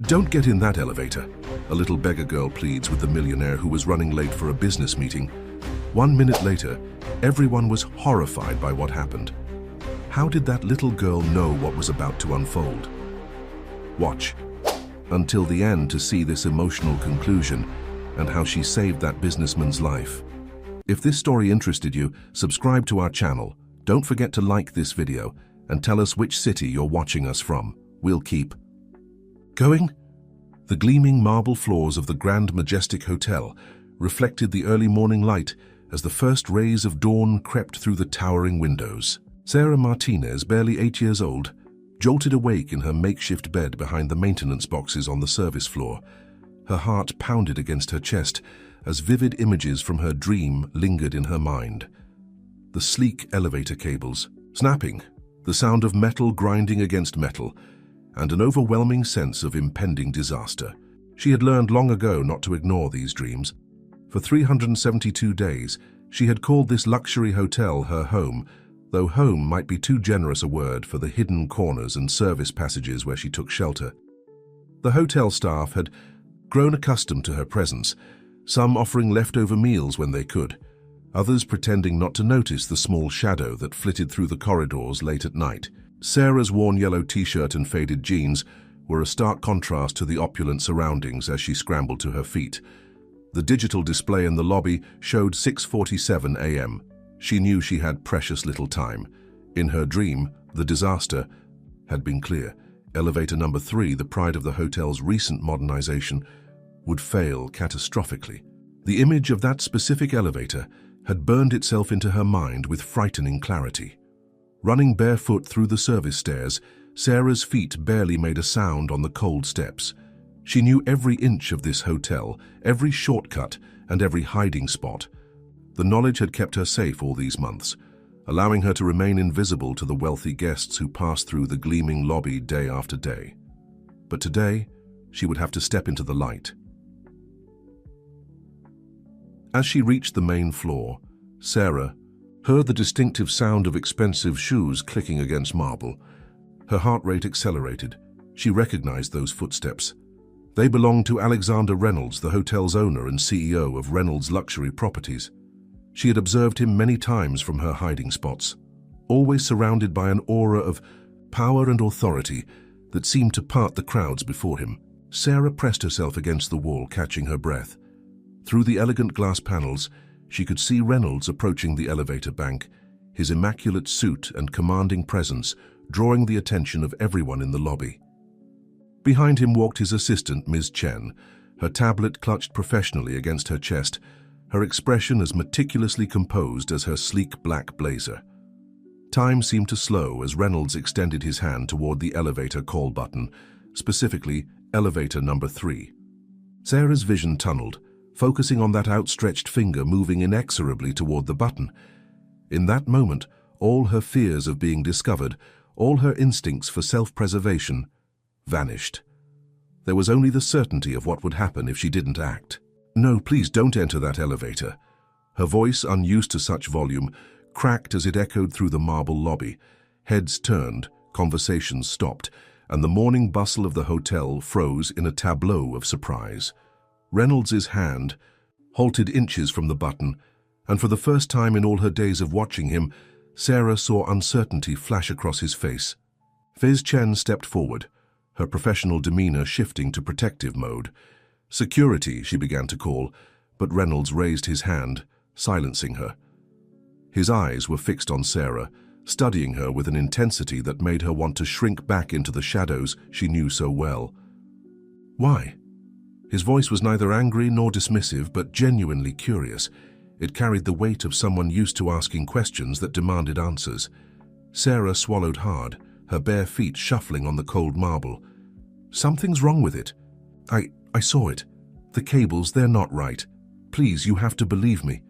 "Don't get in that elevator," a little beggar girl pleads with the millionaire who was running late for a business meeting. 1 minute later, everyone was horrified by what happened. How did that little girl know what was about to unfold? Watch until the end to see this emotional conclusion and how she saved that businessman's life. If this story interested you, subscribe to our channel. Don't forget to like this video and tell us which city you're watching us from. We'll keep going. The gleaming marble floors of the Grand Majestic Hotel reflected the early morning light as the first rays of dawn crept through the towering windows. Sarah Martinez, barely 8 years old, jolted awake in her makeshift bed behind the maintenance boxes on the service floor. Her heart pounded against her chest as vivid images from her dream lingered in her mind. The sleek elevator cables, snapping, the sound of metal grinding against metal, and an overwhelming sense of impending disaster. She had learned long ago not to ignore these dreams. For 372 days, she had called this luxury hotel her home, though home might be too generous a word for the hidden corners and service passages where she took shelter. The hotel staff had grown accustomed to her presence, some offering leftover meals when they could, others pretending not to notice the small shadow that flitted through the corridors late at night. Sarah's worn yellow t-shirt and faded jeans were a stark contrast to the opulent surroundings as she scrambled to her feet. The digital display in the lobby showed 6:47 a.m. She knew she had precious little time. In her dream, the disaster had been clear. Elevator number 3, the pride of the hotel's recent modernization, would fail catastrophically. The image of that specific elevator had burned itself into her mind with frightening clarity. Running barefoot through the service stairs, Sarah's feet barely made a sound on the cold steps. She knew every inch of this hotel, every shortcut, and every hiding spot. The knowledge had kept her safe all these months, allowing her to remain invisible to the wealthy guests who passed through the gleaming lobby day after day. But today, she would have to step into the light. As she reached the main floor, Sarah heard the distinctive sound of expensive shoes clicking against marble. Her heart rate accelerated. She recognized those footsteps. They belonged to Alexander Reynolds, the hotel's owner and CEO of Reynolds Luxury Properties. She had observed him many times from her hiding spots, always surrounded by an aura of power and authority that seemed to part the crowds before him. Sarah pressed herself against the wall, catching her breath. Through the elegant glass panels, she could see Reynolds approaching the elevator bank, his immaculate suit and commanding presence drawing the attention of everyone in the lobby. Behind him walked his assistant, Ms. Chen, her tablet clutched professionally against her chest, her expression as meticulously composed as her sleek black blazer. Time seemed to slow as Reynolds extended his hand toward the elevator call button, specifically elevator number 3. Sarah's vision tunneled, focusing on that outstretched finger moving inexorably toward the button. In that moment, all her fears of being discovered, all her instincts for self-preservation, vanished. There was only the certainty of what would happen if she didn't act. "No, please don't enter that elevator." Her voice, unused to such volume, cracked as it echoed through the marble lobby. Heads turned, conversations stopped, and the morning bustle of the hotel froze in a tableau of surprise. Reynolds's hand halted inches from the button, and for the first time in all her days of watching him, Sarah saw uncertainty flash across his face. Ms. Chen stepped forward, her professional demeanor shifting to protective mode. "Security," she began to call, but Reynolds raised his hand, silencing her. His eyes were fixed on Sarah, studying her with an intensity that made her want to shrink back into the shadows she knew so well. "Why?" His voice was neither angry nor dismissive, but genuinely curious. It carried the weight of someone used to asking questions that demanded answers. Sarah swallowed hard, her bare feet shuffling on the cold marble. "Something's wrong with it. I saw it. The cables, they're not right. Please, you have to believe me."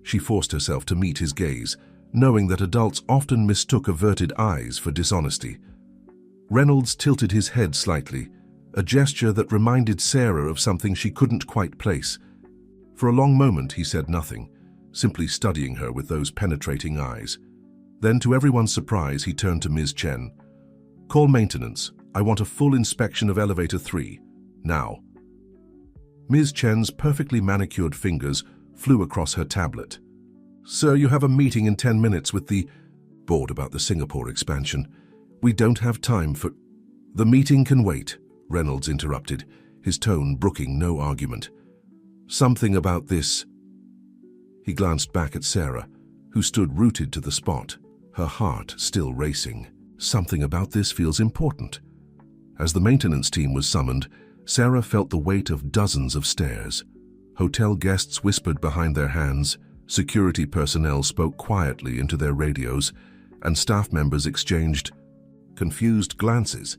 She forced herself to meet his gaze, knowing that adults often mistook averted eyes for dishonesty. Reynolds tilted his head slightly, a gesture that reminded Sarah of something she couldn't quite place. For a long moment he said nothing, simply studying her with those penetrating eyes. Then, to everyone's surprise, he turned to Ms. Chen. "Call maintenance. I want a full inspection of elevator 3. Now. Ms. Chen's perfectly manicured fingers flew across her tablet. Sir, you have a meeting in 10 minutes with the board about the Singapore expansion. We don't have time for... The meeting can wait, Reynolds interrupted, his tone brooking no argument. Something about this... He glanced back at Sarah, who stood rooted to the spot, her heart still racing. Something about this feels important. As the maintenance team was summoned, Sarah felt the weight of dozens of stares. Hotel guests whispered behind their hands, security personnel spoke quietly into their radios, and staff members exchanged confused glances.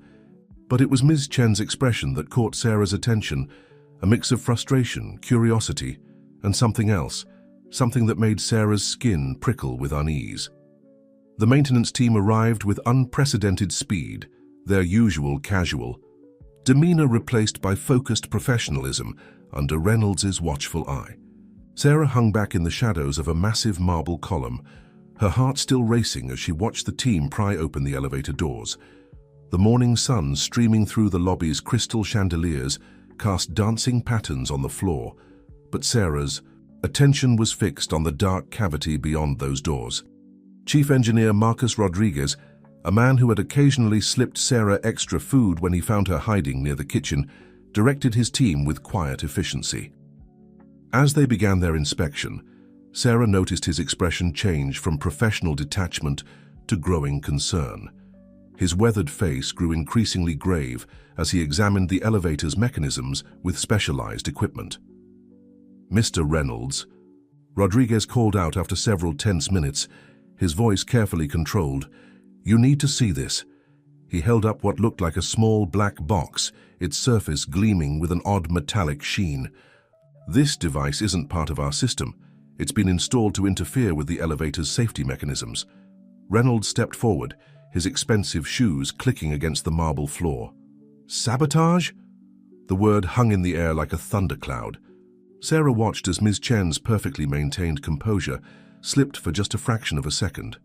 But it was Ms. Chen's expression that caught Sarah's attention, a mix of frustration, curiosity, and something else, something that made Sarah's skin prickle with unease. The maintenance team arrived with unprecedented speed, their usual casual demeanor replaced by focused professionalism under Reynolds's watchful eye. Sarah hung back in the shadows of a massive marble column, her heart still racing as she watched the team pry open the elevator doors. The morning sun streaming through the lobby's crystal chandeliers cast dancing patterns on the floor, but Sarah's attention was fixed on the dark cavity beyond those doors. Chief Engineer Marcus Rodriguez, a man who had occasionally slipped Sarah extra food when he found her hiding near the kitchen, directed his team with quiet efficiency. As they began their inspection, Sarah noticed his expression change from professional detachment to growing concern. His weathered face grew increasingly grave as he examined the elevator's mechanisms with specialized equipment. "Mr. Reynolds," Rodriguez called out after several tense minutes, his voice carefully controlled, "you need to see this." He held up what looked like a small black box, its surface gleaming with an odd metallic sheen. "This device isn't part of our system. It's been installed to interfere with the elevator's safety mechanisms." Reynolds stepped forward, his expensive shoes clicking against the marble floor. "Sabotage?" The word hung in the air like a thundercloud. Sarah watched as Ms. Chen's perfectly maintained composure slipped for just a fraction of a second.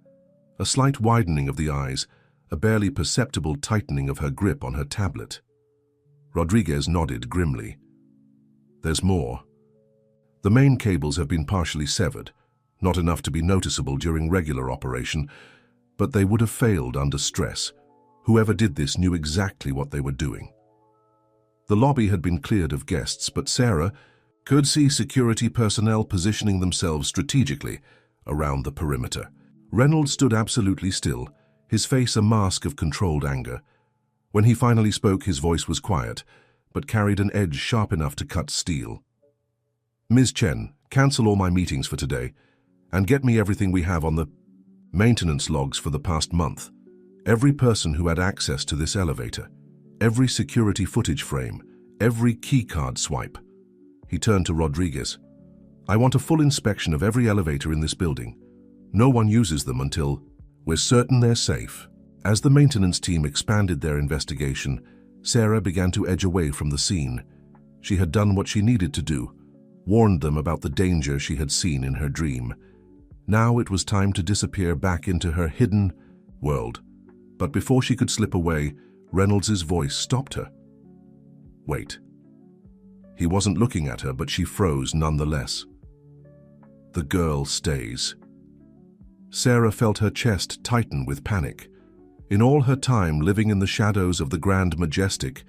A slight widening of the eyes, a barely perceptible tightening of her grip on her tablet. Rodriguez nodded grimly. "There's more. The main cables have been partially severed, not enough to be noticeable during regular operation, but they would have failed under stress. Whoever did this knew exactly what they were doing." The lobby had been cleared of guests, but Sarah could see security personnel positioning themselves strategically around the perimeter. Reynolds stood absolutely still, his face a mask of controlled anger. When he finally spoke, his voice was quiet, but carried an edge sharp enough to cut steel. "Ms. Chen, cancel all my meetings for today, and get me everything we have on the maintenance logs for the past month. Every person who had access to this elevator, every security footage frame, every keycard swipe." He turned to Rodriguez. "I want a full inspection of every elevator in this building. No one uses them until we're certain they're safe." As the maintenance team expanded their investigation, Sarah began to edge away from the scene. She had done what she needed to do, warned them about the danger she had seen in her dream. Now it was time to disappear back into her hidden world. But before she could slip away, Reynolds's voice stopped her. "Wait." He wasn't looking at her, but she froze nonetheless. "The girl stays." Sarah felt her chest tighten with panic. In all her time living in the shadows of the Grand Majestic,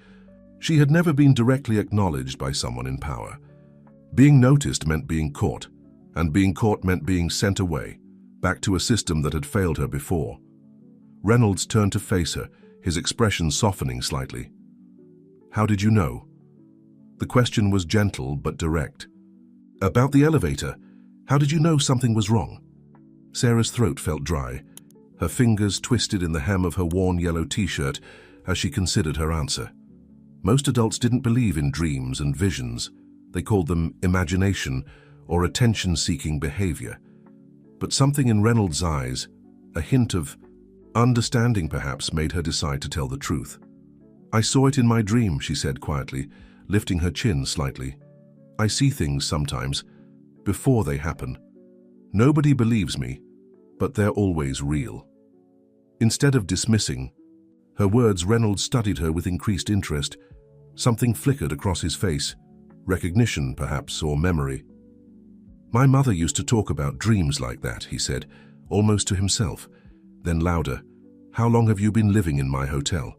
she had never been directly acknowledged by someone in power. Being noticed meant being caught, and being caught meant being sent away, back to a system that had failed her before. Reynolds turned to face her, his expression softening slightly. "How did you know?" The question was gentle but direct. "About the elevator. How did you know something was wrong?" Sarah's throat felt dry. Her fingers twisted in the hem of her worn yellow t-shirt as she considered her answer. Most adults didn't believe in dreams and visions. They called them imagination or attention-seeking behavior. But something in Reynolds' eyes, a hint of understanding perhaps, made her decide to tell the truth. "I saw it in my dream," she said quietly, lifting her chin slightly. "I see things sometimes, before they happen. Nobody believes me, but they're always real." Instead of dismissing her words, Reynolds studied her with increased interest. Something flickered across his face. Recognition, perhaps, or memory. "My mother used to talk about dreams like that," he said, almost to himself. Then louder, "How long have you been living in my hotel?"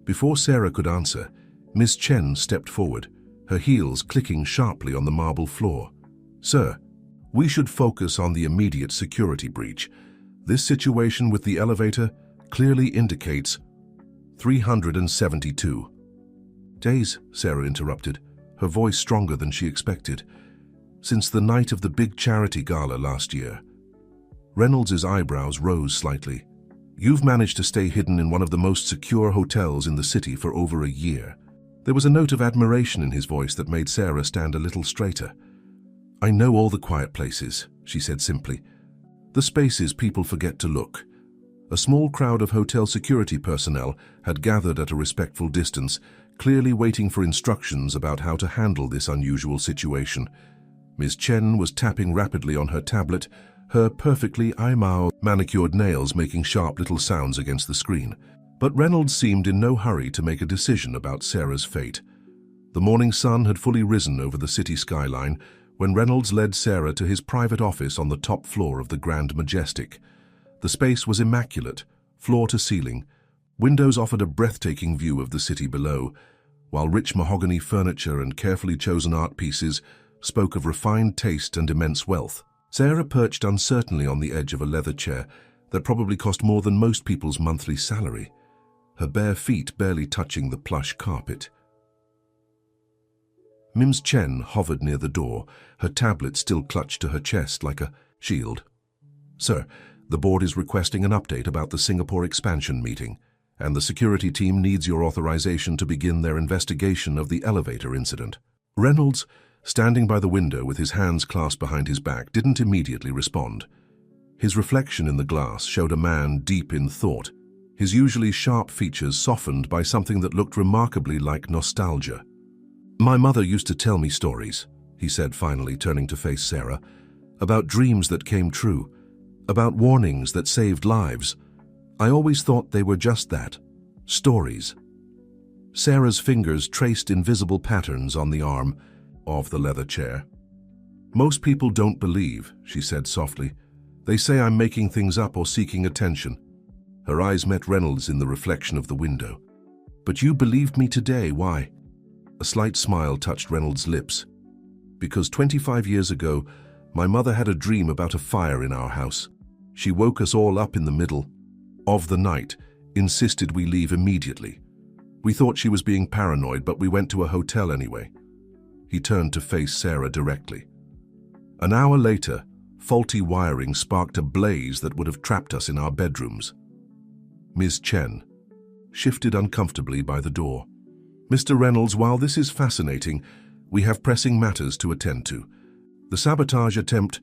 Before Sarah could answer, Miss Chen stepped forward, her heels clicking sharply on the marble floor. "Sir, we should focus on the immediate security breach. This situation with the elevator clearly indicates 372. "Days," Sarah interrupted, her voice stronger than she expected. "Since the night of the big charity gala last year." Reynolds' eyebrows rose slightly. "You've managed to stay hidden in one of the most secure hotels in the city for over a year." There was a note of admiration in his voice that made Sarah stand a little straighter. "I know all the quiet places," she said simply. "The spaces people forget to look." A small crowd of hotel security personnel had gathered at a respectful distance, clearly waiting for instructions about how to handle this unusual situation. Ms. Chen was tapping rapidly on her tablet, her perfectly manicured nails making sharp little sounds against the screen. But Reynolds seemed in no hurry to make a decision about Sarah's fate. The morning sun had fully risen over the city skyline when Reynolds led Sarah to his private office on the top floor of the Grand Majestic. The space was immaculate, floor to ceiling. Windows offered a breathtaking view of the city below, while rich mahogany furniture and carefully chosen art pieces spoke of refined taste and immense wealth. Sarah perched uncertainly on the edge of a leather chair that probably cost more than most people's monthly salary, her bare feet barely touching the plush carpet. Ms. Chen hovered near the door, her tablet still clutched to her chest like a shield. "Sir, the board is requesting an update about the Singapore expansion meeting, and the security team needs your authorization to begin their investigation of the elevator incident." Reynolds, standing by the window with his hands clasped behind his back, didn't immediately respond. His reflection in the glass showed a man deep in thought, his usually sharp features softened by something that looked remarkably like nostalgia. "My mother used to tell me stories," he said finally, turning to face Sarah, "about dreams that came true, about warnings that saved lives. I always thought they were just that, stories." Sarah's fingers traced invisible patterns on the arm of the leather chair. "Most people don't believe," she said softly. "They say I'm making things up or seeking attention." Her eyes met Reynolds in the reflection of the window. "But you believed me today, why?" A slight smile touched Reynolds' lips. "Because 25 years ago, my mother had a dream about a fire in our house. She woke us all up in the middle of the night, insisted we leave immediately. We thought she was being paranoid, but we went to a hotel anyway." He turned to face Sarah directly. "An hour later, faulty wiring sparked a blaze that would have trapped us in our bedrooms." Ms. Chen shifted uncomfortably by the door. "Mr. Reynolds, while this is fascinating, we have pressing matters to attend to. The sabotage attempt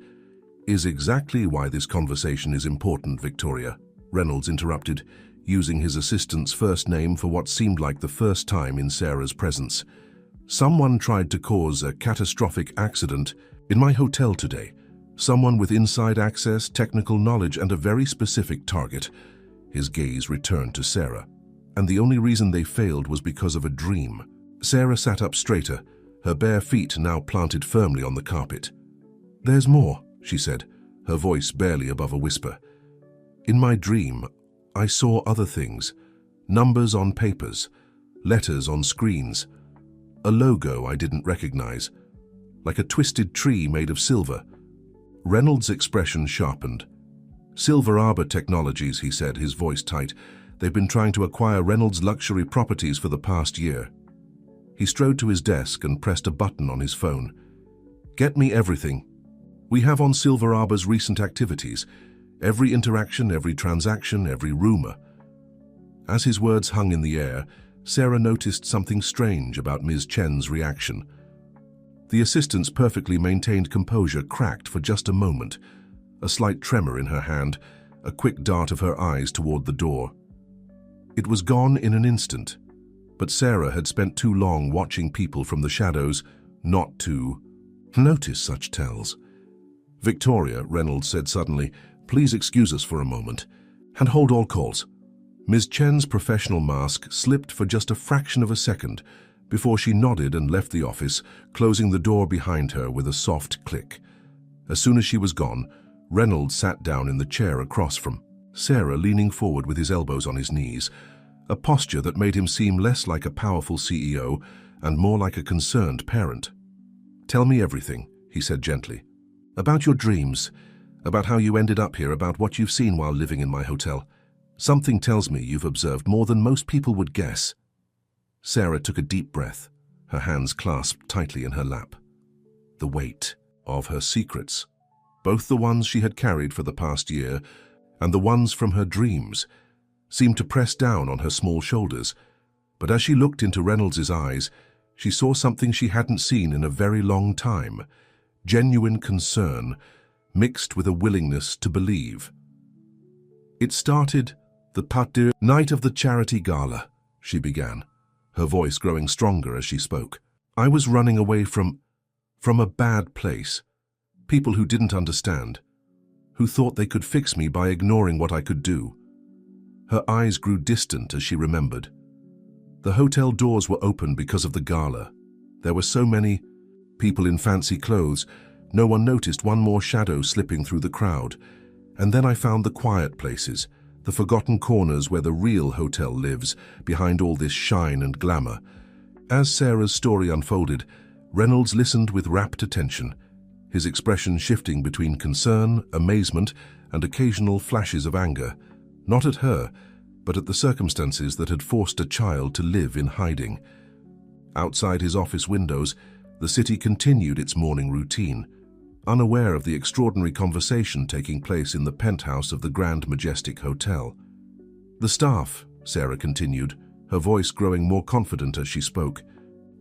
is exactly why this conversation is important, Victoria," Reynolds interrupted, using his assistant's first name for what seemed like the first time in Sarah's presence. "Someone tried to cause a catastrophic accident in my hotel today. Someone with inside access, technical knowledge, and a very specific target." His gaze returned to Sarah. "And the only reason they failed was because of a dream." Sarah sat up straighter, her bare feet now planted firmly on the carpet. "There's more," she said, her voice barely above a whisper. "In my dream, I saw other things. Numbers on papers, letters on screens, a logo I didn't recognize, like a twisted tree made of silver." Reynolds' expression sharpened. "Silver Arbor Technologies," he said, his voice tight. "They've been trying to acquire Reynolds' luxury properties for the past year." He strode to his desk and pressed a button on his phone. "Get me everything we have on Silver Arbor's recent activities. Every interaction, every transaction, every rumor." As his words hung in the air, Sarah noticed something strange about Ms. Chen's reaction. The assistant's perfectly maintained composure cracked for just a moment, a slight tremor in her hand, a quick dart of her eyes toward the door. It was gone in an instant, but Sarah had spent too long watching people from the shadows not to notice such tells. "Victoria," Reynolds said suddenly, "please excuse us for a moment, and hold all calls." Ms. Chen's professional mask slipped for just a fraction of a second, before she nodded and left the office, closing the door behind her with a soft click. As soon as she was gone, Reynolds sat down in the chair across from Sarah, leaning forward with his elbows on his knees, a posture that made him seem less like a powerful CEO and more like a concerned parent. "Tell me everything," he said gently. "About your dreams, about how you ended up here, about what you've seen while living in my hotel. Something tells me you've observed more than most people would guess." Sarah took a deep breath, her hands clasped tightly in her lap. The weight of her secrets, both the ones she had carried for the past year and the ones from her dreams, seemed to press down on her small shoulders. But as she looked into Reynolds' eyes, she saw something she hadn't seen in a very long time: genuine concern, mixed with a willingness to believe. "It started the night of the charity gala," she began, her voice growing stronger as she spoke. "I was running away from a bad place. People who didn't understand, who thought they could fix me by ignoring what I could do." Her eyes grew distant as she remembered. The hotel doors were open because of the gala. There were so many people in fancy clothes, no one noticed one more shadow slipping through the crowd. And then I found the quiet places, the forgotten corners where the real hotel lives, behind all this shine and glamour. As Sarah's story unfolded, Reynolds listened with rapt attention, his expression shifting between concern, amazement, and occasional flashes of anger, not at her, but at the circumstances that had forced a child to live in hiding. Outside his office windows, the city continued its morning routine, unaware of the extraordinary conversation taking place in the penthouse of the Grand Majestic Hotel. "The staff," Sarah continued, her voice growing more confident as she spoke,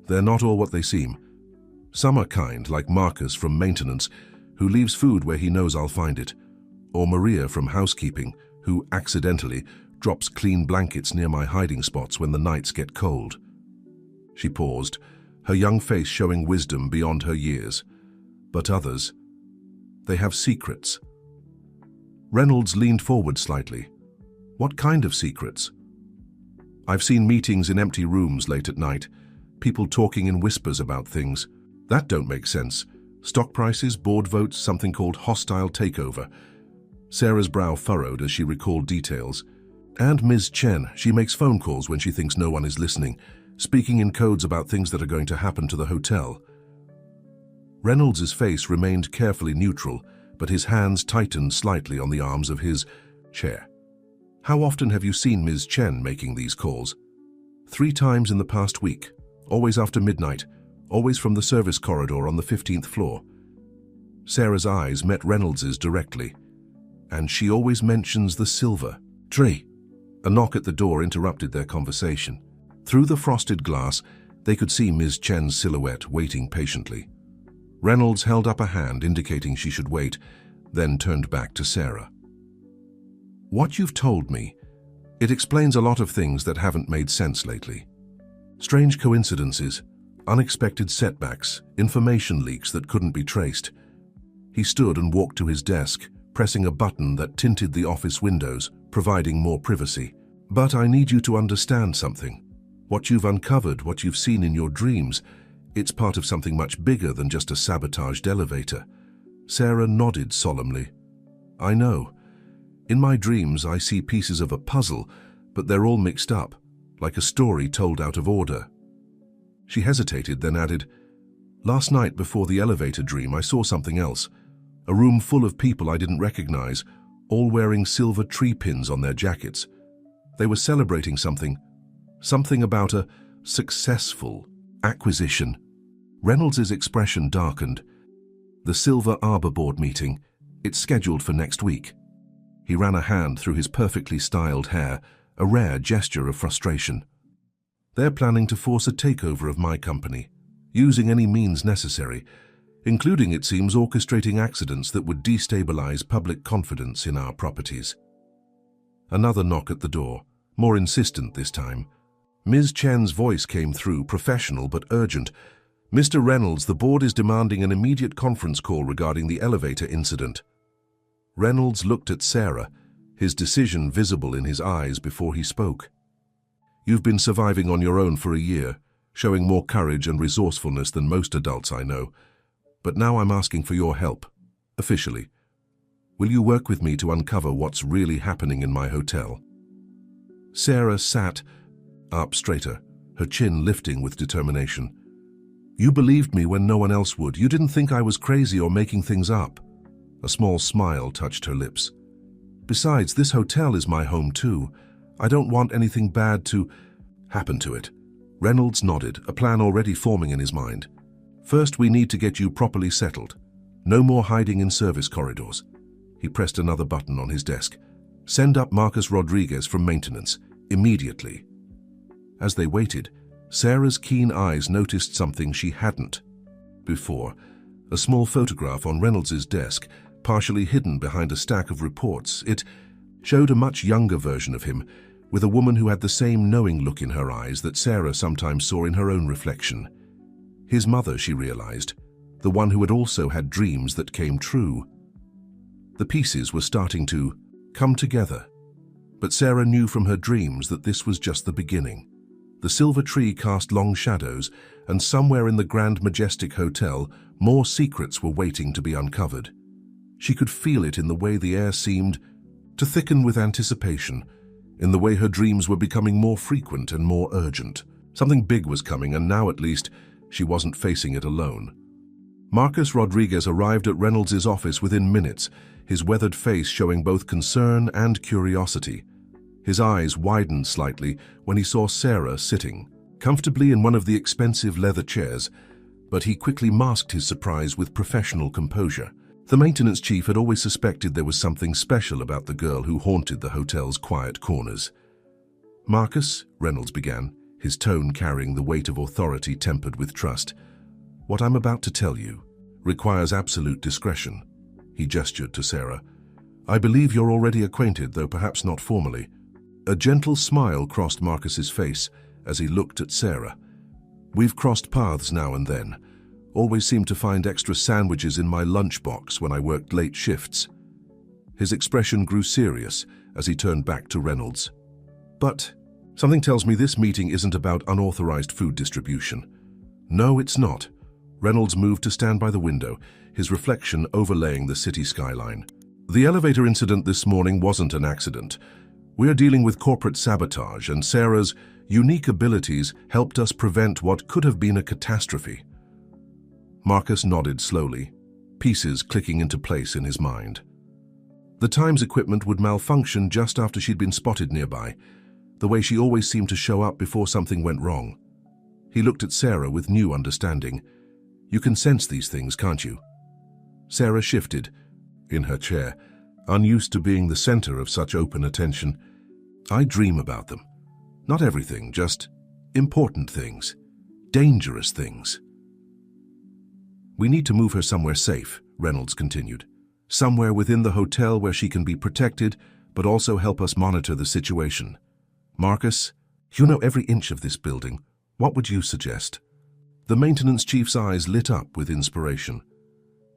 "they're not all what they seem. Some are kind, like Marcus from maintenance, who leaves food where he knows I'll find it, or Maria from housekeeping, who accidentally drops clean blankets near my hiding spots when the nights get cold." She paused, her young face showing wisdom beyond her years. "But others, they have secrets." Reynolds leaned forward slightly. "What kind of secrets?" "I've seen meetings in empty rooms late at night, people talking in whispers about things. That don't make sense. Stock prices, board votes, something called hostile takeover." Sarah's brow furrowed as she recalled details. "And Ms. Chen, she makes phone calls when she thinks no one is listening, speaking in codes about things that are going to happen to the hotel." Reynolds' face remained carefully neutral, but his hands tightened slightly on the arms of his chair. "How often have you seen Ms. Chen making these calls?" "3 times in the past week, always after midnight, always from the service corridor on the 15th floor." Sarah's eyes met Reynolds' directly. "And she always mentions the silver tree." A knock at the door interrupted their conversation. Through the frosted glass, they could see Ms. Chen's silhouette waiting patiently. Reynolds held up a hand indicating she should wait, then turned back to Sarah. "What you've told me, it explains a lot of things that haven't made sense lately. Strange coincidences, unexpected setbacks, information leaks that couldn't be traced." He stood and walked to his desk, pressing a button that tinted the office windows, providing more privacy. "But I need you to understand something. What you've uncovered, what you've seen in your dreams, it's part of something much bigger than just a sabotaged elevator." Sarah nodded solemnly. "I know. In my dreams, I see pieces of a puzzle, but they're all mixed up, like a story told out of order." She hesitated, then added, "Last night before the elevator dream, I saw something else. A room full of people I didn't recognize, all wearing silver tree pins on their jackets. They were celebrating something about a successful acquisition." Reynolds' expression darkened. "The Silver Arbor Board meeting. It's scheduled for next week." He ran a hand through his perfectly styled hair, a rare gesture of frustration. "They're planning to force a takeover of my company, using any means necessary, including, it seems, orchestrating accidents that would destabilize public confidence in our properties." Another knock at the door, more insistent this time. Ms. Chen's voice came through, professional but urgent. "Mr. Reynolds, the board is demanding an immediate conference call regarding the elevator incident." Reynolds looked at Sarah, his decision visible in his eyes before he spoke. "You've been surviving on your own for a year. showing more courage and resourcefulness than most adults I know. But now I'm asking for your help, officially. Will you work with me to uncover what's really happening in my hotel? Sarah sat up straighter, her chin lifting with determination. You believed me when no one else would. You didn't think I was crazy or making things up. A small smile touched her lips. Besides, this hotel is my home too. I don't want anything bad to happen to it. Reynolds nodded, a plan already forming in his mind. First, we need to get you properly settled. No more hiding in service corridors. He pressed another button on his desk. Send up Marcus Rodriguez from maintenance, immediately. As they waited, Sarah's keen eyes noticed something she hadn't before. A small photograph on Reynolds's desk, partially hidden behind a stack of reports. It showed a much younger version of him, with a woman who had the same knowing look in her eyes that Sarah sometimes saw in her own reflection. His mother, she realized, the one who had also had dreams that came true. The pieces were starting to come together, but Sarah knew from her dreams that this was just the beginning. The silver tree cast long shadows, and somewhere in the grand majestic hotel, more secrets were waiting to be uncovered. She could feel it in the way the air seemed to thicken with anticipation, in the way her dreams were becoming more frequent and more urgent. Something big was coming, and now at least she wasn't facing it alone. Marcus Rodriguez arrived at Reynolds' office within minutes, his weathered face showing both concern and curiosity. His eyes widened slightly when he saw Sarah sitting comfortably in one of the expensive leather chairs, but he quickly masked his surprise with professional composure. The maintenance chief had always suspected there was something special about the girl who haunted the hotel's quiet corners. Marcus, Reynolds began, his tone carrying the weight of authority tempered with trust. What I'm about to tell you requires absolute discretion. He gestured to Sarah. I believe you're already acquainted, though perhaps not formally. A gentle smile crossed Marcus's face as he looked at Sarah. We've crossed paths now and then. Always seemed to find extra sandwiches in my lunchbox when I worked late shifts. His expression grew serious as he turned back to Reynolds. But something tells me this meeting isn't about unauthorized food distribution. No, it's not. Reynolds moved to stand by the window, his reflection overlaying the city skyline. The elevator incident this morning wasn't an accident. We're dealing with corporate sabotage, and Sarah's unique abilities helped us prevent what could have been a catastrophe. Marcus nodded slowly, pieces clicking into place in his mind. The Times equipment would malfunction just after she'd been spotted nearby, the way she always seemed to show up before something went wrong. He looked at Sarah with new understanding. You can sense these things, can't you? Sarah shifted in her chair, unused to being the center of such open attention. I dream about them. Not everything, just important things, dangerous things. We need to move her somewhere safe, Reynolds continued. Somewhere within the hotel where she can be protected, but also help us monitor the situation. Marcus, you know every inch of this building. What would you suggest? The maintenance chief's eyes lit up with inspiration.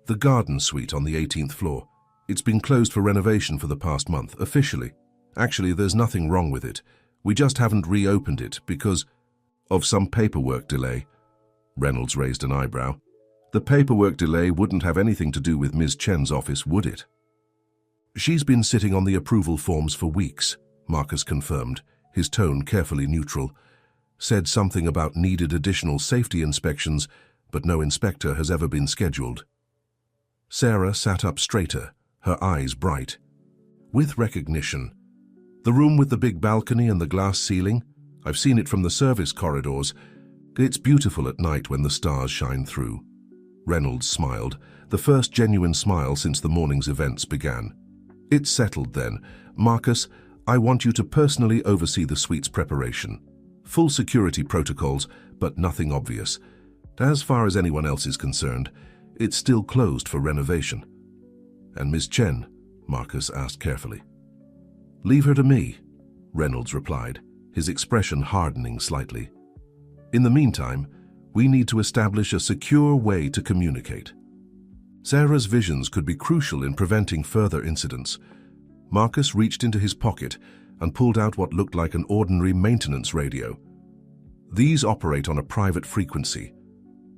The garden suite on the 18th floor. It's been closed for renovation for the past month, officially. Actually, there's nothing wrong with it. We just haven't reopened it because of some paperwork delay. Reynolds raised an eyebrow. The paperwork delay wouldn't have anything to do with Ms. Chen's office, would it? She's been sitting on the approval forms for weeks, Marcus confirmed, his tone carefully neutral. Said something about needed additional safety inspections, but no inspector has ever been scheduled. Sarah sat up straighter, her eyes bright. With recognition. The room with the big balcony and the glass ceiling? I've seen it from the service corridors. It's beautiful at night when the stars shine through. Reynolds smiled, the first genuine smile since the morning's events began. It's settled then. Marcus, I want you to personally oversee the suite's preparation. Full security protocols, but nothing obvious. As far as anyone else is concerned, it's still closed for renovation. And Ms. Chen? Marcus asked carefully. Leave her to me, Reynolds replied, his expression hardening slightly. In the meantime, we need to establish a secure way to communicate. Sarah's visions could be crucial in preventing further incidents. Marcus reached into his pocket and pulled out what looked like an ordinary maintenance radio. These operate on a private frequency.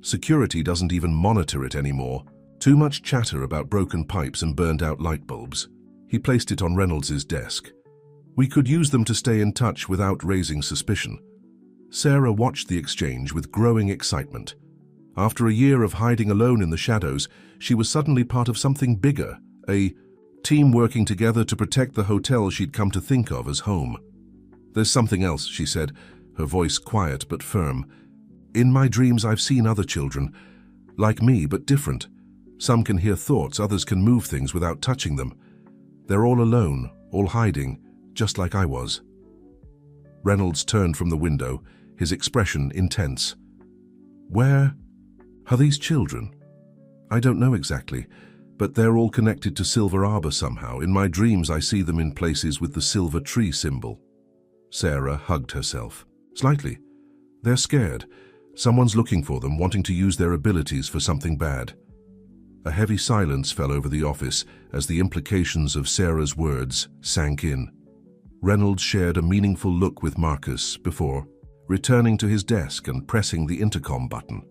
Security doesn't even monitor it anymore. Too much chatter about broken pipes and burned-out light bulbs. He placed it on Reynolds's desk. We could use them to stay in touch without raising suspicion. Sarah watched the exchange with growing excitement. After a year of hiding alone in the shadows, she was suddenly part of something bigger, a team working together to protect the hotel she'd come to think of as home. "There's something else," she said, her voice quiet but firm. "In my dreams I've seen other children, like me but different. Some can hear thoughts, others can move things without touching them. They're all alone, all hiding, just like I was." Reynolds turned from the window, his expression intense. "Where are these children?" "I don't know exactly, but they're all connected to Silver Arbor somehow. In my dreams I see them in places with the silver tree symbol." Sarah hugged herself. "Slightly. They're scared. Someone's looking for them, wanting to use their abilities for something bad." A heavy silence fell over the office as the implications of Sarah's words sank in. Reynolds shared a meaningful look with Marcus before returning to his desk and pressing the intercom button.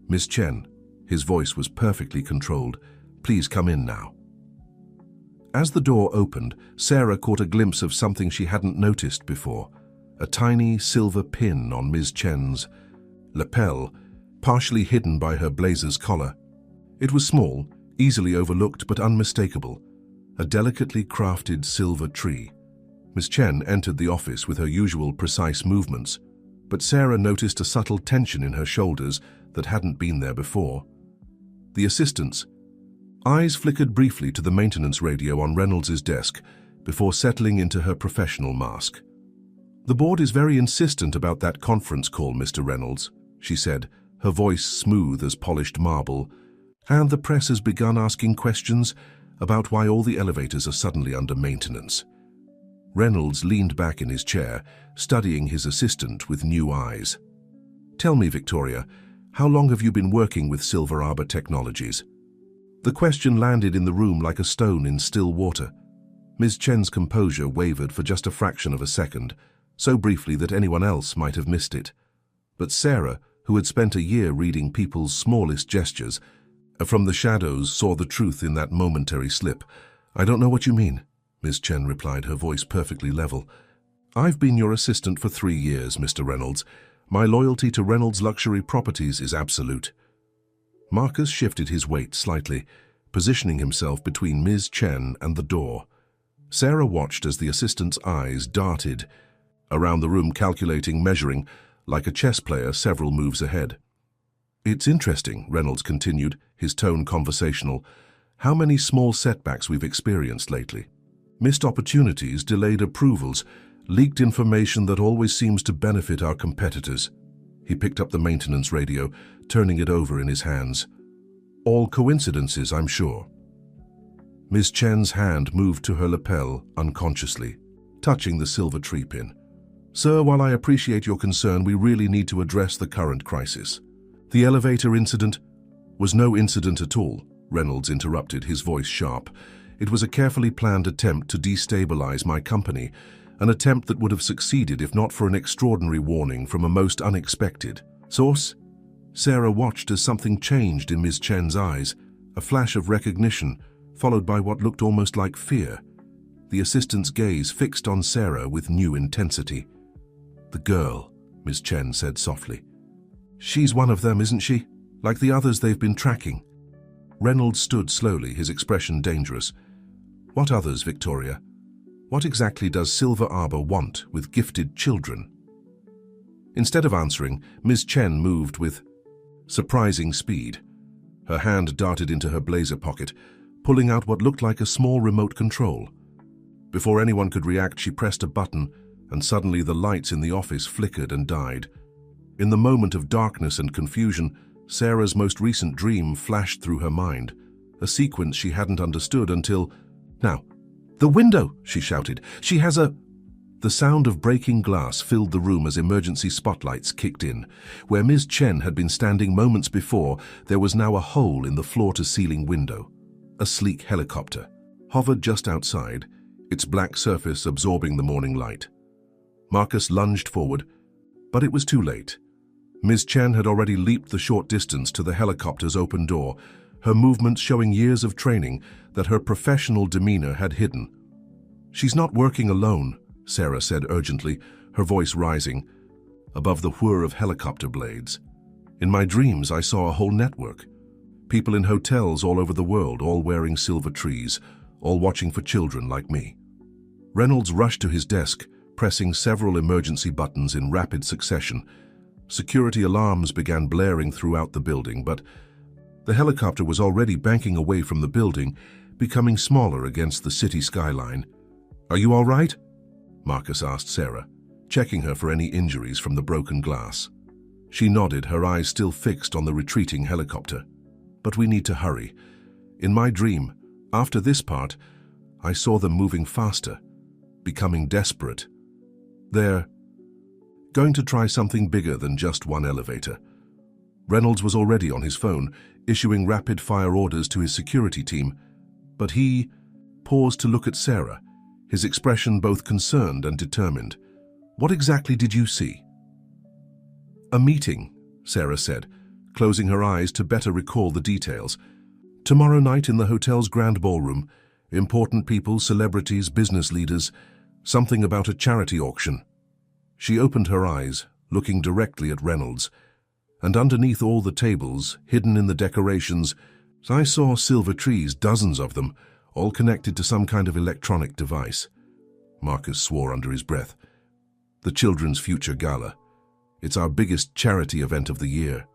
"Miss Chen," his voice was perfectly controlled, "please come in now." As the door opened, Sarah caught a glimpse of something she hadn't noticed before, a tiny silver pin on Ms. Chen's lapel, partially hidden by her blazer's collar. It was small, easily overlooked but unmistakable, a delicately crafted silver tree. Miss Chen entered the office with her usual precise movements, but Sarah noticed a subtle tension in her shoulders that hadn't been there before. The assistant's eyes flickered briefly to the maintenance radio on Reynolds's desk before settling into her professional mask. "The board is very insistent about that conference call, Mr. Reynolds," she said, her voice smooth as polished marble, "and the press has begun asking questions about why all the elevators are suddenly under maintenance." Reynolds leaned back in his chair, studying his assistant with new eyes. "Tell me, Victoria, how long have you been working with Silver Arbor Technologies?" The question landed in the room like a stone in still water. Ms. Chen's composure wavered for just a fraction of a second, so briefly that anyone else might have missed it. But Sarah, who had spent a year reading people's smallest gestures, from the shadows saw the truth in that momentary slip. "I don't know what you mean," Ms. Chen replied, her voice perfectly level. "I've been your assistant for 3 years, Mr. Reynolds. My loyalty to Reynolds Luxury Properties is absolute." Marcus shifted his weight slightly, positioning himself between Ms. Chen and the door. Sarah watched as the assistant's eyes darted around the room, calculating, measuring, like a chess player several moves ahead. "It's interesting," Reynolds continued, his tone conversational, "how many small setbacks we've experienced lately. Missed opportunities, delayed approvals, leaked information that always seems to benefit our competitors." He picked up the maintenance radio, turning it over in his hands. "All coincidences, I'm sure." Ms. Chen's hand moved to her lapel unconsciously, touching the silver tree pin. "Sir, while I appreciate your concern, we really need to address the current crisis." "The elevator incident was no incident at all," Reynolds interrupted, his voice sharp. "It was a carefully planned attempt to destabilize my company, an attempt that would have succeeded if not for an extraordinary warning from a most unexpected source." Sarah watched as something changed in Ms. Chen's eyes, a flash of recognition, followed by what looked almost like fear. The assistant's gaze fixed on Sarah with new intensity. "The girl," Ms. Chen said softly. "She's one of them, isn't she? Like the others they've been tracking." Reynolds stood slowly, his expression dangerous. "What others, Victoria? What exactly does Silver Arbor want with gifted children?" Instead of answering, Ms. Chen moved with surprising speed. Her hand darted into her blazer pocket, pulling out what looked like a small remote control. Before anyone could react, she pressed a button, and suddenly the lights in the office flickered and died. In the moment of darkness and confusion, Sarah's most recent dream flashed through her mind, a sequence she hadn't understood until now. "The window!" she shouted. "She has a—" The sound of breaking glass filled the room as emergency spotlights kicked in. Where Ms. Chen had been standing moments before, there was now a hole in the floor-to-ceiling window. A sleek helicopter hovered just outside, its black surface absorbing the morning light. Marcus lunged forward, But it was too late. Ms. Chen had already leaped the short distance to the helicopter's open door, her movements showing years of training that her professional demeanor had hidden. "She's not working alone," Sarah said urgently, her voice rising above the whir of helicopter blades. "In my dreams, I saw a whole network. People in hotels all over the world, all wearing silver trees, all watching for children like me." Reynolds rushed to his desk, pressing several emergency buttons in rapid succession. Security alarms began blaring throughout the building, but the helicopter was already banking away from the building, becoming smaller against the city skyline. "Are you all right?" Marcus asked Sarah, checking her for any injuries from the broken glass. She nodded, her eyes still fixed on the retreating helicopter. "But we need to hurry. In my dream, after this part, I saw them moving faster, becoming desperate. They're going to try something bigger than just one elevator." Reynolds was already on his phone, issuing rapid-fire orders to his security team, but he paused to look at Sarah, his expression both concerned and determined. "What exactly did you see?" "A meeting," Sarah said, closing her eyes to better recall the details. "Tomorrow night in the hotel's grand ballroom, important people, celebrities, business leaders, something about a charity auction." She opened her eyes, looking directly at Reynolds, and underneath all the tables, hidden in the decorations, I saw silver trees, dozens of them, all connected to some kind of electronic device. Marcus swore under his breath. "The Children's Future Gala. It's our biggest charity event of the year.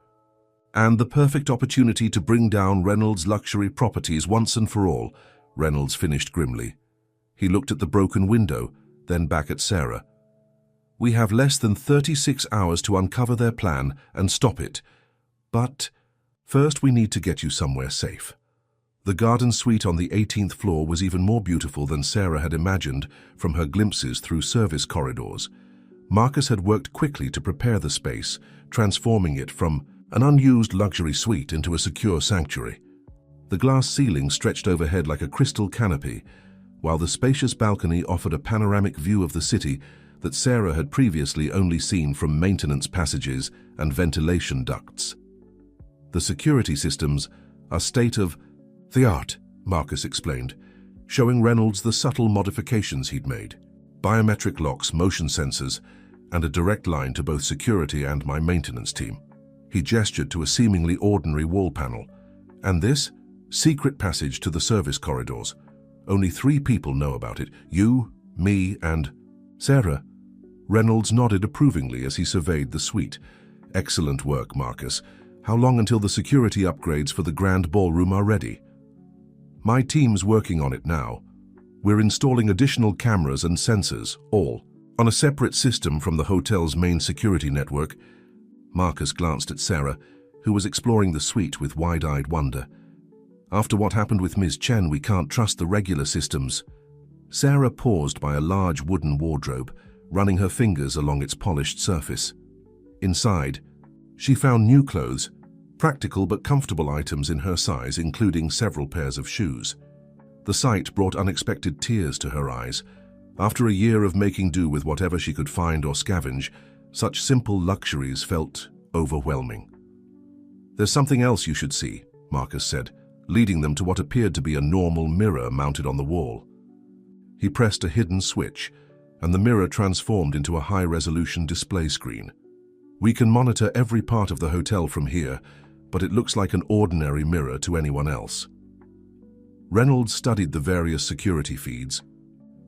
And the perfect opportunity to bring down Reynolds' luxury properties once and for all," Reynolds finished grimly. He looked at the broken window, then back at Sarah. "We have less than 36 hours to uncover their plan and stop it. But first we need to get you somewhere safe." The garden suite on the 18th floor was even more beautiful than Sarah had imagined from her glimpses through service corridors. Marcus had worked quickly to prepare the space, transforming it from an unused luxury suite into a secure sanctuary. The glass ceiling stretched overhead like a crystal canopy, while the spacious balcony offered a panoramic view of the city that Sarah had previously only seen from maintenance passages and ventilation ducts. "The security systems are state-of-the-art," Marcus explained, showing Reynolds the subtle modifications he'd made. "Biometric locks, motion sensors, and a direct line to both security and my maintenance team." He gestured to a seemingly ordinary wall panel. "And this? Secret passage to the service corridors. Only 3 people know about it. You, me, and Sarah." Reynolds nodded approvingly as he surveyed the suite. "Excellent work, Marcus. How long until the security upgrades for the grand ballroom are ready?" "My team's working on it now. We're installing additional cameras and sensors, all on a separate system from the hotel's main security network." Marcus glanced at Sarah, who was exploring the suite with wide-eyed wonder. "After what happened with Ms. Chen, we can't trust the regular systems." Sarah paused by a large wooden wardrobe, running her fingers along its polished surface. Inside, she found new clothes, practical but comfortable items in her size, including several pairs of shoes. The sight brought unexpected tears to her eyes. After a year of making do with whatever she could find or scavenge, such simple luxuries felt overwhelming. "There's something else you should see," Marcus said, leading them to what appeared to be a normal mirror mounted on the wall. He pressed a hidden switch, and the mirror transformed into a high-resolution display screen. "We can monitor every part of the hotel from here, but it looks like an ordinary mirror to anyone else." Reynolds studied the various security feeds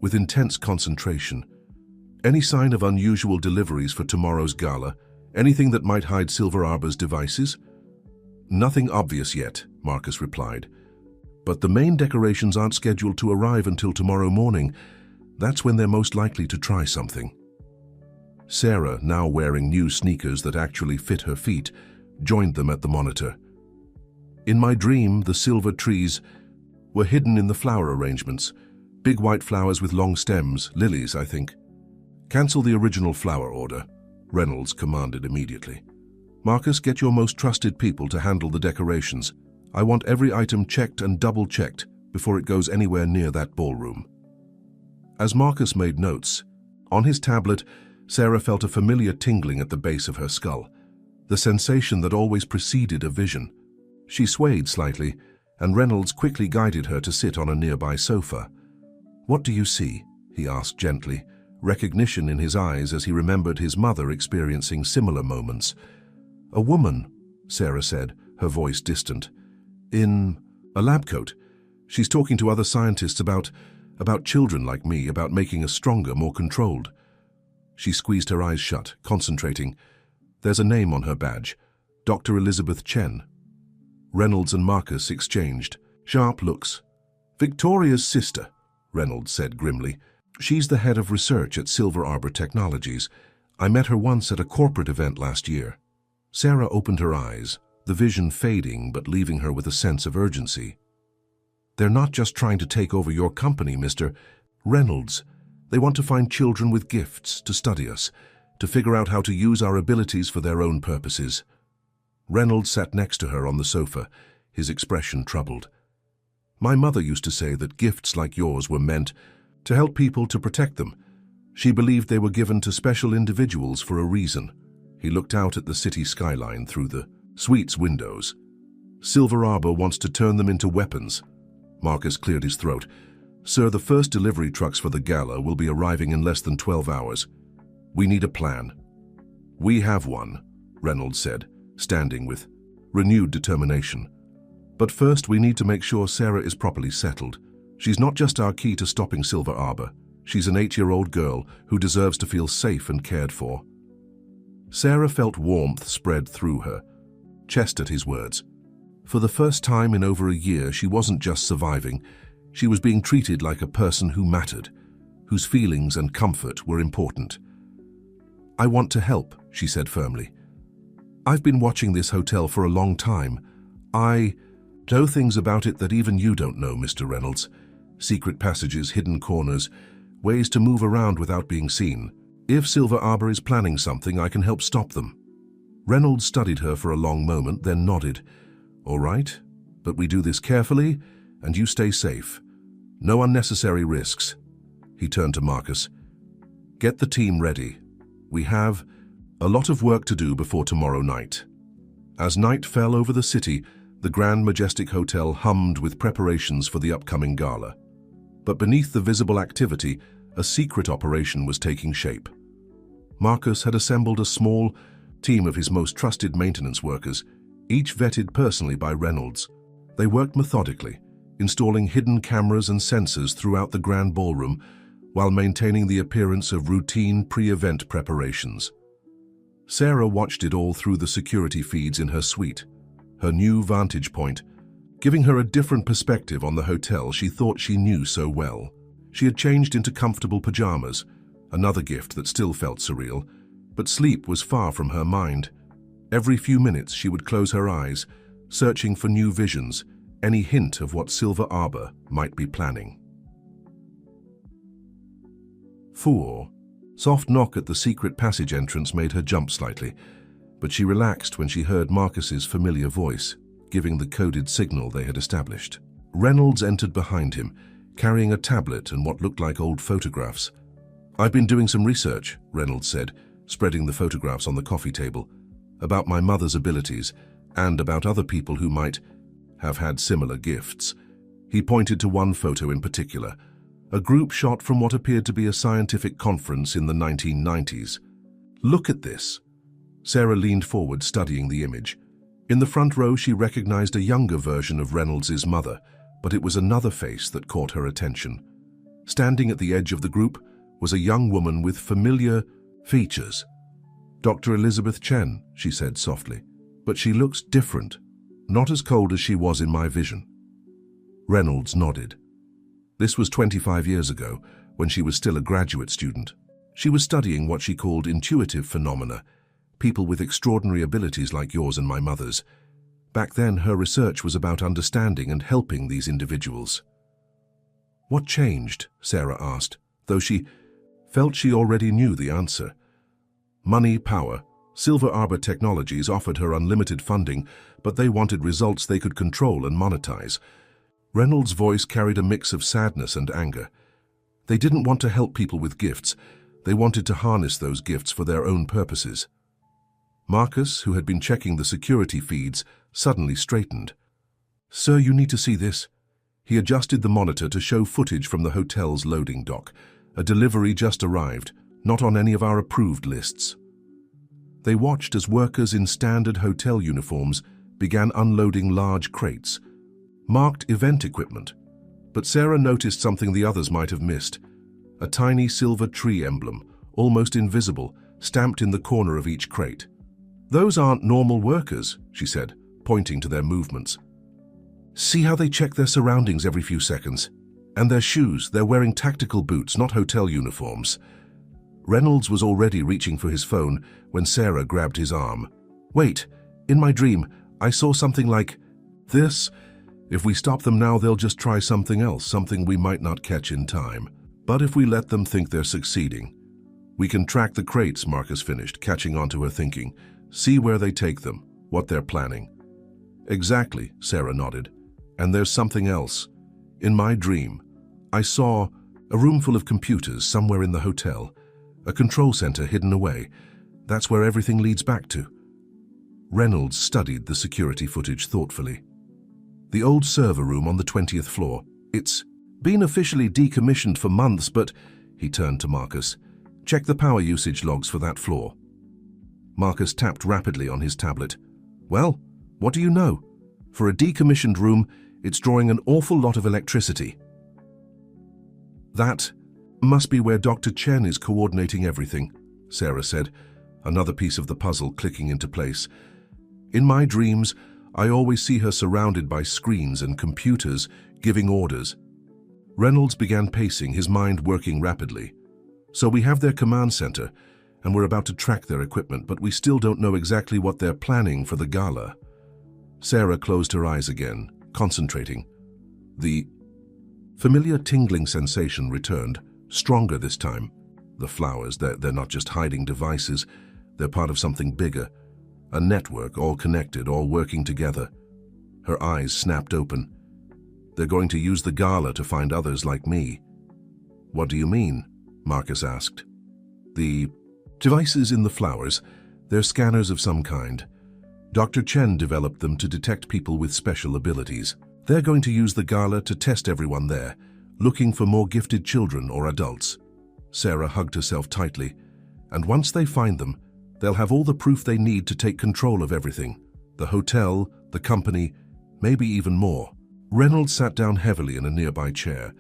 with intense concentration. Any sign of unusual deliveries for tomorrow's gala? Anything that might hide Silver Arbor's devices? "Nothing obvious yet," Marcus replied. "But the main decorations aren't scheduled to arrive until tomorrow morning. That's when they're most likely to try something." Sarah, now wearing new sneakers that actually fit her feet, joined them at the monitor. "In my dream, the silver trees were hidden in the flower arrangements. Big white flowers with long stems, lilies, I think." "Cancel the original flower order," Reynolds commanded immediately. "Marcus, get your most trusted people to handle the decorations. I want every item checked and double-checked before it goes anywhere near that ballroom." As Marcus made notes, on his tablet, Sarah felt a familiar tingling at the base of her skull, the sensation that always preceded a vision. She swayed slightly, and Reynolds quickly guided her to sit on a nearby sofa. "What do you see?" he asked gently, recognition in his eyes as he remembered his mother experiencing similar moments. "A woman," Sarah said, her voice distant. "In a lab coat. She's talking to other scientists about children like me, about making us stronger, more controlled." She squeezed her eyes shut, concentrating. "There's a name on her badge, Dr. Elizabeth Chen." Reynolds and Marcus exchanged sharp looks. "Victoria's sister," Reynolds said grimly. "She's the head of research at Silver Arbor Technologies. I met her once at a corporate event last year." Sarah opened her eyes, the vision fading but leaving her with a sense of urgency. "They're not just trying to take over your company, Mr. Reynolds. They want to find children with gifts, to study us, to figure out how to use our abilities for their own purposes." Reynolds sat next to her on the sofa, his expression troubled. "My mother used to say that gifts like yours were meant to help people, to protect them. She believed they were given to special individuals for a reason." He looked out at the city skyline through the suite's windows. "Silver Arbor wants to turn them into weapons." Marcus cleared his throat. "Sir, the first delivery trucks for the gala will be arriving in less than 12 hours. We need a plan." "We have one," Reynolds said, standing with renewed determination. "But first we need to make sure Sarah is properly settled. She's not just our key to stopping Silver Arbor. She's an 8-year-old girl who deserves to feel safe and cared for." Sarah felt warmth spread through her, chest at his words. For the first time in over a year, she wasn't just surviving. She was being treated like a person who mattered, whose feelings and comfort were important. "I want to help," she said firmly. "I've been watching this hotel for a long time. I know things about it that even you don't know, Mr. Reynolds. Secret passages, hidden corners, ways to move around without being seen. If Silver Arbor is planning something, I can help stop them." Reynolds studied her for a long moment, then nodded. "All right, but we do this carefully, and you stay safe. No unnecessary risks." He turned to Marcus. "Get the team ready. We have a lot of work to do before tomorrow night." As night fell over the city, the Grand Majestic Hotel hummed with preparations for the upcoming gala. But beneath the visible activity, a secret operation was taking shape. Marcus had assembled a small team of his most trusted maintenance workers, each vetted personally by Reynolds. They worked methodically, installing hidden cameras and sensors throughout the grand ballroom while maintaining the appearance of routine pre-event preparations. Sarah watched it all through the security feeds in her suite, her new vantage point, giving her a different perspective on the hotel she thought she knew so well. She had changed into comfortable pajamas, another gift that still felt surreal, but sleep was far from her mind. Every few minutes she would close her eyes, searching for new visions, any hint of what Silver Arbor might be planning. 4. Soft knock at the secret passage entrance made her jump slightly, but she relaxed when she heard Marcus's familiar voice, giving the coded signal they had established. Reynolds entered behind him, carrying a tablet and what looked like old photographs. "I've been doing some research," Reynolds said, spreading the photographs on the coffee table, "about my mother's abilities and about other people who might have had similar gifts." He pointed to one photo in particular, a group shot from what appeared to be a scientific conference in the 1990s. "Look at this." Sarah leaned forward, studying the image. In the front row, she recognized a younger version of Reynolds' mother, but it was another face that caught her attention. Standing at the edge of the group was a young woman with familiar features. "Dr. Elizabeth Chen," she said softly, "but she looks different, not as cold as she was in my vision." Reynolds nodded. This was 25 years ago, when she was still a graduate student. She was studying what she called intuitive phenomena, people with extraordinary abilities like yours and my mother's. Back then, her research was about understanding and helping these individuals. "What changed?" Sarah asked, though she felt she already knew the answer. Money, power. Silver Arbor Technologies offered her unlimited funding, but they wanted results they could control and monetize. Reynolds' voice carried a mix of sadness and anger. They didn't want to help people with gifts. They wanted to harness those gifts for their own purposes. Marcus, who had been checking the security feeds, suddenly straightened. "Sir, you need to see this." He adjusted the monitor to show footage from the hotel's loading dock. A delivery just arrived, not on any of our approved lists. They watched as workers in standard hotel uniforms began unloading large crates, marked event equipment. But Sarah noticed something the others might have missed. A tiny silver tree emblem, almost invisible, stamped in the corner of each crate. "Those aren't normal workers," she said, pointing to their movements. "See how they check their surroundings every few seconds? And their shoes, they're wearing tactical boots, not hotel uniforms." Reynolds was already reaching for his phone when Sarah grabbed his arm. "Wait, in my dream, I saw something like this. If we stop them now, they'll just try something else, something we might not catch in time. But if we let them think they're succeeding, we can track the crates," Marcus finished, catching on to her thinking. "See where they take them, what they're planning." "Exactly," Sarah nodded. "And there's something else. In my dream, I saw a room full of computers somewhere in the hotel, a control center hidden away. That's where everything leads back to." Reynolds studied the security footage thoughtfully. "The old server room on the 20th floor. It's been officially decommissioned for months, but..." He turned to Marcus. "Check the power usage logs for that floor." Marcus tapped rapidly on his tablet. "Well, what do you know? For a decommissioned room, it's drawing an awful lot of electricity." "That must be where Dr. Chen is coordinating everything," Sarah said, another piece of the puzzle clicking into place. "In my dreams, I always see her surrounded by screens and computers giving orders." Reynolds began pacing, his mind working rapidly. "So we have their command center, and we're about to track their equipment, but we still don't know exactly what they're planning for the gala." Sarah closed her eyes again, concentrating. The familiar tingling sensation returned, stronger this time. The flowers, they're not just hiding devices, they're part of something bigger. A network, all connected, all working together. Her eyes snapped open. "They're going to use the gala to find others like me." "What do you mean?" Marcus asked. "The devices in the flowers, they're scanners of some kind. Dr. Chen developed them to detect people with special abilities. They're going to use the gala to test everyone there, looking for more gifted children or adults." Sarah hugged herself tightly. "And once they find them, they'll have all the proof they need to take control of everything. The hotel, the company, maybe even more." Reynolds sat down heavily in a nearby chair.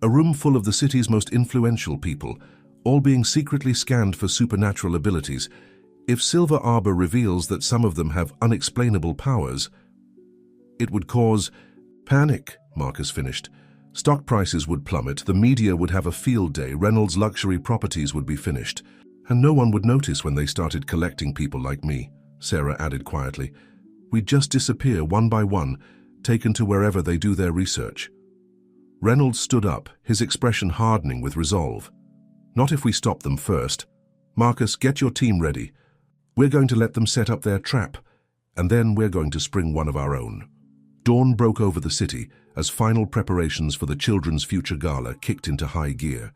A room full of the city's most influential people, all being secretly scanned for supernatural abilities. If Silver Arbor reveals that some of them have unexplainable powers, it would cause panic, Marcus finished. Stock prices would plummet, the media would have a field day, Reynolds' luxury properties would be finished, and no one would notice when they started collecting people like me, Sarah added quietly. We'd just disappear one by one, taken to wherever they do their research. Reynolds stood up, his expression hardening with resolve. "Not if we stop them first. Marcus, get your team ready. We're going to let them set up their trap, and then we're going to spring one of our own." Dawn broke over the city as final preparations for the children's future gala kicked into high gear.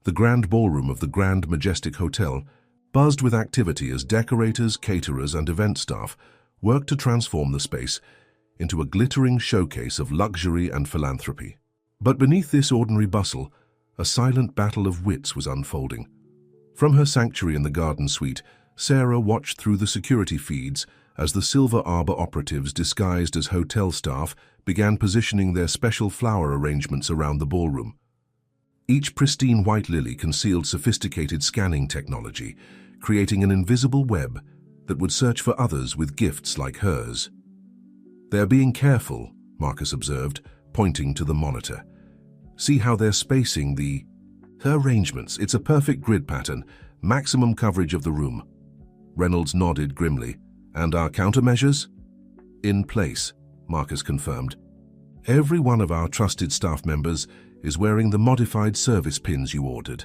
The grand ballroom of the Grand Majestic Hotel buzzed with activity as decorators, caterers, and event staff worked to transform the space into a glittering showcase of luxury and philanthropy. But beneath this ordinary bustle, a silent battle of wits was unfolding. From her sanctuary in the garden suite, Sarah watched through the security feeds as the Silver Arbor operatives disguised as hotel staff began positioning their special flower arrangements around the ballroom. Each pristine white lily concealed sophisticated scanning technology, creating an invisible web that would search for others with gifts like hers. "They're being careful," Marcus observed, pointing to the monitor. "See how they're spacing her arrangements. It's a perfect grid pattern, maximum coverage of the room." Reynolds nodded grimly. "And our countermeasures?" "In place," Marcus confirmed. "Every one of our trusted staff members is wearing the modified service pins you ordered.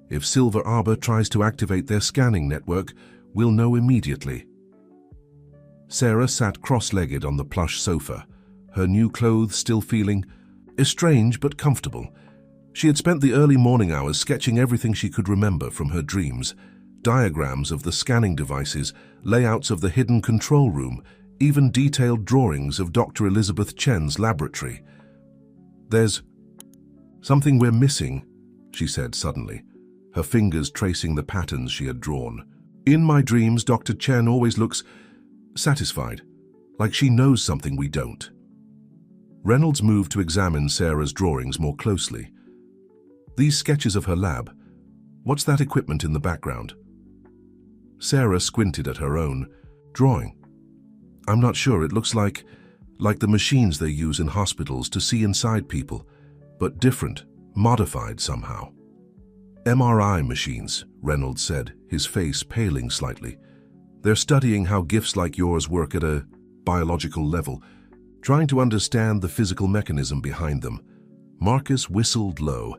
If Silver Arbor tries to activate their scanning network, we'll know immediately." Sarah sat cross-legged on the plush sofa, her new clothes still feeling strange but comfortable. She had spent the early morning hours sketching everything she could remember from her dreams, diagrams of the scanning devices, layouts of the hidden control room, even detailed drawings of Dr. Elizabeth Chen's laboratory. "There's something we're missing," she said suddenly, her fingers tracing the patterns she had drawn. "In my dreams, Dr. Chen always looks satisfied, like she knows something we don't." Reynolds moved to examine Sarah's drawings more closely. "These sketches of her lab, what's that equipment in the background?" Sarah squinted at her own drawing. "I'm not sure. It looks like the machines they use in hospitals to see inside people, but different, modified somehow." "MRI machines," Reynolds said, his face paling slightly. "They're studying how gifts like yours work at a biological level, trying to understand the physical mechanism behind them." Marcus whistled low.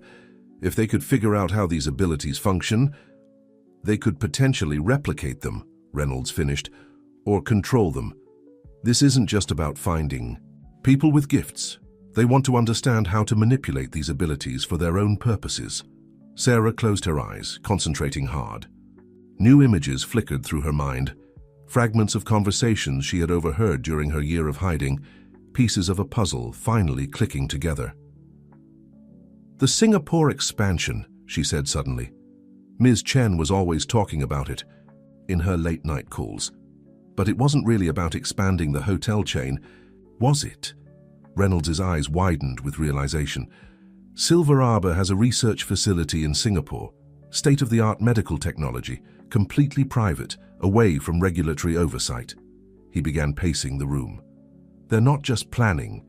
"If they could figure out how these abilities function, they could potentially replicate them," Reynolds finished, "or control them. This isn't just about finding people with gifts. They want to understand how to manipulate these abilities for their own purposes." Sarah closed her eyes, concentrating hard. New images flickered through her mind, fragments of conversations she had overheard during her year of hiding, pieces of a puzzle finally clicking together. "The Singapore expansion," she said suddenly. Ms. Chen was always talking about it in her late-night calls. But it wasn't really about expanding the hotel chain, was it? Reynolds' eyes widened with realization. "Silver Arbor has a research facility in Singapore, state-of-the-art medical technology, completely private, away from regulatory oversight." He began pacing the room. "They're not just planning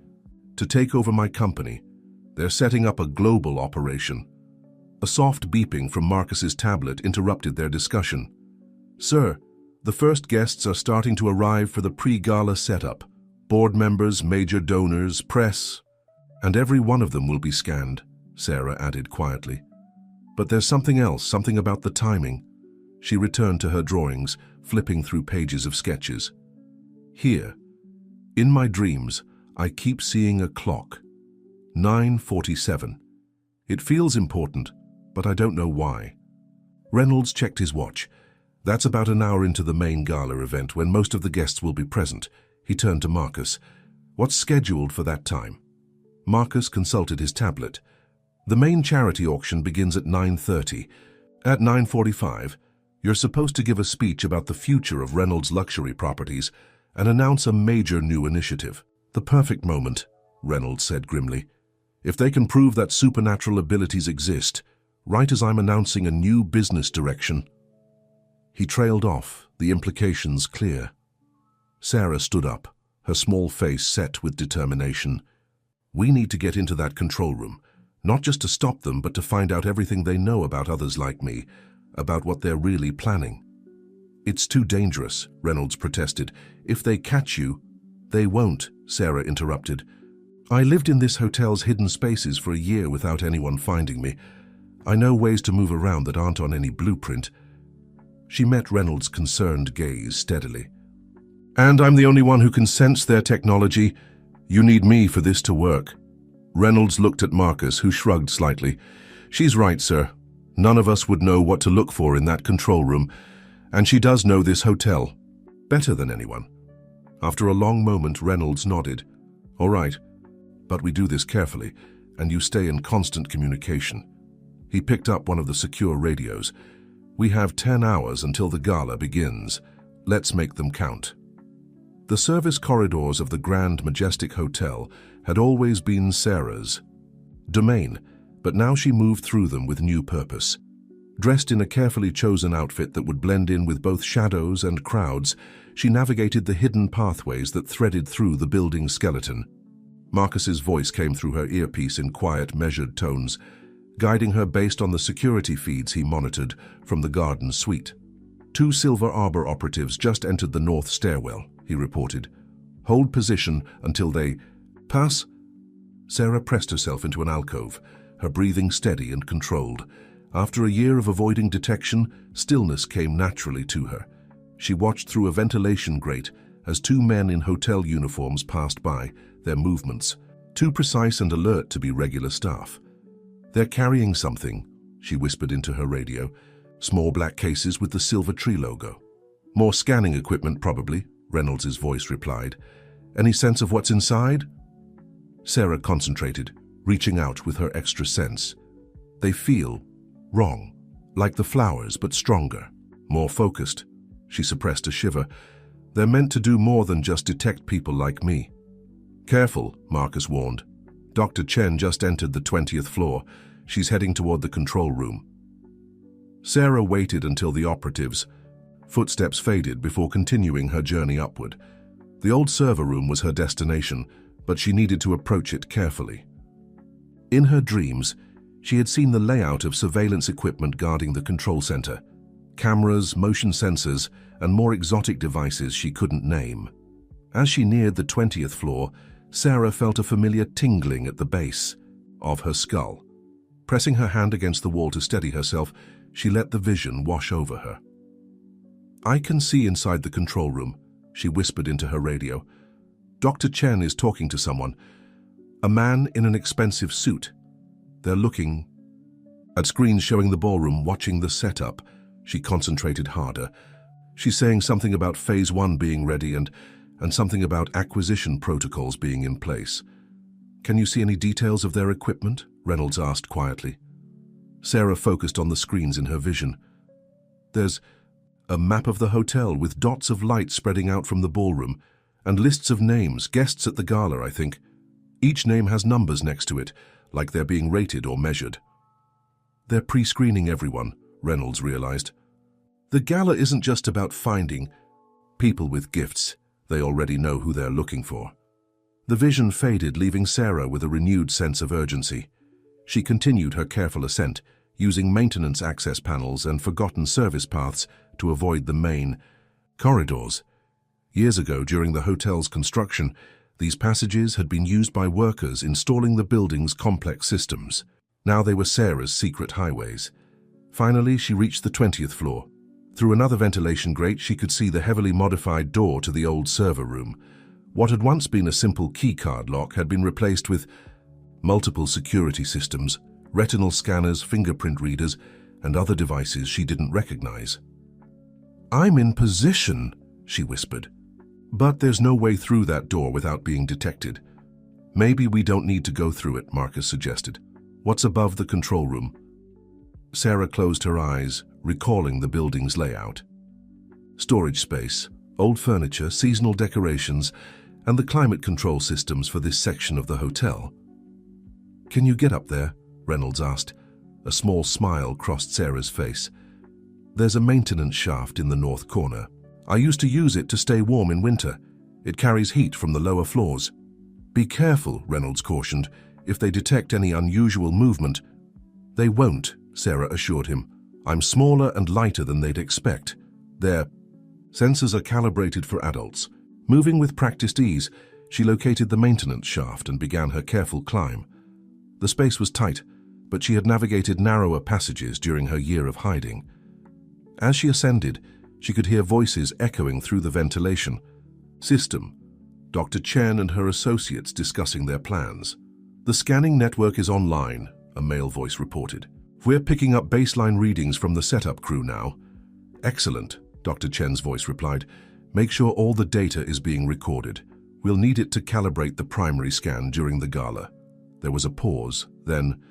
to take over my company. They're setting up a global operation." A soft beeping from Marcus's tablet interrupted their discussion. "Sir, the first guests are starting to arrive for the pre-gala setup. Board members, major donors, press, and every one of them will be scanned," Sarah added quietly. "But there's something else, something about the timing." She returned to her drawings, flipping through pages of sketches. "Here, in my dreams, I keep seeing a clock. 9:47. It feels important, but I don't know why." Reynolds checked his watch. "That's about an hour into the main gala event, when most of the guests will be present." He turned to Marcus. "What's scheduled for that time?" Marcus consulted his tablet. "The main charity auction begins at 9:30. At 9:45, you're supposed to give a speech about the future of Reynolds' luxury properties and announce a major new initiative." "The perfect moment," Reynolds said grimly. "If they can prove that supernatural abilities exist, right as I'm announcing a new business direction." He trailed off, the implications clear. Sarah stood up, her small face set with determination. "We need to get into that control room, not just to stop them, but to find out everything they know about others like me, about what they're really planning." "It's too dangerous," Reynolds protested. "If they catch you—" "They won't," Sarah interrupted. "I lived in this hotel's hidden spaces for a year without anyone finding me. I know ways to move around that aren't on any blueprint." She met Reynolds' concerned gaze steadily. "And I'm the only one who can sense their technology. You need me for this to work." Reynolds looked at Marcus, who shrugged slightly. "She's right, sir. None of us would know what to look for in that control room, and she does know this hotel better than anyone." After a long moment, Reynolds nodded. "All right, but we do this carefully, and you stay in constant communication." He picked up one of the secure radios. "We have 10 hours until the gala begins. Let's make them count." The service corridors of the Grand Majestic Hotel had always been Sarah's domain, but now she moved through them with new purpose. Dressed in a carefully chosen outfit that would blend in with both shadows and crowds, she navigated the hidden pathways that threaded through the building's skeleton. Marcus's voice came through her earpiece in quiet, measured tones, guiding her based on the security feeds he monitored from the garden suite. "2 Silver Arbor operatives just entered the north stairwell," he reported. "Hold position until they pass." Sarah pressed herself into an alcove, her breathing steady and controlled. After a year of avoiding detection, stillness came naturally to her. She watched through a ventilation grate as 2 men in hotel uniforms passed by, their movements too precise and alert to be regular staff. They're carrying something, she whispered into her radio. Small black cases with the Silver Tree logo. More scanning equipment, probably, Reynolds' voice replied. Any sense of what's inside? Sarah concentrated, reaching out with her extra sense. They feel wrong, like the flowers, but stronger, more focused. She suppressed a shiver. They're meant to do more than just detect people like me. Careful, Marcus warned. Dr. Chen just entered the 20th floor. She's heading toward the control room. Sarah waited until the operatives' footsteps faded before continuing her journey upward. The old server room was her destination, but she needed to approach it carefully. In her dreams, she had seen the layout of surveillance equipment guarding the control center. Cameras, motion sensors, and more exotic devices she couldn't name. As she neared the 20th floor, Sarah felt a familiar tingling at the base of her skull. Pressing her hand against the wall to steady herself, she let the vision wash over her. I can see inside the control room, she whispered into her radio. Dr. Chen is talking to someone. A man in an expensive suit. They're looking at screens showing the ballroom, watching the setup. She concentrated harder. She's saying something about Phase 1 being ready and something about acquisition protocols being in place. Can you see any details of their equipment? Reynolds asked quietly. Sarah focused on the screens in her vision. There's a map of the hotel with dots of light spreading out from the ballroom and lists of names, guests at the gala, I think. Each name has numbers next to it, like they're being rated or measured. They're pre-screening everyone, Reynolds realized. The gala isn't just about finding people with gifts. They already know who they're looking for. The vision faded, leaving Sarah with a renewed sense of urgency. She continued her careful ascent, using maintenance access panels and forgotten service paths to avoid the main corridors. Years ago, during the hotel's construction, these passages had been used by workers installing the building's complex systems. Now they were Sarah's secret highways. Finally, she reached the 20th floor. Through another ventilation grate, she could see the heavily modified door to the old server room. What had once been a simple keycard lock had been replaced with multiple security systems, retinal scanners, fingerprint readers, and other devices she didn't recognize. I'm in position, she whispered. But there's no way through that door without being detected. Maybe we don't need to go through it, Marcus suggested. What's above the control room? Sarah closed her eyes, recalling the building's layout. Storage space, old furniture, seasonal decorations, and the climate control systems for this section of the hotel. Can you get up there? Reynolds asked. A small smile crossed Sarah's face. There's a maintenance shaft in the north corner. I used to use it to stay warm in winter. It carries heat from the lower floors. Be careful, Reynolds cautioned. If they detect any unusual movement. They won't, Sarah assured him. I'm smaller and lighter than they'd expect. Their sensors are calibrated for adults. Moving with practiced ease, she located the maintenance shaft and began her careful climb. The space was tight, but she had navigated narrower passages during her year of hiding. As she ascended, she could hear voices echoing through the ventilation. System. Dr. Chen and her associates discussing their plans. The scanning network is online, a male voice reported. We're picking up baseline readings from the setup crew now. Excellent, Dr. Chen's voice replied. Make sure all the data is being recorded. We'll need it to calibrate the primary scan during the gala. There was a pause, then,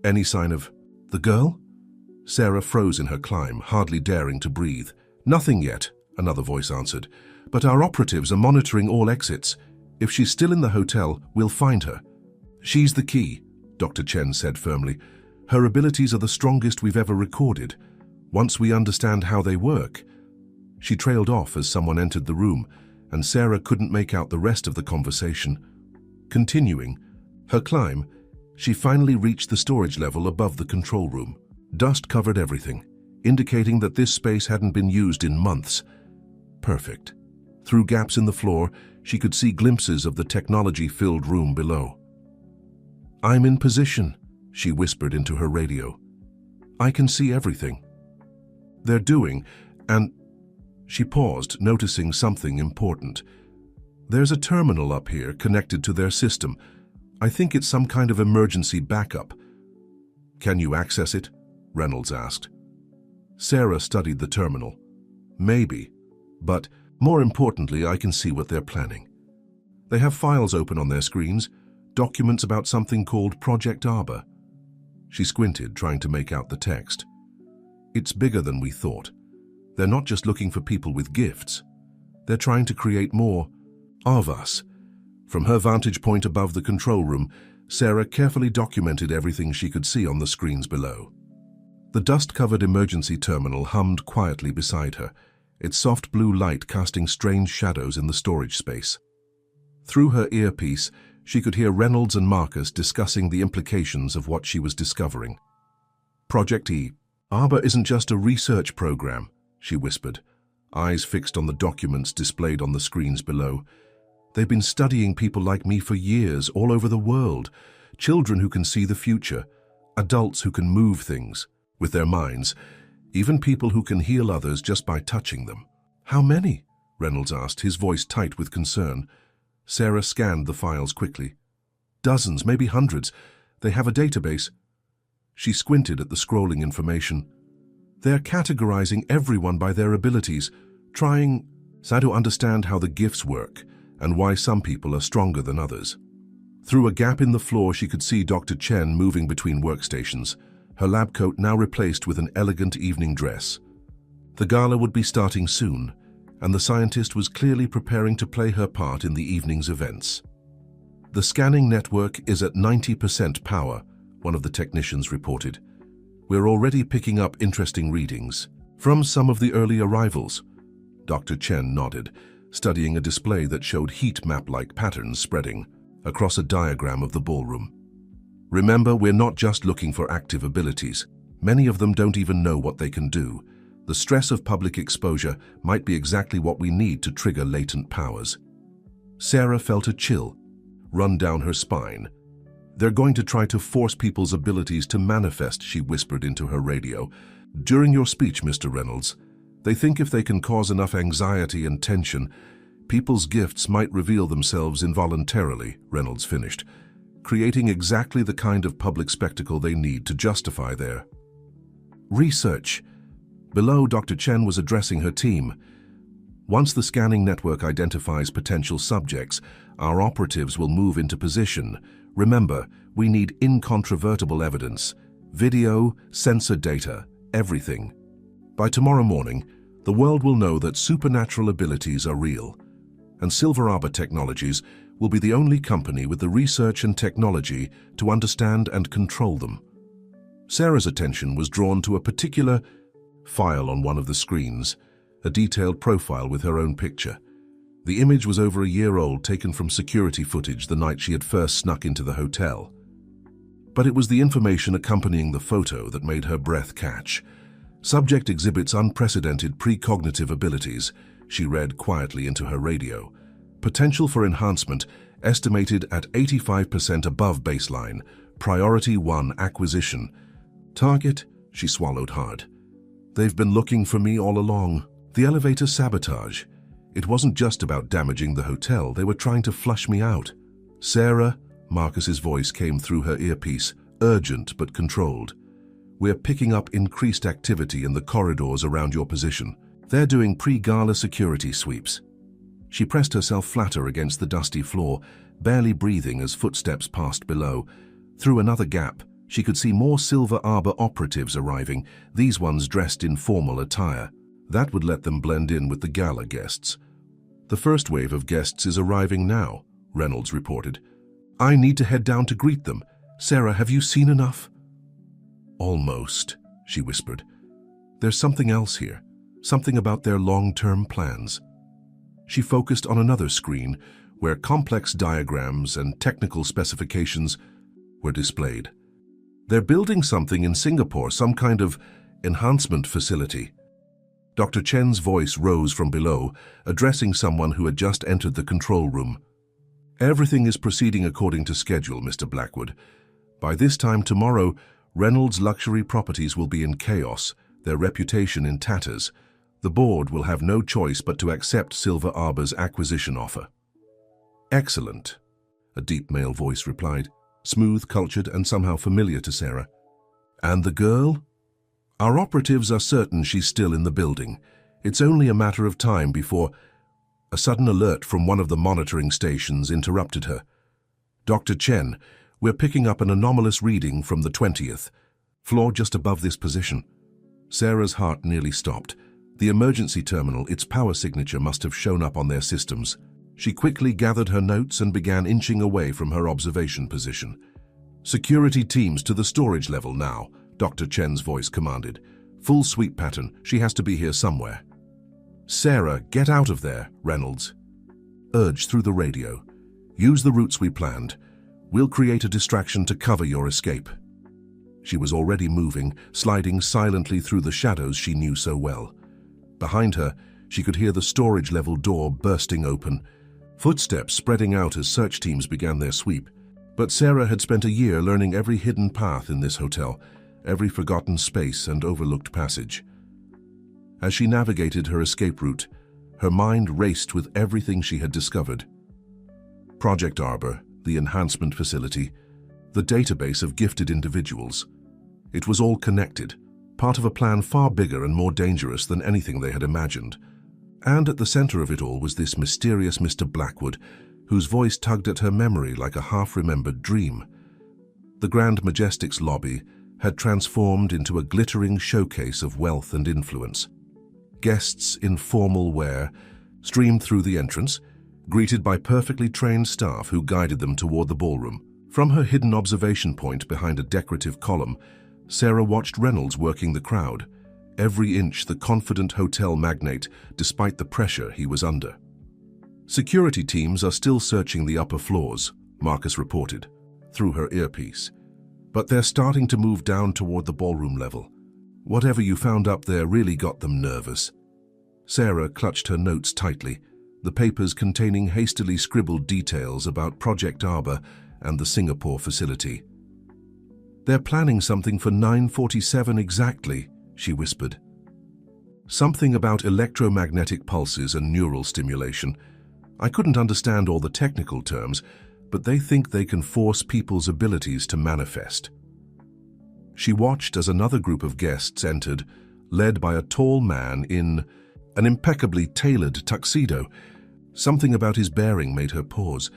any sign of the girl? Sarah froze in her climb, hardly daring to breathe. Nothing yet, another voice answered. But our operatives are monitoring all exits. If she's still in the hotel, we'll find her. She's the key, Dr. Chen said firmly. Her abilities are the strongest we've ever recorded. Once we understand how they work. She trailed off as someone entered the room, and Sarah couldn't make out the rest of the conversation. Continuing her climb, she finally reached the storage level above the control room. Dust covered everything, indicating that this space hadn't been used in months. Perfect. Through gaps in the floor, she could see glimpses of the technology-filled room below. I'm in position, she whispered into her radio. I can see everything. They're doing, and she paused, noticing something important. There's a terminal up here connected to their system. I think it's some kind of emergency backup. "Can you access it?" Reynolds asked. Sarah studied the terminal. "Maybe, but more importantly, I can see what they're planning. They have files open on their screens, documents about something called Project Arbor." She squinted, trying to make out the text. "It's bigger than we thought. They're not just looking for people with gifts. They're trying to create more of us." From her vantage point above the control room, Sarah carefully documented everything she could see on the screens below. The dust-covered emergency terminal hummed quietly beside her, its soft blue light casting strange shadows in the storage space. Through her earpiece, she could hear Reynolds and Marcus discussing the implications of what she was discovering. "Project E. Arbor isn't just a research program," she whispered, eyes fixed on the documents displayed on the screens below. "They've been studying people like me for years, all over the world. Children who can see the future, adults who can move things with their minds, even people who can heal others just by touching them." "How many?" Reynolds asked, his voice tight with concern. Sarah scanned the files quickly. "Dozens, maybe hundreds. They have a database." She squinted at the scrolling information. "They're categorizing everyone by their abilities, trying to understand how the gifts work and why some people are stronger than others." Through a gap in the floor, she could see Dr. Chen moving between workstations, her lab coat now replaced with an elegant evening dress. The gala would be starting soon, and the scientist was clearly preparing to play her part in the evening's events. "The scanning network is at 90% power," one of the technicians reported. "We're already picking up interesting readings from some of the early arrivals." Dr. Chen nodded, studying a display that showed heat map-like patterns spreading across a diagram of the ballroom. "Remember, we're not just looking for active abilities. Many of them don't even know what they can do. The stress of public exposure might be exactly what we need to trigger latent powers." Sarah felt a chill run down her spine. "They're going to try to force people's abilities to manifest," she whispered into her radio. "During your speech, Mr. Reynolds, they think if they can cause enough anxiety and tension, people's gifts might reveal themselves involuntarily," Reynolds finished, "creating exactly the kind of public spectacle they need to justify their research." Below, Dr. Chen was addressing her team. "Once the scanning network identifies potential subjects, our operatives will move into position. Remember, we need incontrovertible evidence. Video, sensor data, everything. By tomorrow morning, the world will know that supernatural abilities are real, and Silver Arbor Technologies will be the only company with the research and technology to understand and control them." Sarah's attention was drawn to a particular file on one of the screens, a detailed profile with her own picture. The image was over a year old, taken from security footage the night she had first snuck into the hotel. But it was the information accompanying the photo that made her breath catch. "Subject exhibits unprecedented precognitive abilities," she read quietly into her radio. "Potential for enhancement estimated at 85% above baseline. Priority 1 acquisition. Target," she swallowed hard. "They've been looking for me all along. The elevator sabotage. It wasn't just about damaging the hotel, they were trying to flush me out." "Sarah," Marcus's voice came through her earpiece, urgent but controlled. "We're picking up increased activity in the corridors around your position. They're doing pre-gala security sweeps." She pressed herself flatter against the dusty floor, barely breathing as footsteps passed below. Through another gap, she could see more Silver Arbor operatives arriving, these ones dressed in formal attire. That would let them blend in with the gala guests. "The first wave of guests is arriving now," Reynolds reported. "I need to head down to greet them. Sarah, have you seen enough?" "Almost," she whispered. "There's something else here, something about their long-term plans." She focused on another screen, where complex diagrams and technical specifications were displayed. "They're building something in Singapore, some kind of enhancement facility." Dr. Chen's voice rose from below, addressing someone who had just entered the control room. "Everything is proceeding according to schedule, Mr. Blackwood. By this time tomorrow, Reynolds' luxury properties will be in chaos, their reputation in tatters. The board will have no choice but to accept Silver Arbor's acquisition offer." "Excellent," a deep male voice replied, smooth, cultured, and somehow familiar to Sarah. And the girl? Our operatives are certain she's still in the building. It's only a matter of time before... A sudden alert from one of the monitoring stations interrupted her. Dr. Chen, we're picking up an anomalous reading from the 20th, floor just above this position. Sarah's heart nearly stopped. The emergency terminal, its power signature must have shown up on their systems. She quickly gathered her notes and began inching away from her observation position. Security teams to the storage level now, Dr. Chen's voice commanded. Full sweep pattern, she has to be here somewhere. Sarah, get out of there, Reynolds urged through the radio. Use the routes we planned. We'll create a distraction to cover your escape. She was already moving, sliding silently through the shadows she knew so well. Behind her, she could hear the storage level door bursting open, footsteps spreading out as search teams began their sweep. But Sarah had spent a year learning every hidden path in this hotel, every forgotten space and overlooked passage. As she navigated her escape route, her mind raced with everything she had discovered. Project Arbor, the enhancement facility, the database of gifted individuals. It was all connected, part of a plan far bigger and more dangerous than anything they had imagined. And at the center of it all was this mysterious Mr. Blackwood, whose voice tugged at her memory like a half-remembered dream. The Grand Majestic's lobby had transformed into a glittering showcase of wealth and influence. Guests in formal wear streamed through the entrance, greeted by perfectly trained staff who guided them toward the ballroom. From her hidden observation point behind a decorative column, Sarah watched Reynolds working the crowd, every inch the confident hotel magnate, despite the pressure he was under. Security teams are still searching the upper floors, Marcus reported, through her earpiece. But they're starting to move down toward the ballroom level. Whatever you found up there really got them nervous. Sarah clutched her notes tightly, the papers containing hastily scribbled details about Project Arbor and the Singapore facility. They're planning something for 9:47 exactly, she whispered. Something about electromagnetic pulses and neural stimulation. I couldn't understand all the technical terms, but they think they can force people's abilities to manifest. She watched as another group of guests entered, led by a tall man in an impeccably tailored tuxedo. Something about his bearing made her pause,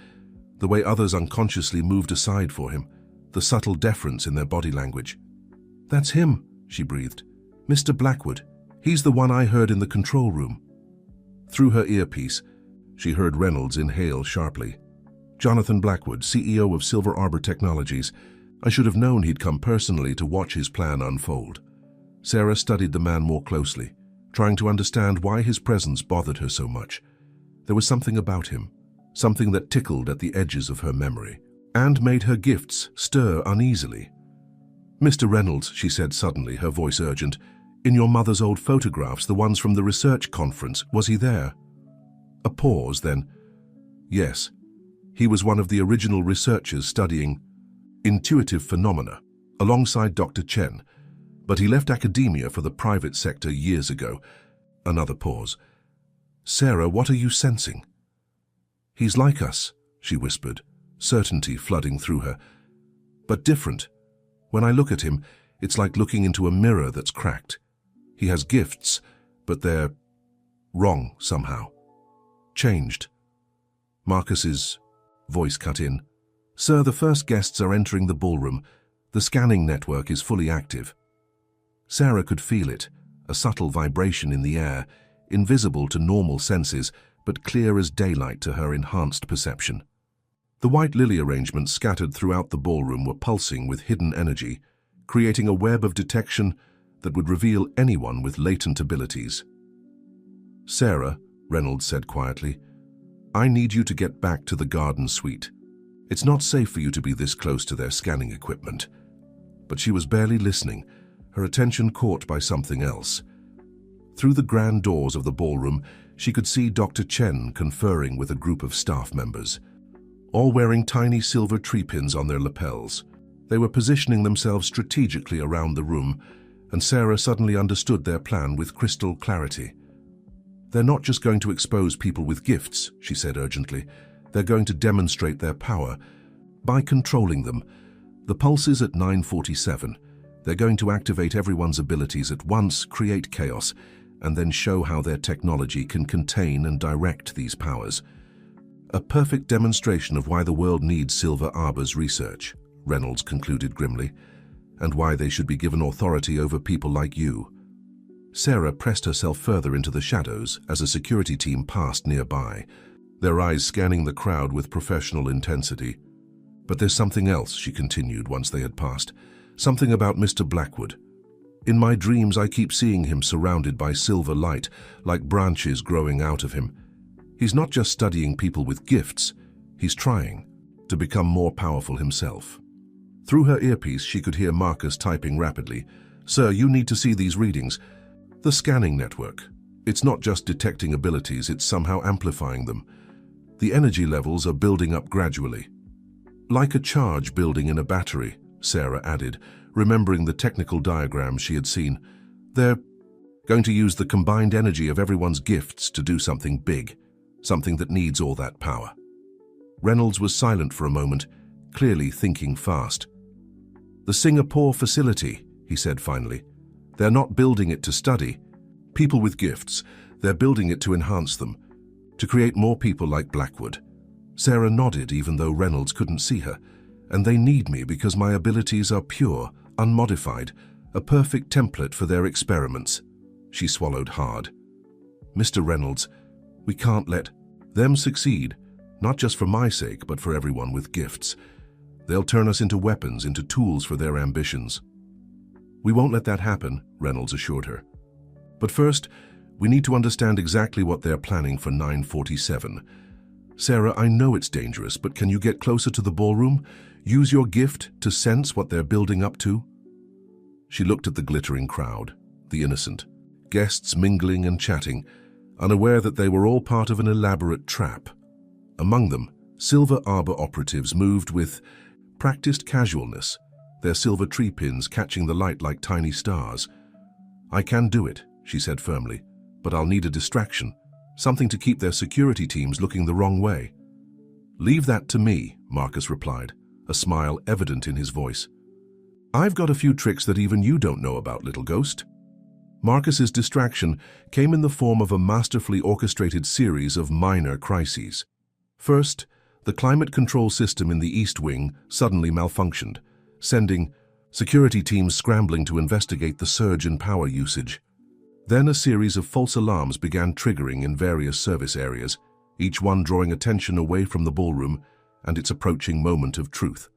the way others unconsciously moved aside for him, the subtle deference in their body language. "That's him," she breathed. "Mr. Blackwood. He's the one I heard in the control room." Through her earpiece, she heard Reynolds inhale sharply. "Jonathan Blackwood, CEO of Silver Arbor Technologies. I should have known he'd come personally to watch his plan unfold." Sarah studied the man more closely, trying to understand why his presence bothered her so much. There was something about him, something that tickled at the edges of her memory, and made her gifts stir uneasily. "Mr. Reynolds," she said suddenly, her voice urgent, "in your mother's old photographs, the ones from the research conference, was he there?" A pause, then, "Yes. He was one of the original researchers studying intuitive phenomena, alongside Dr. Chen, but he left academia for the private sector years ago." Another pause. "Sarah, what are you sensing?" "He's like us," she whispered, certainty flooding through her. "But different. When I look at him, it's like looking into a mirror that's cracked. He has gifts, but they're wrong somehow. Changed." Marcus's voice cut in. "Sir, the first guests are entering the ballroom. The scanning network is fully active." Sarah could feel it, a subtle vibration in the air, invisible to normal senses, but clear as daylight to her enhanced perception. The white lily arrangements scattered throughout the ballroom were pulsing with hidden energy, creating a web of detection that would reveal anyone with latent abilities. "Sarah," Reynolds said quietly, "I need you to get back to the garden suite. It's not safe for you to be this close to their scanning equipment." But she was barely listening, her attention caught by something else. Through the grand doors of the ballroom, she could see Dr. Chen conferring with a group of staff members, all wearing tiny silver tree pins on their lapels. They were positioning themselves strategically around the room, and Sarah suddenly understood their plan with crystal clarity. "They're not just going to expose people with gifts," she said urgently. "They're going to demonstrate their power by controlling them. The pulses at 9:47. They're going to activate everyone's abilities at once, create chaos, and then show how their technology can contain and direct these powers. A perfect demonstration of why the world needs Silver Arbor's research, Reynolds concluded grimly, and why they should be given authority over people like you. Sarah pressed herself further into the shadows as a security team passed nearby, their eyes scanning the crowd with professional intensity. But there's something else, she continued once they had passed. Something about Mr. Blackwood. In my dreams, I keep seeing him surrounded by silver light, like branches growing out of him. He's not just studying people with gifts, he's trying to become more powerful himself. Through her earpiece, she could hear Marcus typing rapidly. Sir, you need to see these readings. The scanning network. It's not just detecting abilities, it's somehow amplifying them. The energy levels are building up gradually. Like a charge building in a battery, Sarah added, remembering the technical diagram she had seen. They're going to use the combined energy of everyone's gifts to do something big, something that needs all that power. Reynolds was silent for a moment, clearly thinking fast. The Singapore facility, he said finally. They're not building it to study. People with gifts, they're building it to enhance them, to create more people like Blackwood. Sarah nodded even though Reynolds couldn't see her. And they need me because my abilities are pure, unmodified, a perfect template for their experiments. She swallowed hard. Mr. Reynolds, we can't let them succeed, not just for my sake, but for everyone with gifts. They'll turn us into weapons, into tools for their ambitions. We won't let that happen, Reynolds assured her. But first, we need to understand exactly what they're planning for 947. Sarah, I know it's dangerous, but can you get closer to the ballroom? Use your gift to sense what they're building up to? She looked at the glittering crowd, the innocent, guests mingling and chatting, unaware that they were all part of an elaborate trap. Among them, Silver Arbor operatives moved with practiced casualness, their silver tree pins catching the light like tiny stars. I can do it, she said firmly, but I'll need a distraction, something to keep their security teams looking the wrong way. Leave that to me, Marcus replied, a smile evident in his voice. I've got a few tricks that even you don't know about, little ghost. Marcus's distraction came in the form of a masterfully orchestrated series of minor crises. First, the climate control system in the East Wing suddenly malfunctioned, sending security teams scrambling to investigate the surge in power usage. Then a series of false alarms began triggering in various service areas, each one drawing attention away from the ballroom and its approaching moment of truth.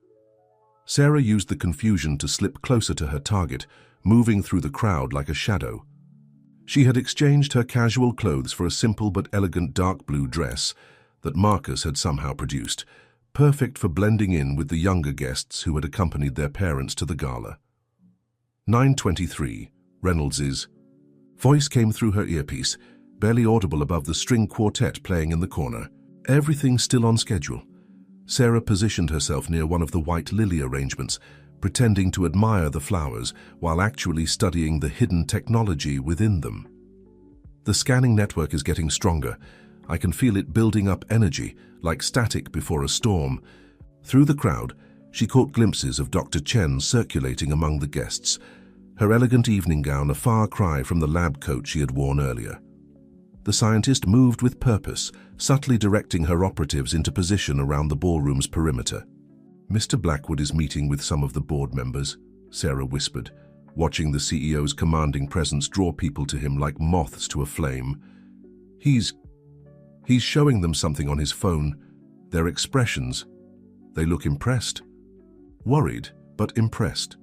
Sarah used the confusion to slip closer to her target, moving through the crowd like a shadow. She had exchanged her casual clothes for a simple but elegant dark blue dress that Marcus had somehow produced, perfect for blending in with the younger guests who had accompanied their parents to the gala. 9:23, Reynolds's voice came through her earpiece, barely audible above the string quartet playing in the corner. Everything's still on schedule. Sarah positioned herself near one of the white lily arrangements, pretending to admire the flowers while actually studying the hidden technology within them. The scanning network is getting stronger. I can feel it building up energy, like static before a storm. Through the crowd, she caught glimpses of Dr. Chen circulating among the guests, her elegant evening gown a far cry from the lab coat she had worn earlier. The scientist moved with purpose, subtly directing her operatives into position around the ballroom's perimeter. Mr. Blackwood is meeting with some of the board members, Sarah whispered, watching the CEO's commanding presence draw people to him like moths to a flame. He's showing them something on his phone. Their expressions. They look impressed. Worried, but impressed.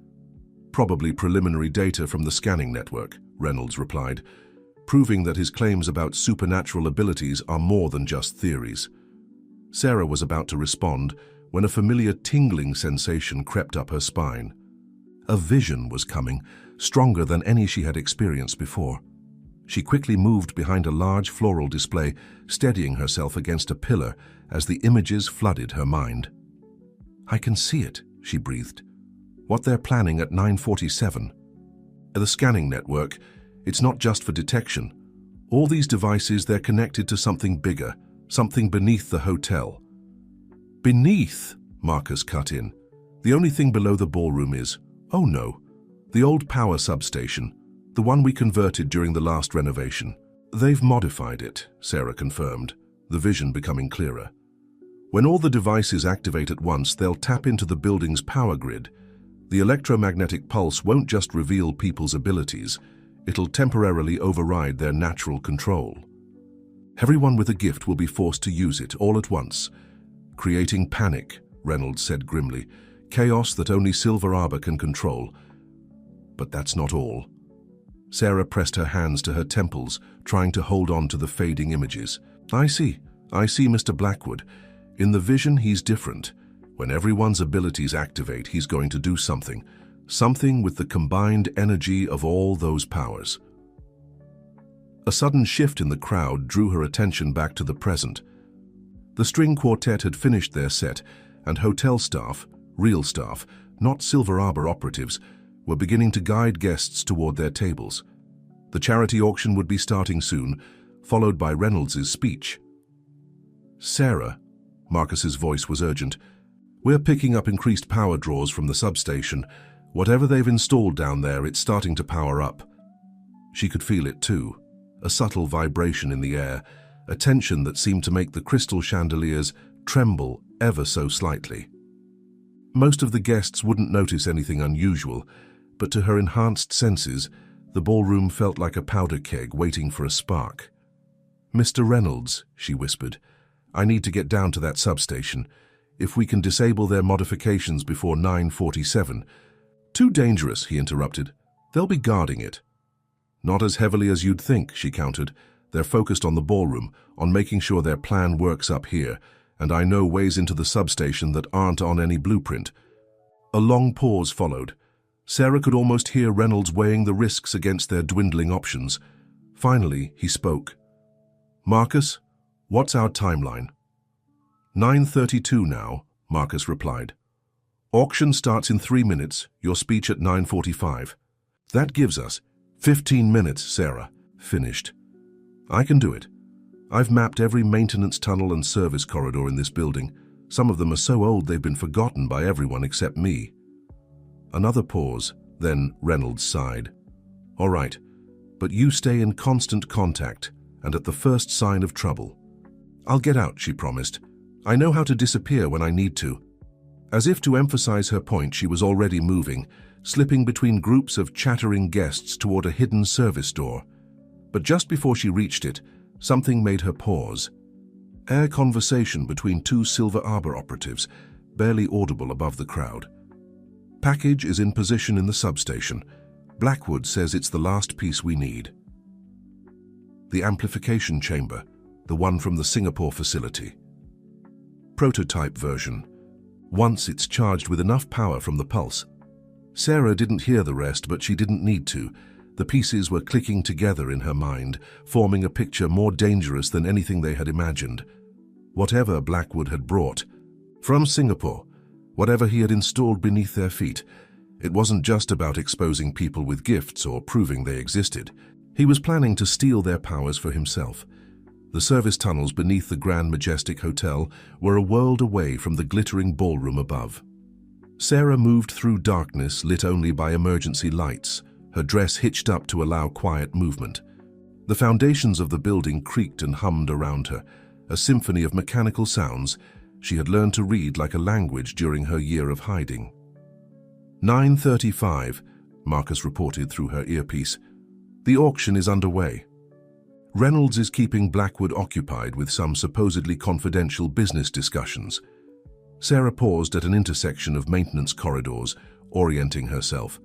Probably preliminary data from the scanning network, Reynolds replied, proving that his claims about supernatural abilities are more than just theories. Sarah was about to respond when a familiar tingling sensation crept up her spine. A vision was coming, stronger than any she had experienced before. She quickly moved behind a large floral display, steadying herself against a pillar as the images flooded her mind. I can see it, she breathed. What they're planning at 9:47. The scanning network, it's not just for detection. All these devices, they're connected to something bigger, something beneath the hotel. Beneath, Marcus cut in. The only thing below the ballroom is, oh no, The old power substation, the one we converted during the last renovation. They've modified it, Sarah confirmed, the vision becoming clearer. When all the devices activate at once, they'll tap into the building's power grid. The electromagnetic pulse won't just reveal people's abilities, it'll temporarily override their natural control. Everyone with a gift will be forced to use it all at once. Creating panic, Reynolds said grimly. Chaos that only Silver Arbor can control. But that's not all. Sarah pressed her hands to her temples, trying to hold on to the fading images. I see, Mr. Blackwood. In the vision, he's different. When everyone's abilities activate, he's going to do something. Something with the combined energy of all those powers. A sudden shift in the crowd drew her attention back to the present. The string quartet had finished their set, and hotel staff, real staff, not Silver Arbor operatives, were beginning to guide guests toward their tables. The charity auction would be starting soon, followed by Reynolds's speech. Sarah, Marcus's voice was urgent, we're picking up increased power draws from the substation. Whatever they've installed down there, it's starting to power up. She could feel it too, a subtle vibration in the air, a tension that seemed to make the crystal chandeliers tremble ever so slightly. Most of the guests wouldn't notice anything unusual, but to her enhanced senses, the ballroom felt like a powder keg waiting for a spark. "Mr. Reynolds," she whispered, "I need to get down to that substation. If we can disable their modifications before 9:47. "Too dangerous," he interrupted. "They'll be guarding it." "Not as heavily as you'd think," she countered. "They're focused on the ballroom, on making sure their plan works up here, and I know ways into the substation that aren't on any blueprint." A long pause followed. Sarah could almost hear Reynolds weighing the risks against their dwindling options. Finally, he spoke. "Marcus, what's our timeline?" 9:32 now, Marcus replied. "Auction starts in 3 minutes, your speech at 9:45. "That gives us 15 minutes, Sarah," finished. "I can do it. I've mapped every maintenance tunnel and service corridor in this building. Some of them are so old they've been forgotten by everyone except me." Another pause, then Reynolds sighed. "All right, but you stay in constant contact, and at the first sign of trouble." "I'll get out," she promised. "I know how to disappear when I need to." As if to emphasize her point, she was already moving, slipping between groups of chattering guests toward a hidden service door. But just before she reached it, something made her pause. Air conversation between two Silver Arbor operatives, barely audible above the crowd. "Package is in position in the substation. Blackwood says it's the last piece we need." The amplification chamber, the one from the Singapore facility. Prototype version. Once it's charged with enough power from the pulse. Sarah didn't hear the rest, but she didn't need to. The pieces were clicking together in her mind, forming a picture more dangerous than anything they had imagined. Whatever Blackwood had brought, from Singapore, whatever he had installed beneath their feet, it wasn't just about exposing people with gifts or proving they existed. He was planning to steal their powers for himself. The service tunnels beneath the Grand Majestic Hotel were a world away from the glittering ballroom above. Sarah moved through darkness lit only by emergency lights, her dress hitched up to allow quiet movement. The foundations of the building creaked and hummed around her, a symphony of mechanical sounds she had learned to read like a language during her year of hiding. 9:35, Marcus reported through her earpiece. "The auction is underway. Reynolds is keeping Blackwood occupied with some supposedly confidential business discussions." Sarah paused at an intersection of maintenance corridors, orienting herself.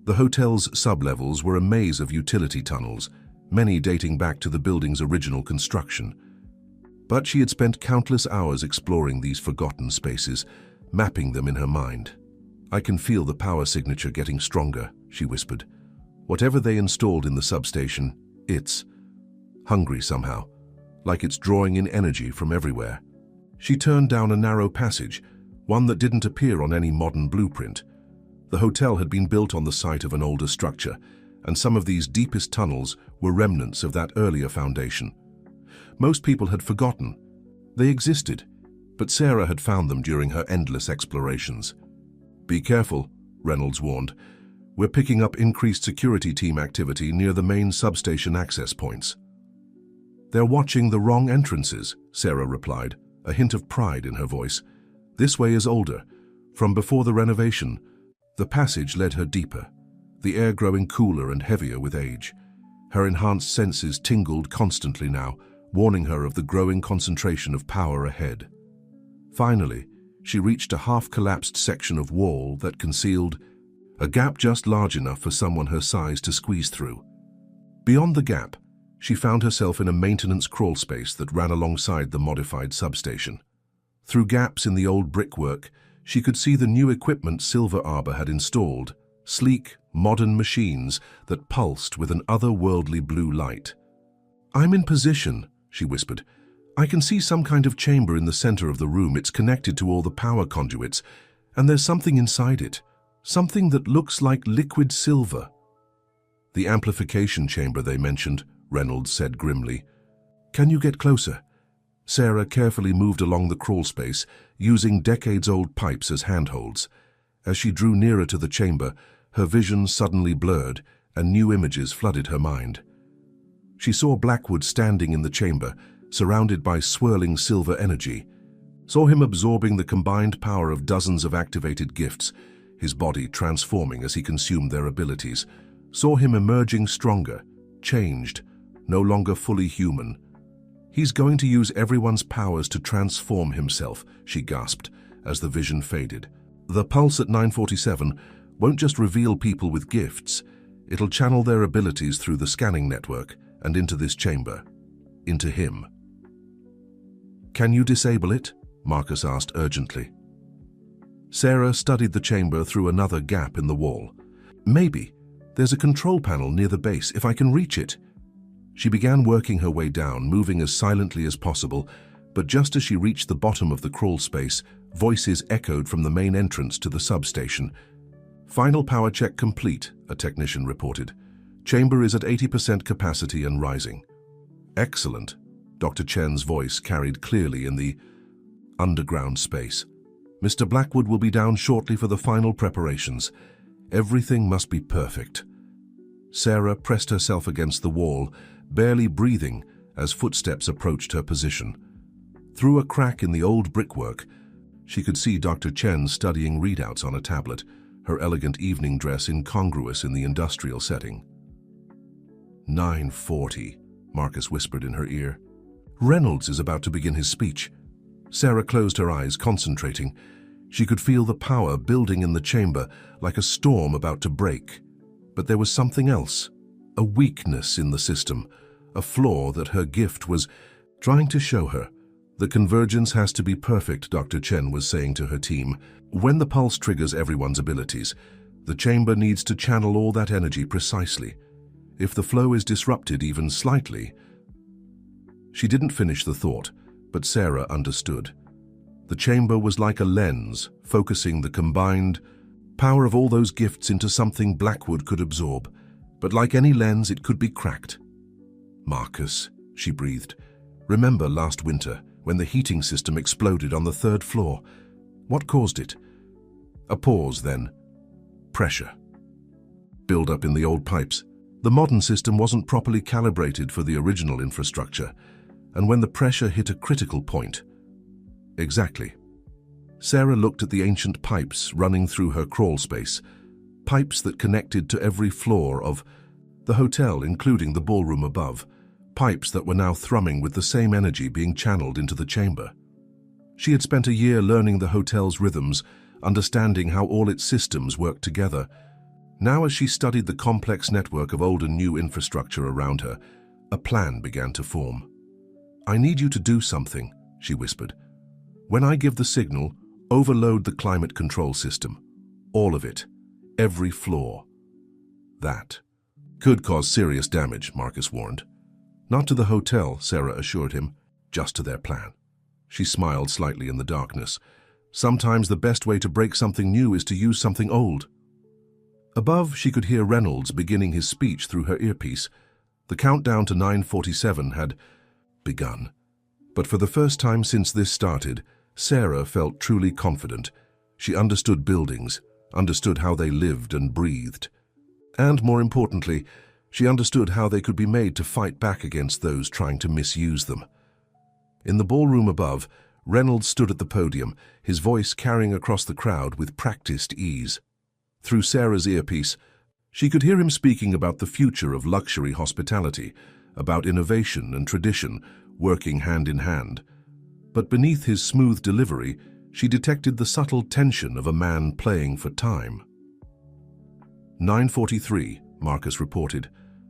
The hotel's sublevels were a maze of utility tunnels, many dating back to the building's original construction. But she had spent countless hours exploring these forgotten spaces, mapping them in her mind. "I can feel the power signature getting stronger," she whispered. "Whatever they installed in the substation, it's hungry somehow, like it's drawing in energy from everywhere." She turned down a narrow passage, one that didn't appear on any modern blueprint. The hotel had been built on the site of an older structure, and some of these deepest tunnels were remnants of that earlier foundation. Most people had forgotten. They existed, but Sarah had found them during her endless explorations. "Be careful," Reynolds warned. We're picking up increased security team activity near the main substation access points. They're watching the wrong entrances, Sarah replied, a hint of pride in her voice. This way is older. From before the renovation, the passage led her deeper, the air growing cooler and heavier with age. Her enhanced senses tingled constantly now, warning her of the growing concentration of power ahead. Finally, she reached a half-collapsed section of wall that concealed a gap just large enough for someone her size to squeeze through. Beyond the gap, she found herself in a maintenance crawl space that ran alongside the modified substation. Through gaps in the old brickwork, she could see the new equipment Silver Arbor had installed, sleek, modern machines that pulsed with an otherworldly blue light. "I'm in position," she whispered. "I can see some kind of chamber in the center of the room. It's connected to all the power conduits, and there's something inside it, something that looks like liquid silver." "The amplification chamber they mentioned," Reynolds said grimly. "Can you get closer?" Sarah carefully moved along the crawl space, using decades-old pipes as handholds. As she drew nearer to the chamber, her vision suddenly blurred, and new images flooded her mind. She saw Blackwood standing in the chamber, surrounded by swirling silver energy. Saw him absorbing the combined power of dozens of activated gifts, his body transforming as he consumed their abilities. Saw him emerging stronger, changed, no longer fully human. "He's going to use everyone's powers to transform himself," she gasped as the vision faded. "The pulse at 947 won't just reveal people with gifts. It'll channel their abilities through the scanning network and into this chamber, into him." "Can you disable it?" Marcus asked urgently. Sarah studied the chamber through another gap in the wall. "Maybe. There's a control panel near the base, if I can reach it." She began working her way down, moving as silently as possible, but just as she reached the bottom of the crawl space, voices echoed from the main entrance to the substation. "Final power check complete," a technician reported. "Chamber is at 80% capacity and rising." "Excellent," Dr. Chen's voice carried clearly in the underground space. "Mr. Blackwood will be down shortly for the final preparations. Everything must be perfect." Sarah pressed herself against the wall, barely breathing as footsteps approached her position. Through a crack in the old brickwork, she could see Dr. Chen studying readouts on a tablet, her elegant evening dress incongruous in the industrial setting. 9:40, Marcus whispered in her ear. "Reynolds is about to begin his speech." Sarah closed her eyes, concentrating. She could feel the power building in the chamber, like a storm about to break. But there was something else, a weakness in the system, a flaw that her gift was trying to show her. "The convergence has to be perfect," Dr. Chen was saying to her team. "When the pulse triggers everyone's abilities, the chamber needs to channel all that energy precisely. If the flow is disrupted even slightly..." She didn't finish the thought, but Sarah understood. The chamber was like a lens, focusing the combined power of all those gifts into something Blackwood could absorb. But like any lens, it could be cracked. "Marcus," she breathed. "Remember last winter, when the heating system exploded on the 3rd floor? What caused it?" A pause, then. Pressure. Build up in the old pipes. The modern system wasn't properly calibrated for the original infrastructure, and when the pressure hit a critical point... Exactly. Sarah looked at the ancient pipes running through her crawl space, pipes that connected to every floor of the hotel, including the ballroom above, pipes that were now thrumming with the same energy being channeled into the chamber. She had spent a year learning the hotel's rhythms, understanding how all its systems worked together. Now, as she studied the complex network of old and new infrastructure around her, a plan began to form. "I need you to do something," she whispered. "When I give the signal, overload the climate control system. All of it. Every floor." "That could cause serious damage," Marcus warned. "Not to the hotel," Sarah assured him, "just to their plan." She smiled slightly in the darkness. "Sometimes the best way to break something new is to use something old." Above, she could hear Reynolds beginning his speech through her earpiece. The countdown to 9:47 had begun. But for the first time since this started, Sarah felt truly confident. She understood buildings, understood how they lived and breathed. And, more importantly, she understood how they could be made to fight back against those trying to misuse them. In the ballroom above, Reynolds stood at the podium, his voice carrying across the crowd with practiced ease. Through Sarah's earpiece, she could hear him speaking about the future of luxury hospitality, about innovation and tradition working hand in hand. But beneath his smooth delivery, she detected the subtle tension of a man playing for time. 9:43, Marcus reported.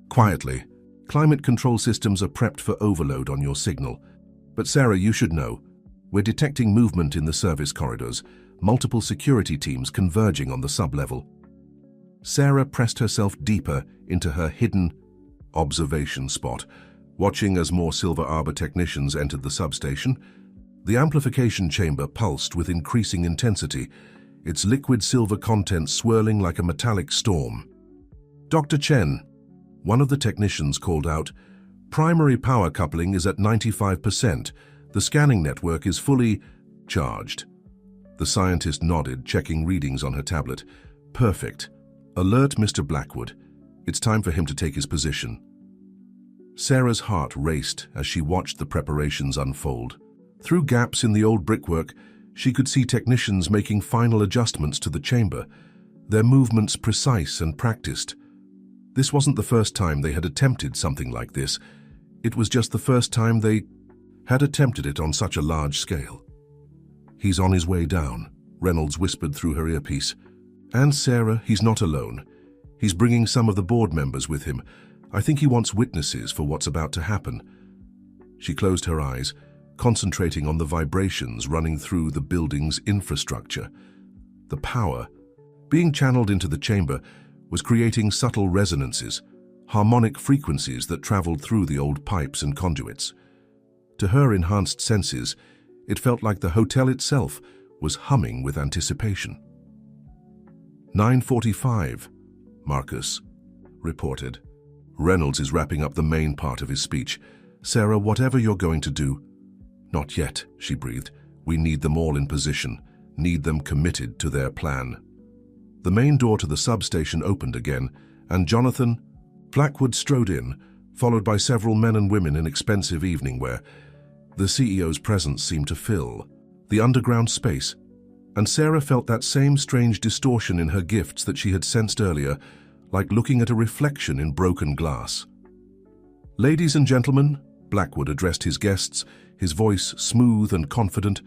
Quietly, climate control systems are prepped for overload on your signal. But Sarah, you should know, we're detecting movement in the service corridors, multiple security teams converging on the sub-level. Sarah pressed herself deeper into her hidden observation spot, watching as more Silver Arbor technicians entered the substation. The amplification chamber pulsed with increasing intensity, its liquid silver content swirling like a metallic storm. "Dr. Chen," one of the technicians called out, "primary power coupling is at 95%. The scanning network is fully charged." The scientist nodded, checking readings on her tablet. "Perfect. Alert Mr. Blackwood. It's time for him to take his position." Sarah's heart raced as she watched the preparations unfold. Through gaps in the old brickwork, she could see technicians making final adjustments to the chamber, their movements precise and practiced. This wasn't the first time they had attempted something like this. It was just the first time they had attempted it on such a large scale. "He's on his way down," Reynolds whispered through her earpiece. "And Sarah, he's not alone. He's bringing some of the board members with him. I think he wants witnesses for what's about to happen." She closed her eyes, concentrating on the vibrations running through the building's infrastructure. The power, being channeled into the chamber, was creating subtle resonances, harmonic frequencies that traveled through the old pipes and conduits. To her enhanced senses, it felt like the hotel itself was humming with anticipation. 9:45, Marcus reported. "Reynolds is wrapping up the main part of his speech. Sarah, whatever you're going to do—" "Not yet," she breathed. "We need them all in position, need them committed to their plan." The main door to the substation opened again, and Jonathan Blackwood strode in, followed by several men and women in expensive evening wear. The CEO's presence seemed to fill the underground space, and Sarah felt that same strange distortion in her gifts that she had sensed earlier, like looking at a reflection in broken glass. "Ladies and gentlemen," Blackwood addressed his guests, his voice smooth and confident,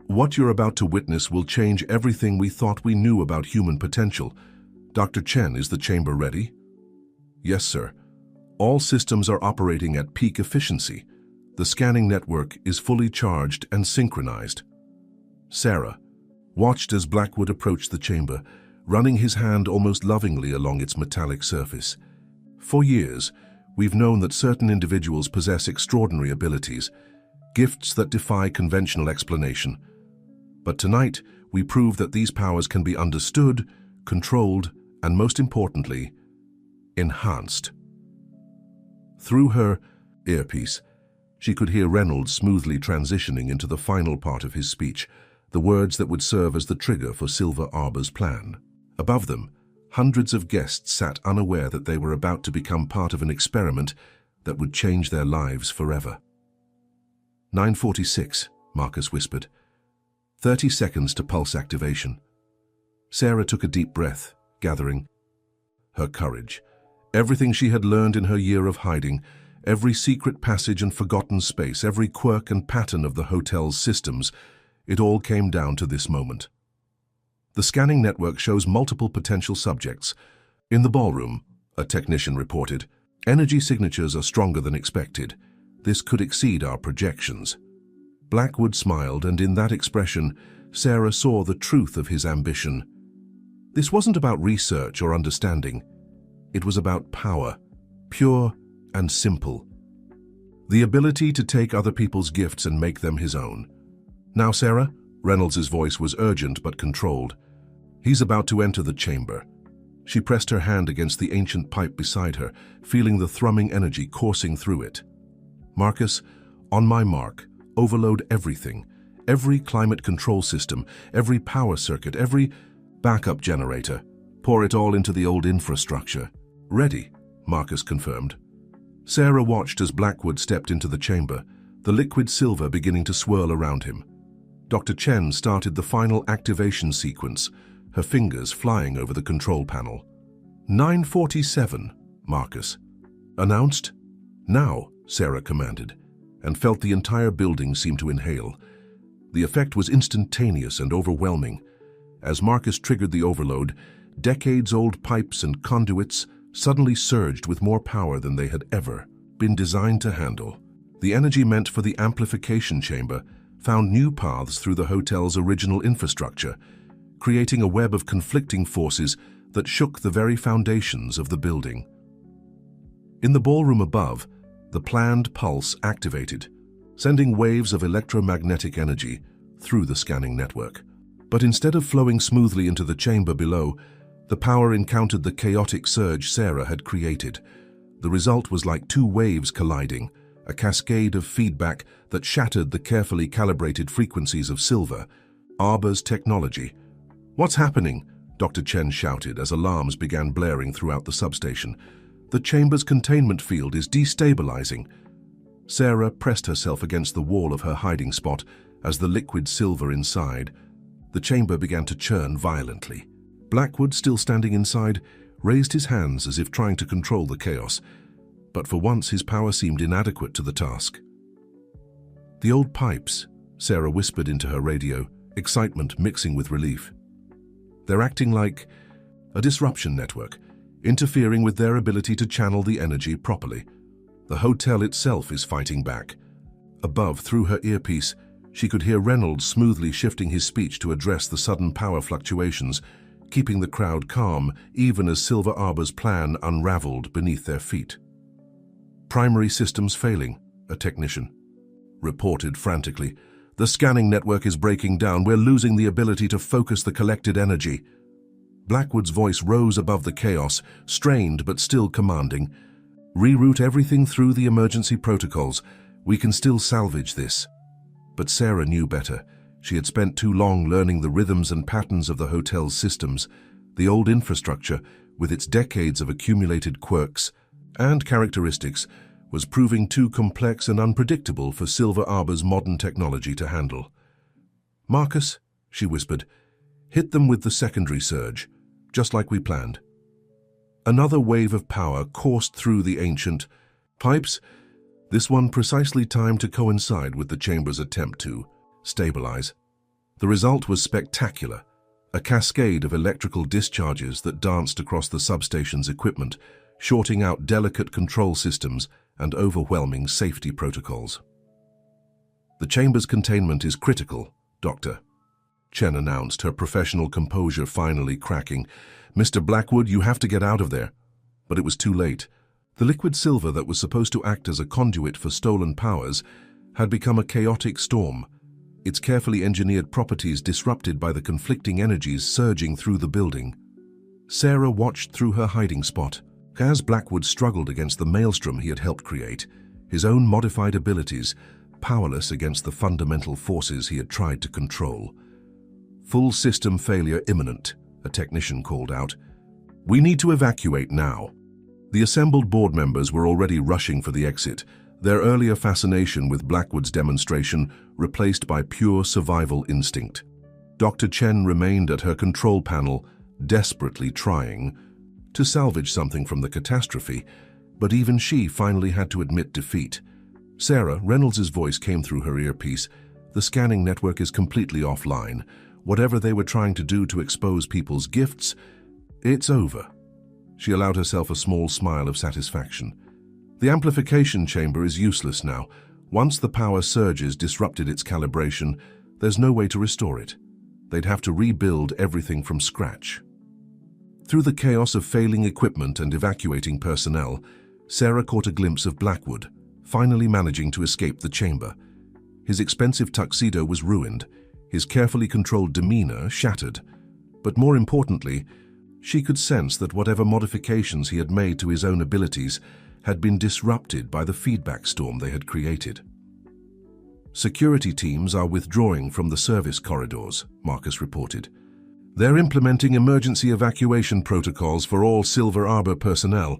"what you're about to witness will change everything we thought we knew about human potential. Dr. Chen, is the chamber ready?" "Yes, sir. All systems are operating at peak efficiency. The scanning network is fully charged and synchronized." Sarah watched as Blackwood approached the chamber, running his hand almost lovingly along its metallic surface. "For years, we've known that certain individuals possess extraordinary abilities, gifts that defy conventional explanation. But tonight, we prove that these powers can be understood, controlled, and most importantly, enhanced." Through her earpiece, she could hear Reynolds smoothly transitioning into the final part of his speech, the words that would serve as the trigger for Silver Arbor's plan. Above them, hundreds of guests sat unaware that they were about to become part of an experiment that would change their lives forever. 9:46, Marcus whispered. 30 seconds to pulse activation. Sarah took a deep breath, gathering her courage. Everything she had learned in her year of hiding, every secret passage and forgotten space, every quirk and pattern of the hotel's systems, it all came down to this moment. The scanning network shows multiple potential subjects. In the ballroom, a technician reported, "Energy signatures are stronger than expected. This could exceed our projections." Blackwood smiled, and in that expression, Sarah saw the truth of his ambition. This wasn't about research or understanding. It was about power, pure and simple. The ability to take other people's gifts and make them his own. "Now, Sarah," Reynolds' voice was urgent but controlled. "He's about to enter the chamber." She pressed her hand against the ancient pipe beside her, feeling the thrumming energy coursing through it. "Marcus, on my mark, overload everything. Every climate control system, every power circuit, every backup generator. Pour it all into the old infrastructure. Ready, Marcus confirmed. Sarah watched as Blackwood stepped into the chamber, the liquid silver beginning to swirl around him. Dr. Chen started the final activation sequence, her fingers flying over the control panel. 9:47, Marcus announced. Now, Sarah commanded, and felt the entire building seem to inhale. The effect was instantaneous and overwhelming. As Marcus triggered the overload, decades-old pipes and conduits suddenly surged with more power than they had ever been designed to handle. The energy meant for the amplification chamber found new paths through the hotel's original infrastructure, creating a web of conflicting forces that shook the very foundations of the building. In the ballroom above, the planned pulse activated, sending waves of electromagnetic energy through the scanning network. But instead of flowing smoothly into the chamber below, the power encountered the chaotic surge Sarah had created. The result was like two waves colliding, a cascade of feedback that shattered the carefully calibrated frequencies of Silver, Arbor's technology. "What's happening?" Dr. Chen shouted as alarms began blaring throughout the substation. "The chamber's containment field is destabilizing." Sarah pressed herself against the wall of her hiding spot as the liquid silver inside. The chamber began to churn violently. Blackwood, still standing inside, raised his hands as if trying to control the chaos, but for once his power seemed inadequate to the task. "The old pipes," Sarah whispered into her radio, excitement mixing with relief. "They're acting like a disruption network, interfering with their ability to channel the energy properly. The hotel itself is fighting back." Above, through her earpiece, she could hear Reynolds smoothly shifting his speech to address the sudden power fluctuations, keeping the crowd calm even as Silver Arbor's plan unraveled beneath their feet. "Primary systems failing," a technician reported frantically. "The scanning network is breaking down. We're losing the ability to focus the collected energy." Blackwood's voice rose above the chaos, strained but still commanding. "Reroute everything through the emergency protocols. We can still salvage this." But Sarah knew better. She had spent too long learning the rhythms and patterns of the hotel's systems. The old infrastructure, with its decades of accumulated quirks and characteristics, was proving too complex and unpredictable for Silver Arbor's modern technology to handle. "Marcus," she whispered, "hit them with the secondary surge, just like we planned." Another wave of power coursed through the ancient pipes, this one precisely timed to coincide with the chamber's attempt to stabilize. The result was spectacular, a cascade of electrical discharges that danced across the substation's equipment, shorting out delicate control systems and overwhelming safety protocols. "The chamber's containment is critical, Doctor," Chen announced, her professional composure finally cracking. "Mr. Blackwood, you have to get out of there." But it was too late. The liquid silver that was supposed to act as a conduit for stolen powers had become a chaotic storm, its carefully engineered properties disrupted by the conflicting energies surging through the building. Sarah watched through her hiding spot as Blackwood struggled against the maelstrom he had helped create, his own modified abilities powerless against the fundamental forces he had tried to control. "Full system failure imminent," a technician called out. "We need to evacuate now." The assembled board members were already rushing for the exit, their earlier fascination with Blackwood's demonstration replaced by pure survival instinct. Dr. Chen remained at her control panel, desperately trying to salvage something from the catastrophe, but even she finally had to admit defeat. "Sarah," Reynolds' voice came through her earpiece, "the scanning network is completely offline. Whatever they were trying to do to expose people's gifts, it's over." She allowed herself a small smile of satisfaction. "The amplification chamber is useless now. Once the power surges disrupted its calibration, there's no way to restore it. They'd have to rebuild everything from scratch." Through the chaos of failing equipment and evacuating personnel, Sarah caught a glimpse of Blackwood, finally managing to escape the chamber. His expensive tuxedo was ruined, his carefully controlled demeanor shattered. But more importantly, she could sense that whatever modifications he had made to his own abilities had been disrupted by the feedback storm they had created. "Security teams are withdrawing from the service corridors," Marcus reported. They're implementing emergency evacuation protocols for all Silver Arbor personnel.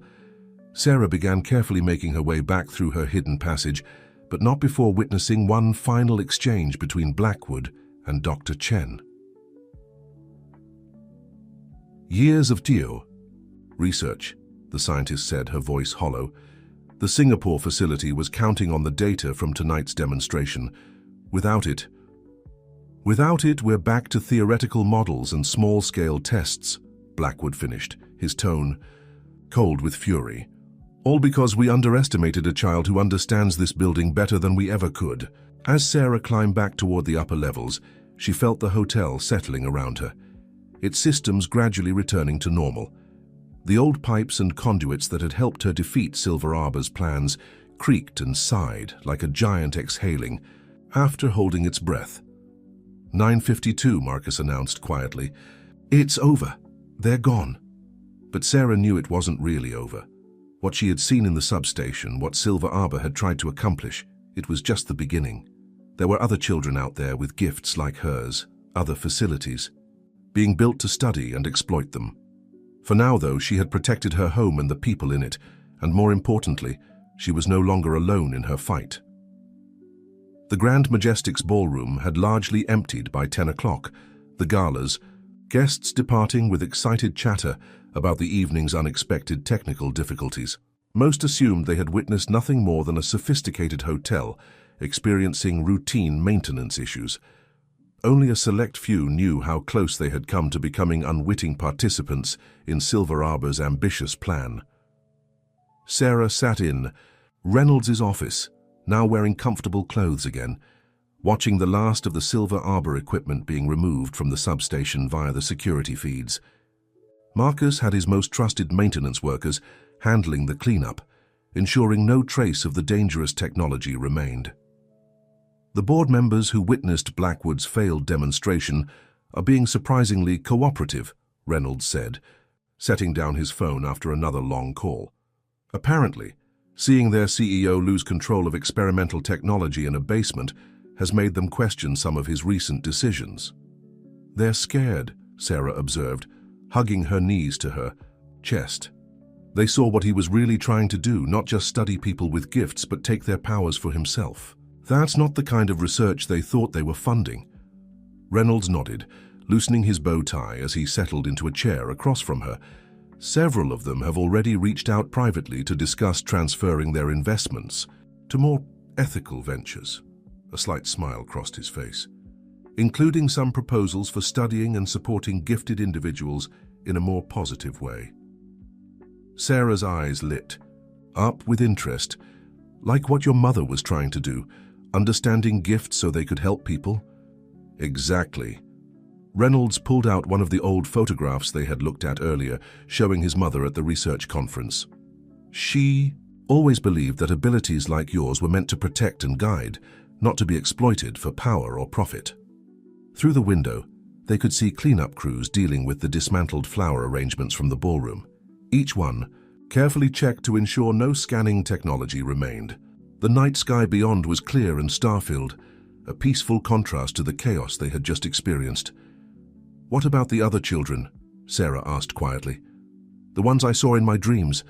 Sarah began carefully making her way back through her hidden passage, but not before witnessing one final exchange between Blackwood and Dr. Chen. Years of research, the scientist said, her voice hollow. The Singapore facility was counting on the data from tonight's demonstration. Without it, we're back to theoretical models and small-scale tests, Blackwood finished, his tone cold with fury. All because we underestimated a child who understands this building better than we ever could. As Sarah climbed back toward the upper levels, she felt the hotel settling around her, its systems gradually returning to normal. The old pipes and conduits that had helped her defeat Silver Arbor's plans creaked and sighed like a giant exhaling after holding its breath. 9:52, Marcus announced quietly. It's over. They're gone. But Sarah knew it wasn't really over. What she had seen in the substation, what Silver Arbor had tried to accomplish, it was just the beginning. There were other children out there with gifts like hers, other facilities, being built to study and exploit them. For now, though, she had protected her home and the people in it, and more importantly, she was no longer alone in her fight. The Grand Majestic's ballroom had largely emptied by 10 o'clock, the galas, guests departing with excited chatter about the evening's unexpected technical difficulties. Most assumed they had witnessed nothing more than a sophisticated hotel experiencing routine maintenance issues. Only a select few knew how close they had come to becoming unwitting participants in Silver Arbor's ambitious plan. Sarah sat in Reynolds's office, now wearing comfortable clothes again, watching the last of the Silver Arbor equipment being removed from the substation via the security feeds. Marcus had his most trusted maintenance workers handling the cleanup, ensuring no trace of the dangerous technology remained. The board members who witnessed Blackwood's failed demonstration are being surprisingly cooperative, Reynolds said, setting down his phone after another long call. Apparently, seeing their CEO lose control of experimental technology in a basement has made them question some of his recent decisions. They're scared, Sarah observed, hugging her knees to her chest. They saw what he was really trying to do, not just study people with gifts, but take their powers for himself. That's not the kind of research they thought they were funding. Reynolds nodded, loosening his bow tie as he settled into a chair across from her. Several of them have already reached out privately to discuss transferring their investments to more ethical ventures. A slight smile crossed his face, including some proposals for studying and supporting gifted individuals in a more positive way. Sarah's eyes lit up with interest, like what your mother was trying to do, understanding gifts so they could help people. Exactly. Reynolds pulled out one of the old photographs they had looked at earlier, showing his mother at the research conference. She always believed that abilities like yours were meant to protect and guide, not to be exploited for power or profit. Through the window, they could see cleanup crews dealing with the dismantled flower arrangements from the ballroom. Each one carefully checked to ensure no scanning technology remained. The night sky beyond was clear and star-filled, a peaceful contrast to the chaos they had just experienced. "What about the other children?" Sarah asked quietly. "The ones I saw in my dreams,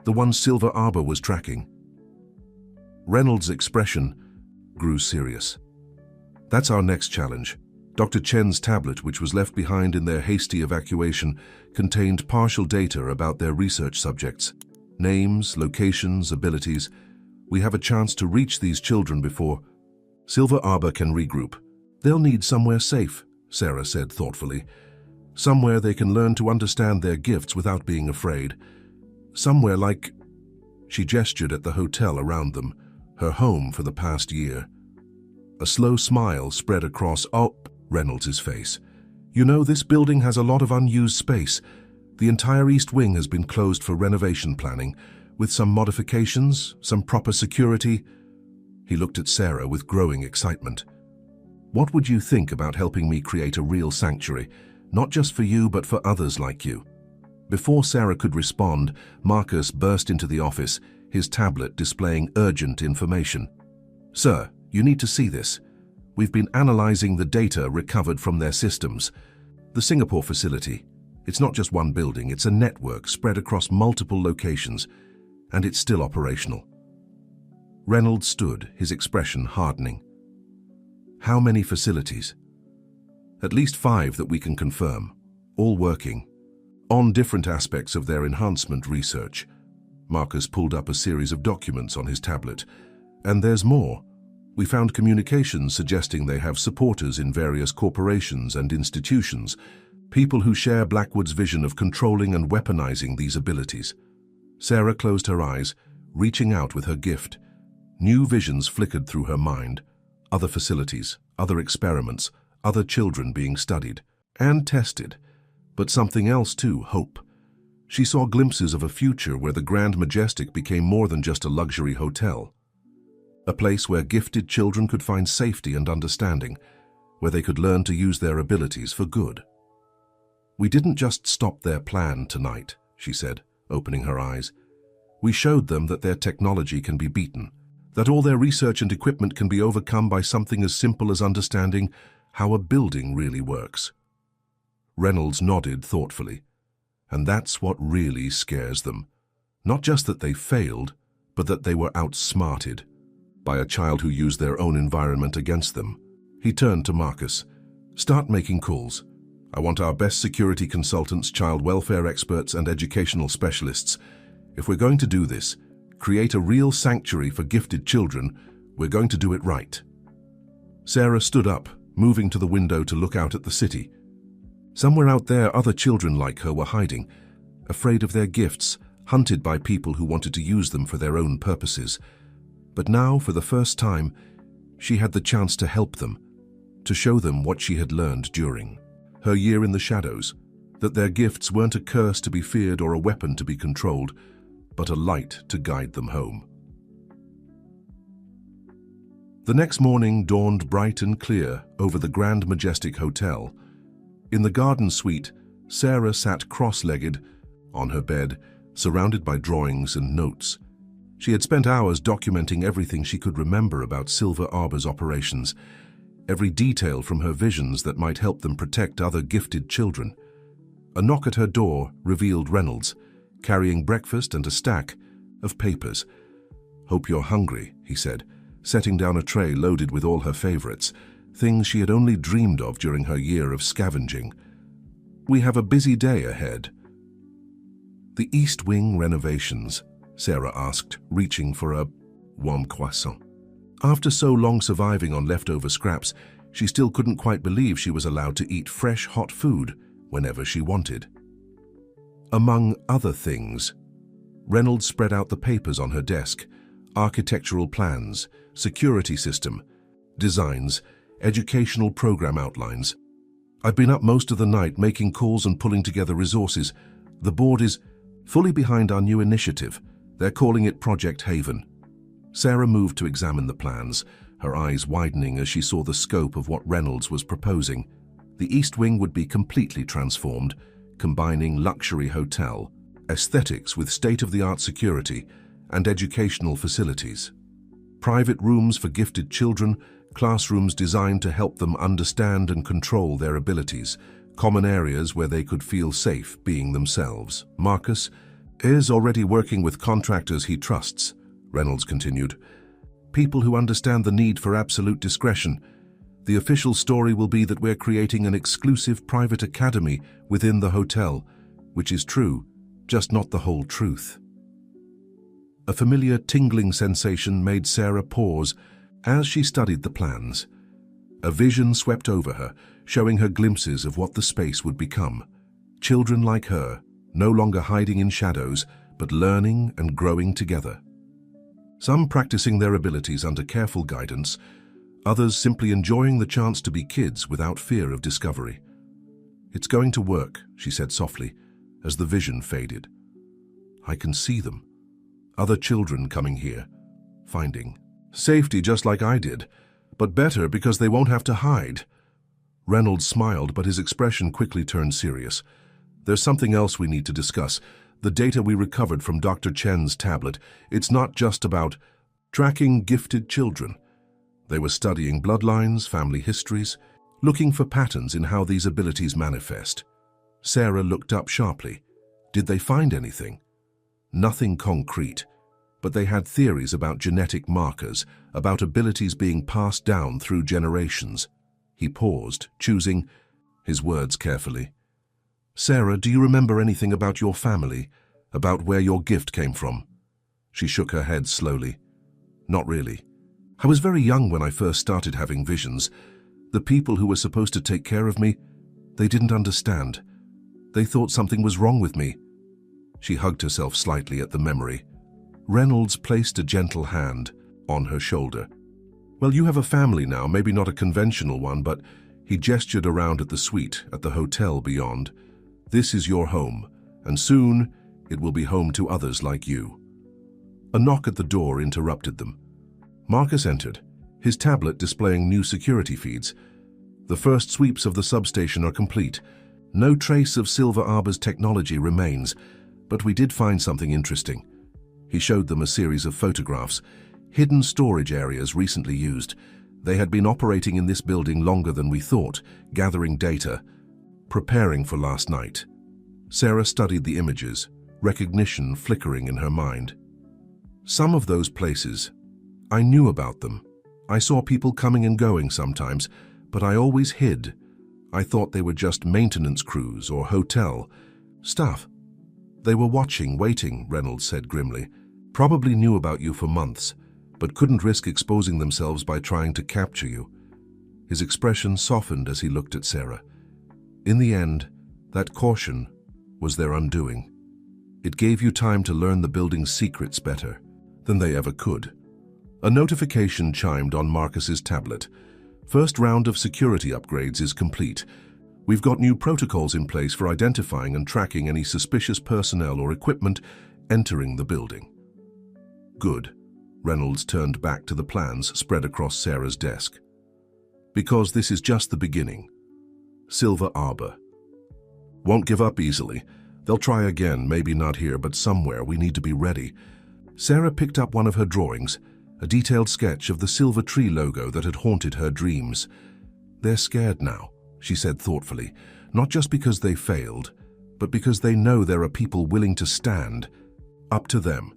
the ones Silver Arbor was tracking." Reynolds' expression grew serious. "That's our next challenge." Dr. Chen's tablet, which was left behind in their hasty evacuation, contained partial data about their research subjects. Names, locations, abilities. We have a chance to reach these children before Silver Arbor can regroup. They'll need somewhere safe, Sarah said thoughtfully. Somewhere they can learn to understand their gifts without being afraid. Somewhere like... She gestured at the hotel around them, her home for the past year. A slow smile spread across Reynolds' face. "You know, this building has a lot of unused space. The entire East Wing has been closed for renovation planning, with some modifications, some proper security." He looked at Sarah with growing excitement. "What would you think about helping me create a real sanctuary, not just for you but for others like you?" Before Sarah could respond, Marcus burst into the office, his tablet displaying urgent information. "Sir, you need to see this. We've been analyzing the data recovered from their systems. The Singapore facility. It's not just one building, it's a network spread across multiple locations, and it's still operational. Reynolds stood, his expression hardening. How many facilities? At least 5 that we can confirm, all working on different aspects of their enhancement research. Marcus pulled up a series of documents on his tablet. And there's more. We found communications suggesting they have supporters in various corporations and institutions, people who share Blackwood's vision of controlling and weaponizing these abilities. Sarah closed her eyes, reaching out with her gift. New visions flickered through her mind. Other facilities, other experiments, other children being studied and tested. But something else too, hope. She saw glimpses of a future where the Grand Majestic became more than just a luxury hotel. A place where gifted children could find safety and understanding, where they could learn to use their abilities for good. We didn't just stop their plan tonight, she said, opening her eyes. We showed them that their technology can be beaten, that all their research and equipment can be overcome by something as simple as understanding how a building really works. Reynolds nodded thoughtfully. And that's what really scares them. Not just that they failed, but that they were outsmarted by a child who used their own environment against them. He turned to Marcus. Start making calls. I want our best security consultants, child welfare experts, and educational specialists. If we're going to do this, create a real sanctuary for gifted children, we're going to do it right. Sarah stood up, moving to the window to look out at the city. Somewhere out there, other children like her were hiding, afraid of their gifts, hunted by people who wanted to use them for their own purposes. But now, for the first time, she had the chance to help them, to show them what she had learned during her year in the shadows, that their gifts weren't a curse to be feared or a weapon to be controlled, but a light to guide them home. The next morning dawned bright and clear over the Grand Majestic Hotel. In the garden suite, Sarah sat cross-legged on her bed, surrounded by drawings and notes. She had spent hours documenting everything she could remember about Silver Arbor's operations, every detail from her visions that might help them protect other gifted children. A knock at her door revealed Reynolds, carrying breakfast and a stack of papers. "Hope you're hungry," he said, setting down a tray loaded with all her favorites, things she had only dreamed of during her year of scavenging. "We have a busy day ahead." "The East Wing renovations?" Sarah asked, reaching for a warm croissant. After so long surviving on leftover scraps, she still couldn't quite believe she was allowed to eat fresh, hot food whenever she wanted. Among other things, Reynolds spread out the papers on her desk: architectural plans, security system, designs, educational program outlines. "I've been up most of the night making calls and pulling together resources. The board is fully behind our new initiative. They're calling it Project Haven." Sarah moved to examine the plans, her eyes widening as she saw the scope of what Reynolds was proposing. The East Wing would be completely transformed, combining luxury hotel, aesthetics with state-of-the-art security, and educational facilities. Private rooms for gifted children, classrooms designed to help them understand and control their abilities, common areas where they could feel safe being themselves. "Marcus is already working with contractors he trusts," Reynolds continued. "People who understand the need for absolute discretion. The official story will be that we're creating an exclusive private academy within the hotel, which is true, just not the whole truth." A familiar tingling sensation made Sarah pause as she studied the plans. A vision swept over her, showing her glimpses of what the space would become. Children like her, no longer hiding in shadows, but learning and growing together. Some practicing their abilities under careful guidance, others simply enjoying the chance to be kids without fear of discovery. "It's going to work," she said softly, as the vision faded. "I can see them. Other children coming here, finding safety just like I did, but better because they won't have to hide." Reynolds smiled, but his expression quickly turned serious. "There's something else we need to discuss. The data we recovered from Dr. Chen's tablet. It's not just about tracking gifted children. They were studying bloodlines, family histories, looking for patterns in how these abilities manifest. Sarah looked up sharply. Did they find anything? Nothing concrete, but they had theories about genetic markers, about abilities being passed down through generations. He paused, choosing his words carefully. Sarah, do you remember anything about your family, about where your gift came from? She shook her head slowly. Not really. I was very young when I first started having visions. The people who were supposed to take care of me, they didn't understand. They thought something was wrong with me. She hugged herself slightly at the memory. Reynolds placed a gentle hand on her shoulder. Well, you have a family now, maybe not a conventional one, but he gestured around at the suite at the hotel beyond. This is your home, and soon it will be home to others like you. A knock at the door interrupted them. Marcus entered, his tablet displaying new security feeds. The first sweeps of the substation are complete. No trace of Silver Arbor's technology remains, but we did find something interesting. He showed them a series of photographs, hidden storage areas recently used. They had been operating in this building longer than we thought, gathering data, preparing for last night. Sarah studied the images, recognition flickering in her mind. Some of those places, I knew about them. I saw people coming and going sometimes, but I always hid. I thought they were just maintenance crews or hotel staff. They were watching, waiting, Reynolds said grimly. Probably knew about you for months, but couldn't risk exposing themselves by trying to capture you. His expression softened as he looked at Sarah. In the end, that caution was their undoing. It gave you time to learn the building's secrets better than they ever could. A notification chimed on Marcus's tablet. First round of security upgrades is complete. We've got new protocols in place for identifying and tracking any suspicious personnel or equipment entering the building. Good. Reynolds turned back to the plans spread across Sarah's desk. Because this is just the beginning. Silver Arbor. Won't give up easily. They'll try again, maybe not here, but somewhere. We need to be ready. Sarah picked up one of her drawings, a detailed sketch of the Silver Tree logo that had haunted her dreams. They're scared now, she said thoughtfully, not just because they failed, but because they know there are people willing to stand up to them.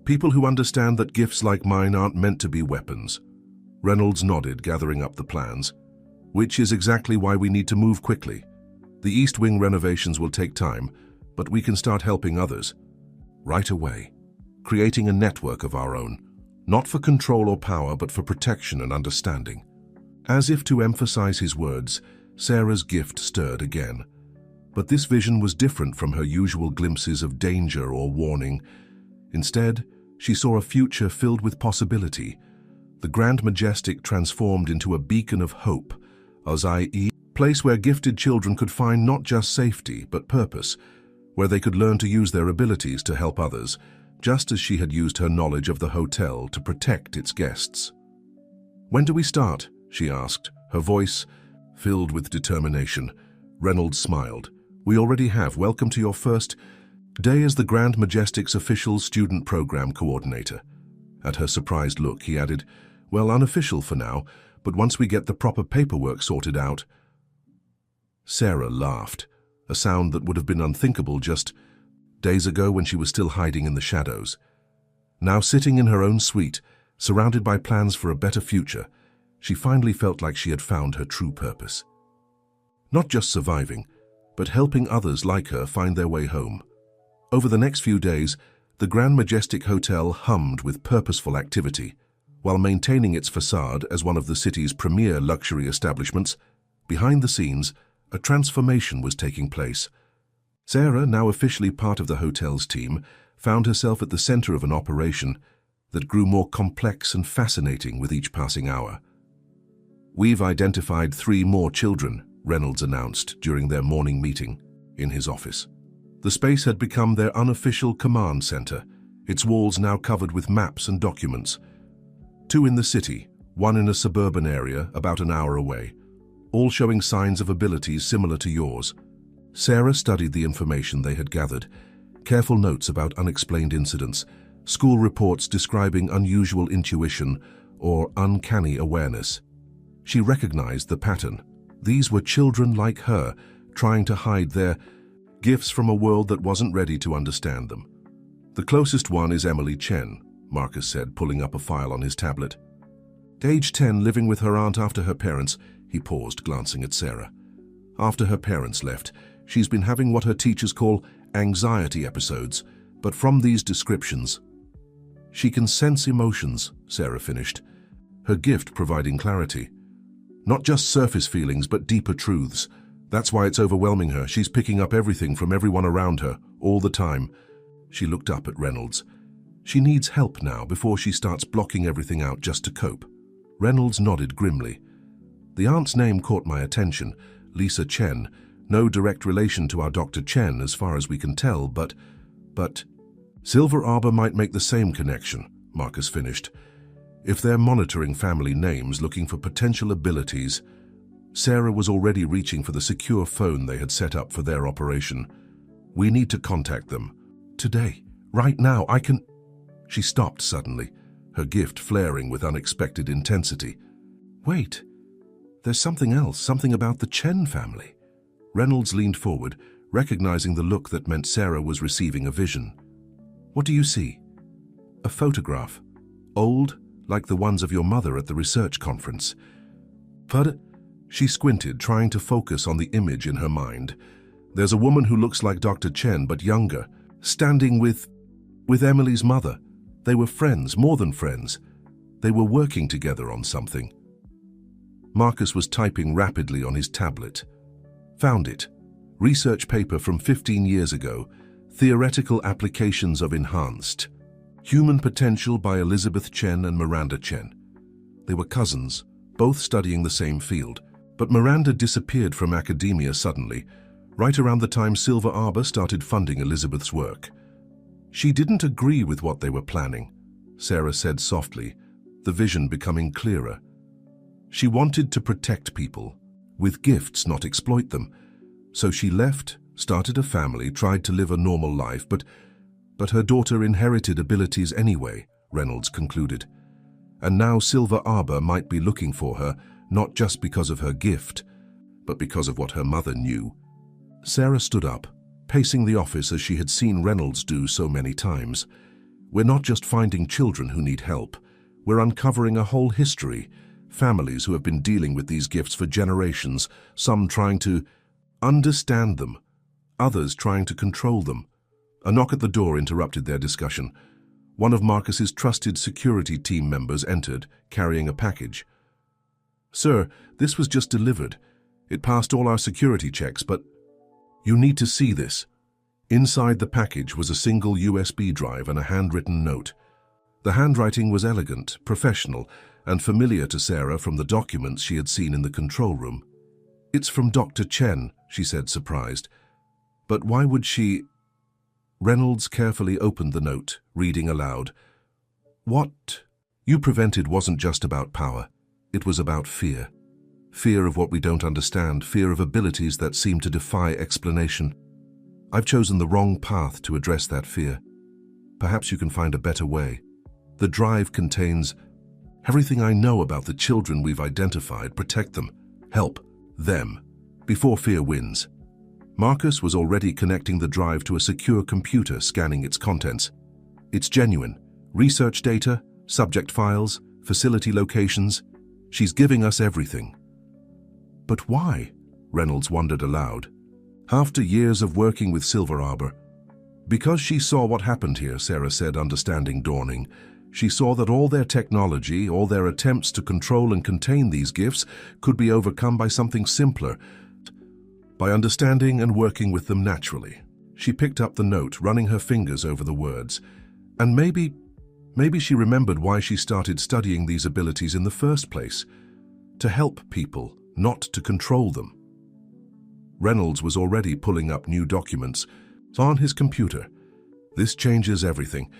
People who understand that gifts like mine aren't meant to be weapons. Reynolds nodded, gathering up the plans. Which is exactly why we need to move quickly. The East Wing renovations will take time, but we can start helping others. Right away. Creating a network of our own. Not for control or power, but for protection and understanding. As if to emphasize his words, Sarah's gift stirred again. But this vision was different from her usual glimpses of danger or warning. Instead, she saw a future filled with possibility. The Grand Majestic transformed into a beacon of hope, a place where gifted children could find not just safety, but purpose, where they could learn to use their abilities to help others, just as she had used her knowledge of the hotel to protect its guests. When do we start? She asked, her voice filled with determination. Reynolds smiled. We already have. Welcome to your first day as the Grand Majestic's official student program coordinator. At her surprised look, he added, well, unofficial for now, but once we get the proper paperwork sorted out. Sarah laughed, a sound that would have been unthinkable just days ago when she was still hiding in the shadows. Now sitting in her own suite, surrounded by plans for a better future, she finally felt like she had found her true purpose. Not just surviving, but helping others like her find their way home. Over the next few days, the Grand Majestic Hotel hummed with purposeful activity. While maintaining its facade as one of the city's premier luxury establishments, behind the scenes, a transformation was taking place. Sarah, now officially part of the hotel's team, found herself at the center of an operation that grew more complex and fascinating with each passing hour. We've identified 3 more children, Reynolds announced during their morning meeting in his office. The space had become their unofficial command center, its walls now covered with maps and documents. 2 in the city, 1 in a suburban area about an hour away, all showing signs of abilities similar to yours. Sarah studied the information they had gathered, careful notes about unexplained incidents, school reports describing unusual intuition or uncanny awareness. She recognized the pattern. These were children like her, trying to hide their gifts from a world that wasn't ready to understand them. The closest one is Emily Chen, Marcus said, pulling up a file on his tablet. Age 10, living with her aunt after her parents. He paused, glancing at Sarah. After her parents left, she's been having what her teachers call anxiety episodes, but from these descriptions, she can sense emotions, Sarah finished, her gift providing clarity. Not just surface feelings, but deeper truths. That's why it's overwhelming her. She's picking up everything from everyone around her, all the time. She looked up at Reynolds. She needs help now before she starts blocking everything out just to cope. Reynolds nodded grimly. The aunt's name caught my attention, Lisa Chen. No direct relation to our Dr. Chen as far as we can tell, but Silver Arbor might make the same connection, Marcus finished. If they're monitoring family names looking for potential abilities. Sarah was already reaching for the secure phone they had set up for their operation. We need to contact them. Today. Right now. I can... She stopped suddenly, her gift flaring with unexpected intensity. Wait. There's something else, something about the Chen family. Reynolds leaned forward, recognizing the look that meant Sarah was receiving a vision. What do you see? A photograph. Old, like the ones of your mother at the research conference. But she squinted, trying to focus on the image in her mind. There's a woman who looks like Dr. Chen, but younger, standing with Emily's mother. They were friends, more than friends. They were working together on something. Marcus was typing rapidly on his tablet. Found it. Research paper from 15 years ago. Theoretical applications of enhanced human potential by Elizabeth Chen and Miranda Chen. They were cousins, both studying the same field. But Miranda disappeared from academia suddenly, right around the time Silver Arbor started funding Elizabeth's work. She didn't agree with what they were planning, Sarah said softly, the vision becoming clearer. She wanted to protect people, with gifts, not exploit them. So she left, started a family, tried to live a normal life, but her daughter inherited abilities anyway, Reynolds concluded. And now Silver Arbor might be looking for her, not just because of her gift, but because of what her mother knew. Sarah stood up, pacing the office as she had seen Reynolds do so many times. We're not just finding children who need help. We're uncovering a whole history, families who have been dealing with these gifts for generations, some trying to understand them, others trying to control them. A knock at the door interrupted their discussion. One of Marcus's trusted security team members entered, carrying a package. Sir, this was just delivered. It passed all our security checks, but you need to see this. Inside the package was a single USB drive and a handwritten note. The handwriting was elegant, professional, and familiar to Sarah from the documents she had seen in the control room. It's from Dr. Chen, she said, surprised. But why would she... Reynolds carefully opened the note, reading aloud. What you prevented wasn't just about power. It was about fear. Fear of what we don't understand, fear of abilities that seem to defy explanation. I've chosen the wrong path to address that fear. Perhaps you can find a better way. The drive contains everything I know about the children we've identified. Protect them. Help them before fear wins. Marcus was already connecting the drive to a secure computer, scanning its contents. It's genuine. Research data, subject files, facility locations. She's giving us everything. But why? Reynolds wondered aloud. After years of working with Silver Arbor. Because she saw what happened here, Sarah said, understanding dawning. She saw that all their technology, all their attempts to control and contain these gifts could be overcome by something simpler, by understanding and working with them naturally. She picked up the note, running her fingers over the words. And maybe she remembered why she started studying these abilities in the first place. To help people, not to control them. Reynolds was already pulling up new documents on his computer. This changes everything.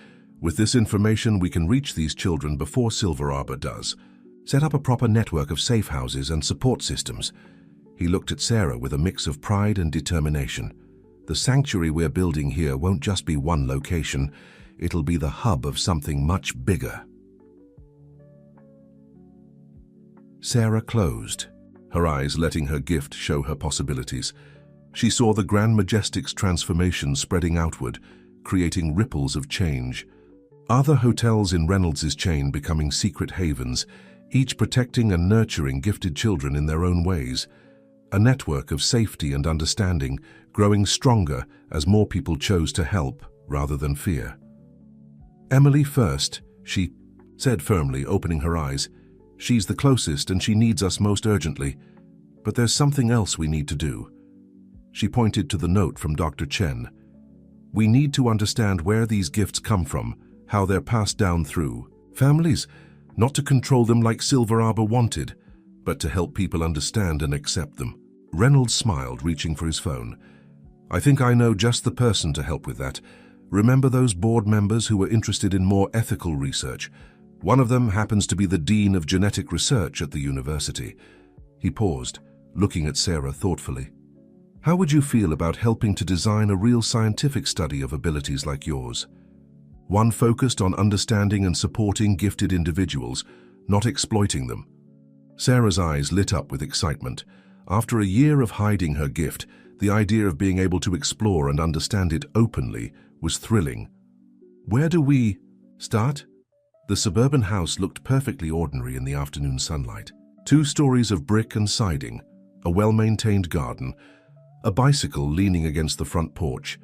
With this information, we can reach these children before Silver Arbor does. Set up a proper network of safe houses and support systems. He looked at Sarah with a mix of pride and determination. The sanctuary we're building here won't just be one location. It'll be the hub of something much bigger. Sarah closed, her eyes letting her gift show her possibilities. She saw the Grand Majestic's transformation spreading outward, creating ripples of change. Other hotels in Reynolds's chain becoming secret havens, each protecting and nurturing gifted children in their own ways. A network of safety and understanding growing stronger as more people chose to help rather than fear. "Emily first," she said firmly, opening her eyes. "She's the closest and she needs us most urgently. But there's something else we need to do." She pointed to the note from Dr. Chen. "We need to understand where these gifts come from, how they're passed down through families, not to control them like Silver Arbor wanted, but to help people understand and accept them." Reynolds smiled, reaching for his phone. "I think I know just the person to help with that. Remember those board members who were interested in more ethical research? One of them happens to be the Dean of Genetic Research at the university." He paused, looking at Sarah thoughtfully. "How would you feel about helping to design a real scientific study of abilities like yours? One focused on understanding and supporting gifted individuals, not exploiting them." Sarah's eyes lit up with excitement. After a year of hiding her gift, the idea of being able to explore and understand it openly was thrilling. "Where do we start?" The suburban house looked perfectly ordinary in the afternoon sunlight. 2 stories of brick and siding, a well-maintained garden, a bicycle leaning against the front porch.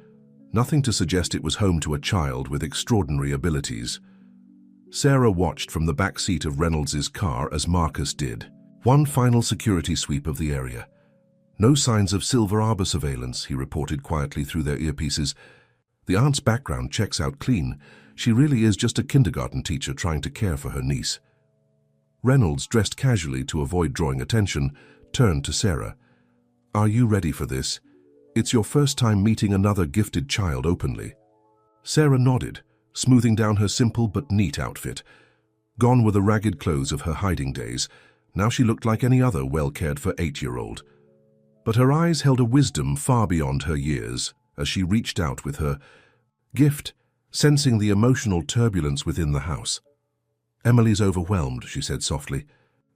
Nothing to suggest it was home to a child with extraordinary abilities. Sarah watched from the back seat of Reynolds's car as Marcus did. One final security sweep of the area. "No signs of Silver Arbor surveillance," he reported quietly through their earpieces. "The aunt's background checks out clean. She really is just a kindergarten teacher trying to care for her niece." Reynolds, dressed casually to avoid drawing attention, turned to Sarah. "Are you ready for this? It's your first time meeting another gifted child openly." Sarah nodded, smoothing down her simple but neat outfit. Gone were the ragged clothes of her hiding days. Now she looked like any other well-cared-for 8-year-old. But her eyes held a wisdom far beyond her years as she reached out with her gift, sensing the emotional turbulence within the house. "Emily's overwhelmed," she said softly.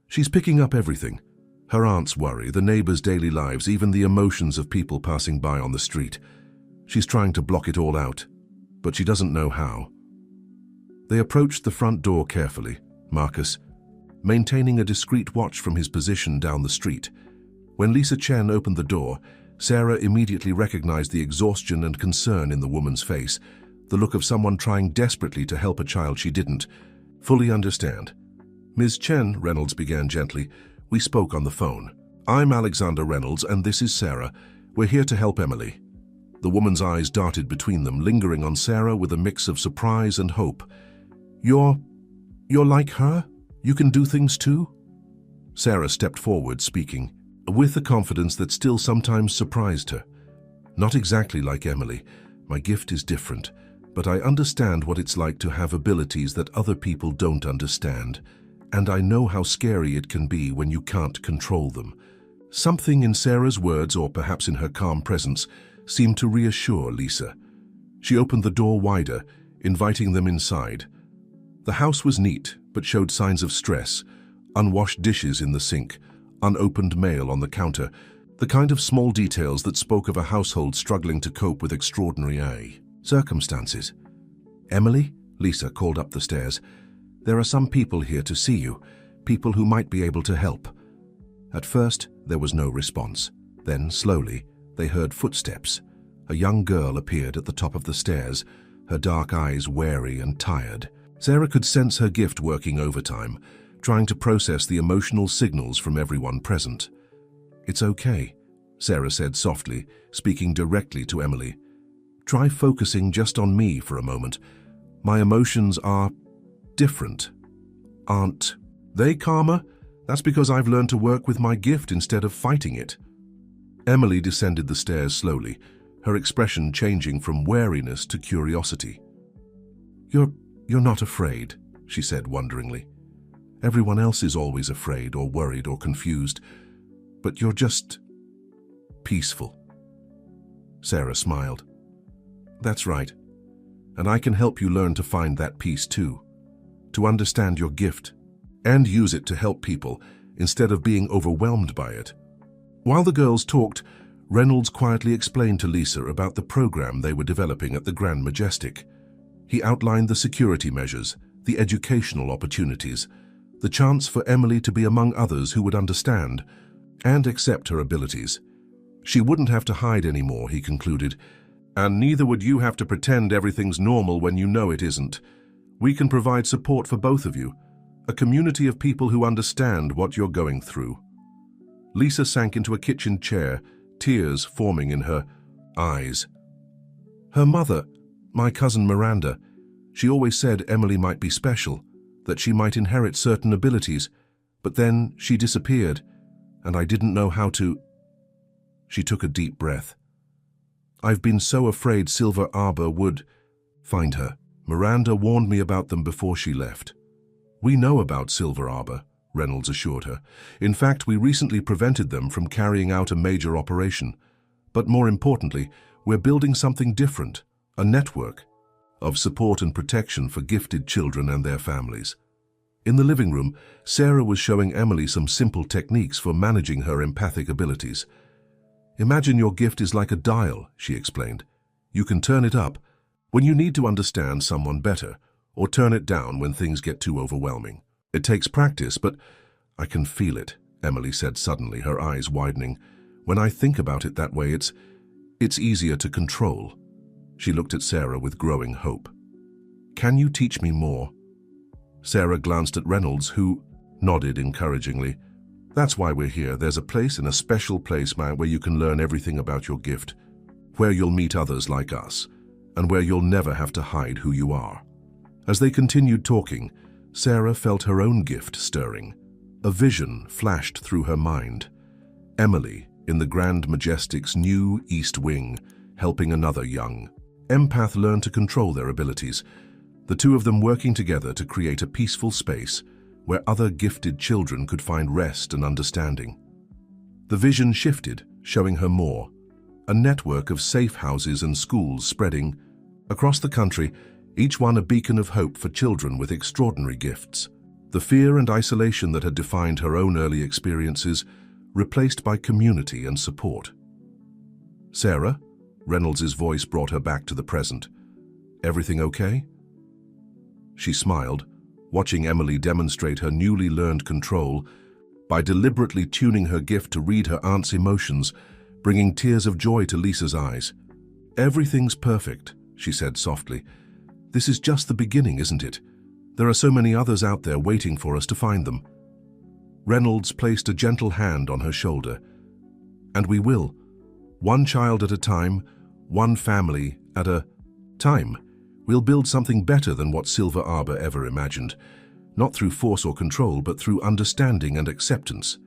"She's picking up everything. Her aunt's worry, the neighbors' daily lives, even the emotions of people passing by on the street. She's trying to block it all out, but she doesn't know how." They approached the front door carefully, Marcus maintaining a discreet watch from his position down the street. When Lisa Chen opened the door, Sarah immediately recognized the exhaustion and concern in the woman's face, the look of someone trying desperately to help a child she didn't fully understand. "Ms. Chen," Reynolds began gently, "we spoke on the phone. I'm Alexander Reynolds, and this is Sarah. We're here to help Emily." The woman's eyes darted between them, lingering on Sarah with a mix of surprise and hope. You're like her? You can do things too?" Sarah stepped forward, speaking, with a confidence that still sometimes surprised her. "Not exactly like Emily. My gift is different, but I understand what it's like to have abilities that other people don't understand, and I know how scary it can be when you can't control them." Something in Sarah's words, or perhaps in her calm presence, seemed to reassure Lisa. She opened the door wider, inviting them inside. The house was neat, but showed signs of stress: unwashed dishes in the sink, unopened mail on the counter, the kind of small details that spoke of a household struggling to cope with extraordinary circumstances. "Emily," Lisa called up the stairs, "there are some people here to see you, people who might be able to help." At first, there was no response. Then, slowly, they heard footsteps. A young girl appeared at the top of the stairs, her dark eyes wary and tired. Sarah could sense her gift working overtime, trying to process the emotional signals from everyone present. "It's okay," Sarah said softly, speaking directly to Emily. "Try focusing just on me for a moment. My emotions are different. Aren't they calmer? That's because I've learned to work with my gift instead of fighting it." Emily descended the stairs slowly, her expression changing from wariness to curiosity. You're not afraid," she said wonderingly. "Everyone else is always afraid or worried or confused, but you're just peaceful." Sarah smiled. "That's right. And I can help you learn to find that peace too, to understand your gift and use it to help people instead of being overwhelmed by it. While the girls talked, Reynolds quietly explained to Lisa about the program they were developing at the Grand Majestic. He outlined the security measures, the educational opportunities, the chance for Emily to be among others who would understand and accept her abilities. She wouldn't have to hide anymore, he concluded, and neither would you have to pretend everything's normal when you know it isn't. We can provide support for both of you, a community of people who understand what you're going through. Lisa sank into a kitchen chair, tears forming in her eyes. Her mother, my cousin Miranda, she always said Emily might be special, that she might inherit certain abilities, but then she disappeared, and I didn't know how to... She took a deep breath. I've been so afraid Silver Arbor would find her. Miranda warned me about them before she left. We know about Silver Arbor, Reynolds assured her. In fact, we recently prevented them from carrying out a major operation. But more importantly, we're building something different, a network of support and protection for gifted children and their families. In the living room, Sarah was showing Emily some simple techniques for managing her empathic abilities. Imagine your gift is like a dial, she explained. You can turn it up when you need to understand someone better, or turn it down when things get too overwhelming. It takes practice, but I can feel it, Emily said suddenly, her eyes widening. When I think about it that way, it's easier to control. She looked at Sarah with growing hope. Can you teach me more? Sarah glanced at Reynolds, who nodded encouragingly. That's why we're here. There's a place, in a special place, man, where you can learn everything about your gift, where you'll meet others like us, and where you'll never have to hide who you are. As they continued talking, Sarah felt her own gift stirring. A vision flashed through her mind. Emily, in the Grand Majestic's new East Wing, helping another young empath learn to control their abilities, the two of them working together to create a peaceful space where other gifted children could find rest and understanding. The vision shifted, showing her more. A network of safe houses and schools spreading across the country, each one a beacon of hope for children with extraordinary gifts. The fear and isolation that had defined her own early experiences replaced by community and support. Sarah? Reynolds' voice brought her back to the present. Everything okay? She smiled, watching Emily demonstrate her newly learned control by deliberately tuning her gift to read her aunt's emotions, bringing tears of joy to Lisa's eyes. Everything's perfect, she said softly. This is just the beginning, isn't it? There are so many others out there waiting for us to find them. Reynolds placed a gentle hand on her shoulder. And we will. One child at a time, one family at a time. We'll build something better than what Silver Arbor ever imagined, not through force or control, but through understanding and acceptance.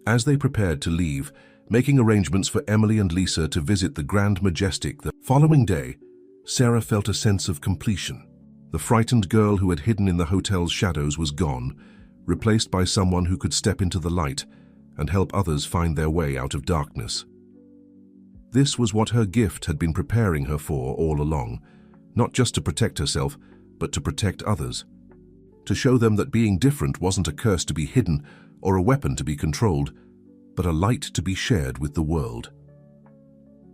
As they prepared to leave, making arrangements for Emily and Lisa to visit the Grand Majestic the following day, Sarah felt a sense of completion. The frightened girl who had hidden in the hotel's shadows was gone, replaced by someone who could step into the light and help others find their way out of darkness. This was what her gift had been preparing her for all along, not just to protect herself, but to protect others. To show them that being different wasn't a curse to be hidden or a weapon to be controlled, but a light to be shared with the world.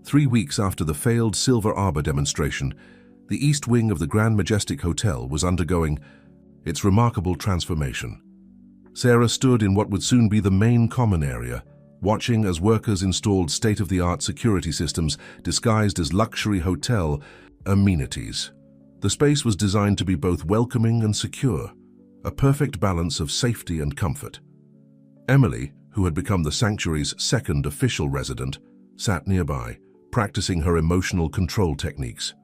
3 weeks after the failed Silver Arbor demonstration, the East Wing of the Grand Majestic Hotel was undergoing its remarkable transformation. Sarah stood in what would soon be the main common area, watching as workers installed state-of-the-art security systems disguised as luxury hotel amenities. The space was designed to be both welcoming and secure, a perfect balance of safety and comfort. Emily, who had become the sanctuary's second official resident, sat nearby, practicing her emotional control techniques.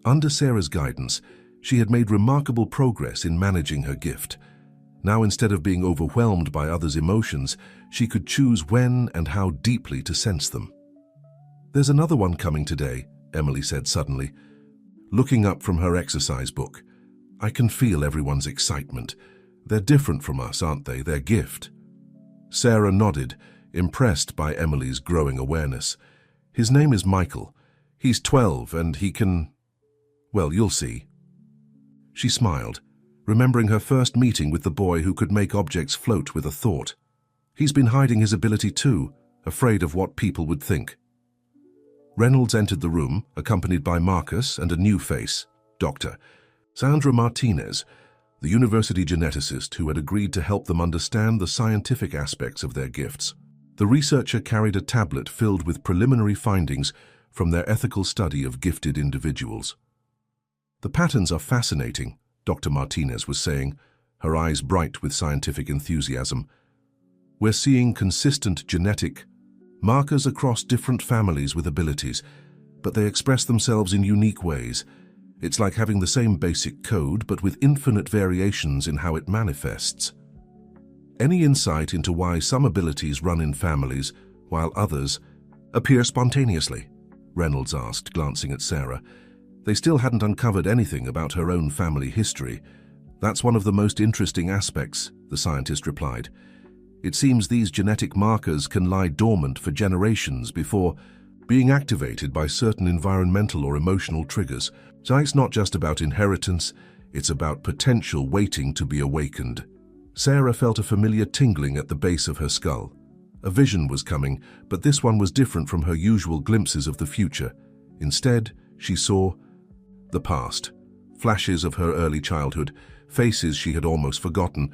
Under Sarah's guidance, she had made remarkable progress in managing her gift. Now, instead of being overwhelmed by others' emotions, she could choose when and how deeply to sense them. There's another one coming today, Emily said suddenly, looking up from her exercise book. I can feel everyone's excitement. They're different from us, aren't they? Their gift. Sarah nodded, impressed by Emily's growing awareness. His name is Michael. He's 12 and he can... Well, you'll see. She smiled, remembering her first meeting with the boy who could make objects float with a thought. He's been hiding his ability too, afraid of what people would think. Reynolds entered the room, accompanied by Marcus and a new face, Dr. Sandra Martinez, the university geneticist who had agreed to help them understand the scientific aspects of their gifts. The researcher carried a tablet filled with preliminary findings from their ethical study of gifted individuals. "The patterns are fascinating," Dr. Martinez was saying, her eyes bright with scientific enthusiasm. "We're seeing consistent genetic markers across different families with abilities, but they express themselves in unique ways. It's like having the same basic code, but with infinite variations in how it manifests." "Any insight into why some abilities run in families, while others appear spontaneously?" Reynolds asked, glancing at Sarah. They still hadn't uncovered anything about her own family history. "That's one of the most interesting aspects," the scientist replied. "It seems these genetic markers can lie dormant for generations before being activated by certain environmental or emotional triggers. So it's not just about inheritance, it's about potential waiting to be awakened." Sarah felt a familiar tingling at the base of her skull. A vision was coming, but this one was different from her usual glimpses of the future. Instead, she saw the past, flashes of her early childhood, faces she had almost forgotten,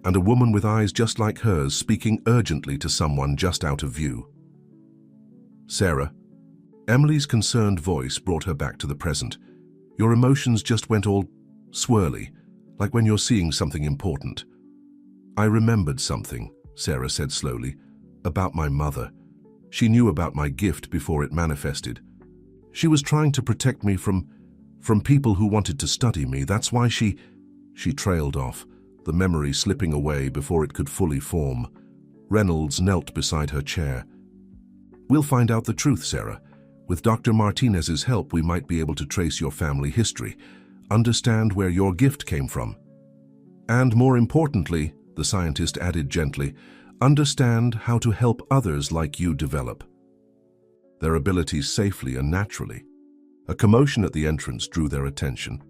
and a woman with eyes just like hers speaking urgently to someone just out of view. "Sarah," Emily's concerned voice brought her back to the present. "Your emotions just went all swirly, like when you're seeing something important." "I remembered something," Sarah said slowly, "about my mother. She knew about my gift before it manifested. She was trying to protect me from people who wanted to study me. That's why she trailed off, the memory slipping away before it could fully form. Reynolds knelt beside her chair. "We'll find out the truth, Sarah. With Dr. Martinez's help, we might be able to trace your family history, understand where your gift came from. And more importantly," the scientist added gently, "understand how to help others like you develop their abilities safely and naturally." A commotion at the entrance drew their attention.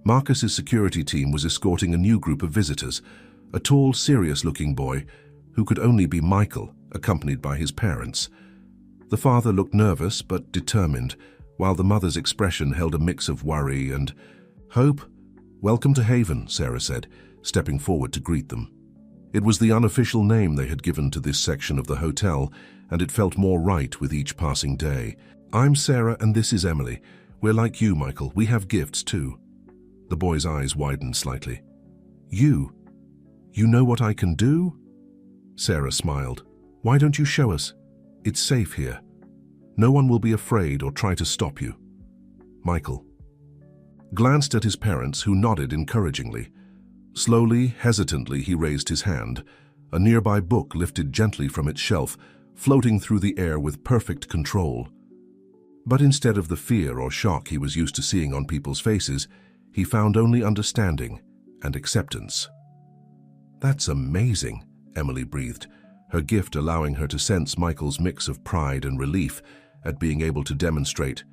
Marcus's security team was escorting a new group of visitors, a tall, serious-looking boy who could only be Michael, accompanied by his parents. The father looked nervous but determined, while the mother's expression held a mix of worry and hope. "Welcome to Haven," Sarah said, stepping forward to greet them. It was the unofficial name they had given to this section of the hotel, and it felt more right with each passing day. "I'm Sarah and this is Emily. We're like you, Michael. We have gifts too." The boy's eyes widened slightly. You know what I can do?" Sarah smiled. "Why don't you show us? It's safe here. No one will be afraid or try to stop you." Michael glanced at his parents, who nodded encouragingly. Slowly, hesitantly, he raised his hand. A nearby book lifted gently from its shelf, floating through the air with perfect control. But instead of the fear or shock he was used to seeing on people's faces, he found only understanding and acceptance. "That's amazing," Emily breathed, her gift allowing her to sense Michael's mix of pride and relief at being able to demonstrate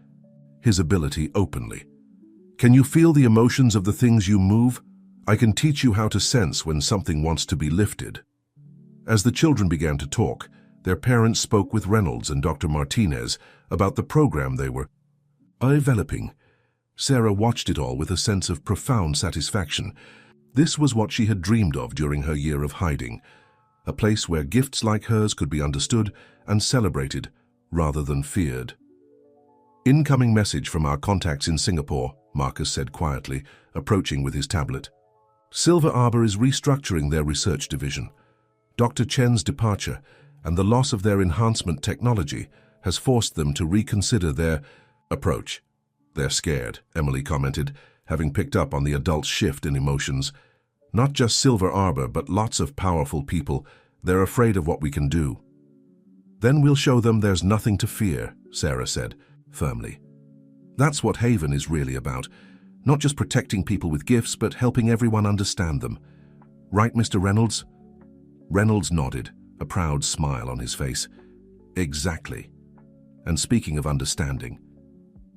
his ability openly. "Can you feel the emotions of the things you move? I can teach you how to sense when something wants to be lifted." As the children began to talk, their parents spoke with Reynolds and Dr. Martinez about the program they were developing. Sarah watched it all with a sense of profound satisfaction. This was what she had dreamed of during her year of hiding, a place where gifts like hers could be understood and celebrated rather than feared. "Incoming message from our contacts in Singapore," Marcus said quietly, approaching with his tablet. "Silver Arbor is restructuring their research division. Dr. Chen's departure and the loss of their enhancement technology has forced them to reconsider their approach." "They're scared," Emily commented, having picked up on the adult's shift in emotions. "Not just Silver Arbor, but lots of powerful people. They're afraid of what we can do." "Then we'll show them there's nothing to fear," Sarah said, firmly. "That's what Haven is really about. Not just protecting people with gifts, but helping everyone understand them. Right, Mr. Reynolds?" Reynolds nodded, a proud smile on his face. "Exactly. And speaking of understanding,"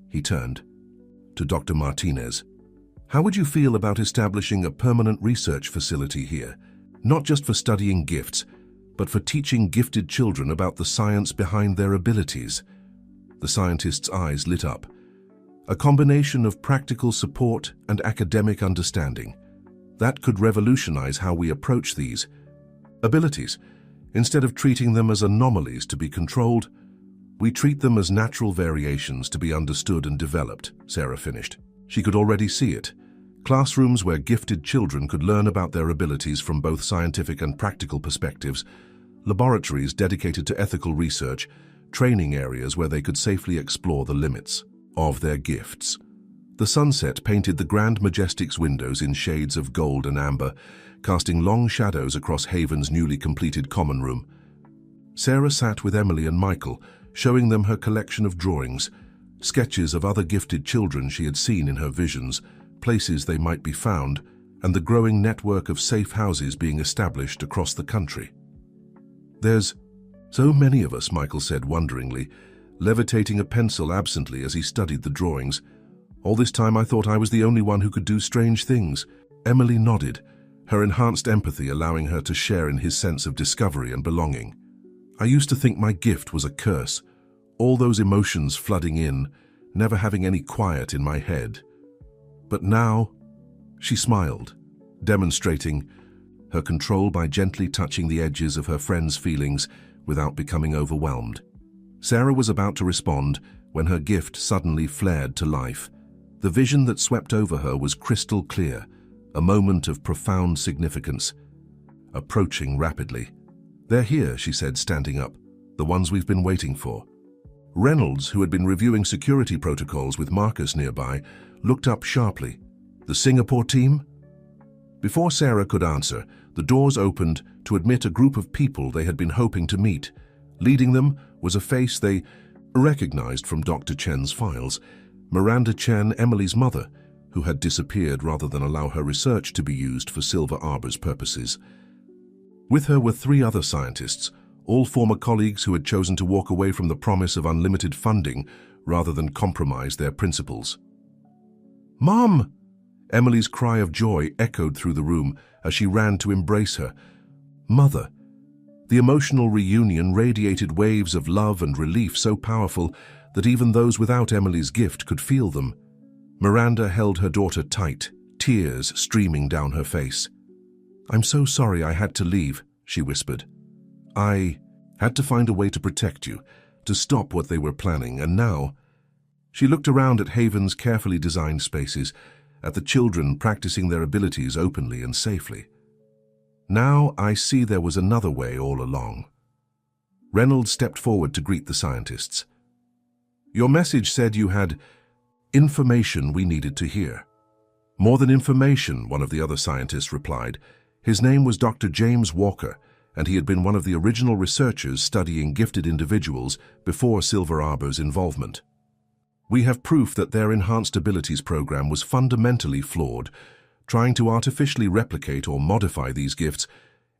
he turned to Dr. Martinez. How would you feel about establishing a permanent research facility here, not just for studying gifts, but for teaching gifted children about the science behind their abilities?" The scientist's eyes lit up. "A combination of practical support and academic understanding. That could revolutionize how we approach these abilities. Instead of treating them as anomalies to be controlled, we treat them as natural variations to be understood and developed," Sarah finished. She could already see it. Classrooms where gifted children could learn about their abilities from both scientific and practical perspectives, laboratories dedicated to ethical research, training areas where they could safely explore the limits of their gifts. The sunset painted the Grand Majestic's windows in shades of gold and amber, casting long shadows across Haven's newly completed common room. Sarah sat with Emily and Michael, showing them her collection of drawings, sketches of other gifted children she had seen in her visions, places they might be found, and the growing network of safe houses being established across the country. "There's so many of us," Michael said wonderingly, levitating a pencil absently as he studied the drawings. "All this time I thought I was the only one who could do strange things." Emily nodded, her enhanced empathy allowing her to share in his sense of discovery and belonging. "I used to think my gift was a curse, all those emotions flooding in, never having any quiet in my head. But now," she smiled, demonstrating her control by gently touching the edges of her friend's feelings without becoming overwhelmed. Sarah was about to respond when her gift suddenly flared to life. The vision that swept over her was crystal clear, a moment of profound significance. Approaching rapidly. "They're here," she said, standing up, "the ones we've been waiting for." Reynolds, who had been reviewing security protocols with Marcus nearby, looked up sharply. "The Singapore team?" Before Sarah could answer, the doors opened to admit a group of people they had been hoping to meet. Leading them was a face they recognized from Dr. Chen's files, Miranda Chen, Emily's mother, who had disappeared rather than allow her research to be used for Silver Arbor's purposes. With her were 3 other scientists, all former colleagues who had chosen to walk away from the promise of unlimited funding rather than compromise their principles. "Mom!" Emily's cry of joy echoed through the room as she ran to embrace her. "Mother!" The emotional reunion radiated waves of love and relief so powerful that even those without Emily's gift could feel them. Miranda held her daughter tight, tears streaming down her face. "I'm so sorry I had to leave," she whispered. "I had to find a way to protect you, to stop what they were planning, and now—" She looked around at Haven's carefully designed spaces, at the children practicing their abilities openly and safely. "Now I see there was another way all along." Reynolds stepped forward to greet the scientists. "Your message said you had information we needed to hear." "More than information," one of the other scientists replied. His name was Dr. James Walker, and he had been one of the original researchers studying gifted individuals before Silver Arbor's involvement. "We have proof that their enhanced abilities program was fundamentally flawed. Trying to artificially replicate or modify these gifts,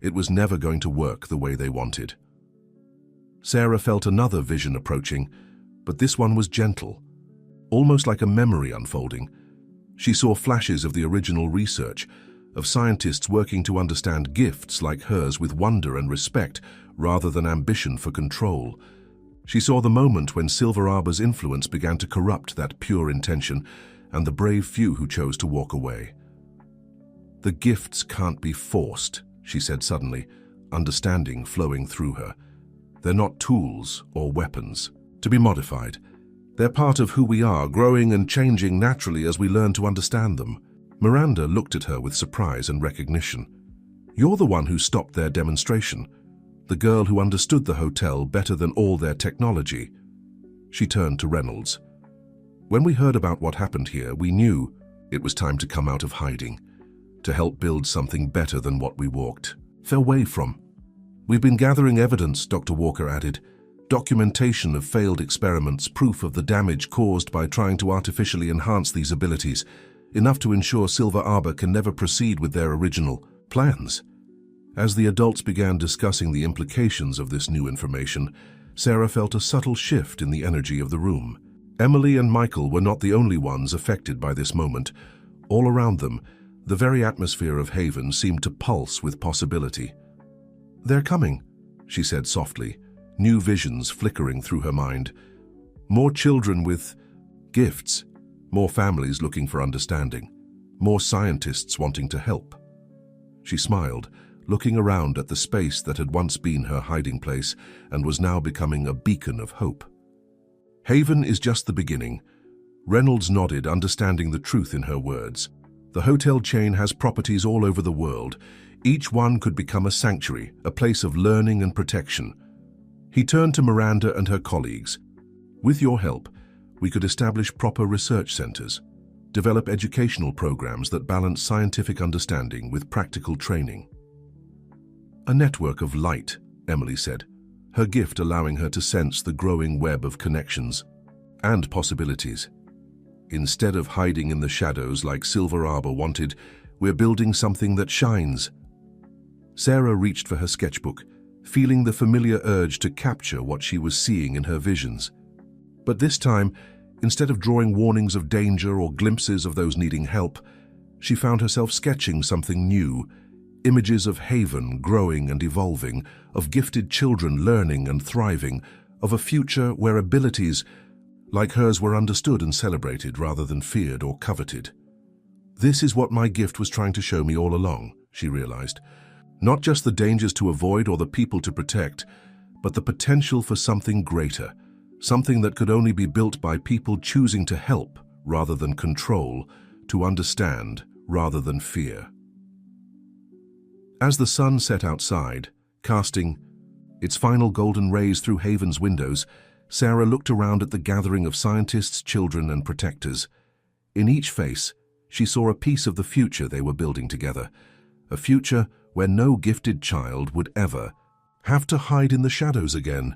it was never going to work the way they wanted." Sarah felt another vision approaching, but this one was gentle, almost like a memory unfolding. She saw flashes of the original research, of scientists working to understand gifts like hers with wonder and respect rather than ambition for control. She saw the moment when Silver Arbor's influence began to corrupt that pure intention and the brave few who chose to walk away. "The gifts can't be forced," she said suddenly, understanding flowing through her. "They're not tools or weapons to be modified. They're part of who we are, growing and changing naturally as we learn to understand them." Miranda looked at her with surprise and recognition. "You're the one who stopped their demonstration, the girl who understood the hotel better than all their technology." She turned to Reynolds. "When we heard about what happened here, we knew it was time to come out of hiding, to help build something better than what we walked away from. We've been gathering evidence," Dr. Walker added, "documentation of failed experiments, proof of the damage caused by trying to artificially enhance these abilities, enough to ensure Silver Arbor can never proceed with their original plans." As the adults began discussing the implications of this new information, Sarah felt a subtle shift in the energy of the room. Emily and Michael were not the only ones affected by this moment. All around them, the very atmosphere of Haven seemed to pulse with possibility. "They're coming," she said softly, new visions flickering through her mind. More children with gifts, more families looking for understanding, more scientists wanting to help. She smiled, looking around at the space that had once been her hiding place and was now becoming a beacon of hope. "Haven is just the beginning." Reynolds nodded, understanding the truth in her words. "The hotel chain has properties all over the world. Each one could become a sanctuary, a place of learning and protection." He turned to Miranda and her colleagues. "With your help, we could establish proper research centers, develop educational programs that balance scientific understanding with practical training." "A network of light," Emily said, her gift allowing her to sense the growing web of connections and possibilities. "Instead of hiding in the shadows like Silver Arbor wanted, we're building something that shines." Sarah reached for her sketchbook, feeling the familiar urge to capture what she was seeing in her visions. But this time, instead of drawing warnings of danger or glimpses of those needing help, she found herself sketching something new, images of Haven growing and evolving, of gifted children learning and thriving, of a future where abilities like hers were understood and celebrated rather than feared or coveted. "This is what my gift was trying to show me all along," she realized. "Not just the dangers to avoid or the people to protect, but the potential for something greater, something that could only be built by people choosing to help rather than control, to understand rather than fear." As the sun set outside, casting its final golden rays through Haven's windows, Sarah looked around at the gathering of scientists, children, and protectors. In each face, she saw a piece of the future they were building together, a future where no gifted child would ever have to hide in the shadows again.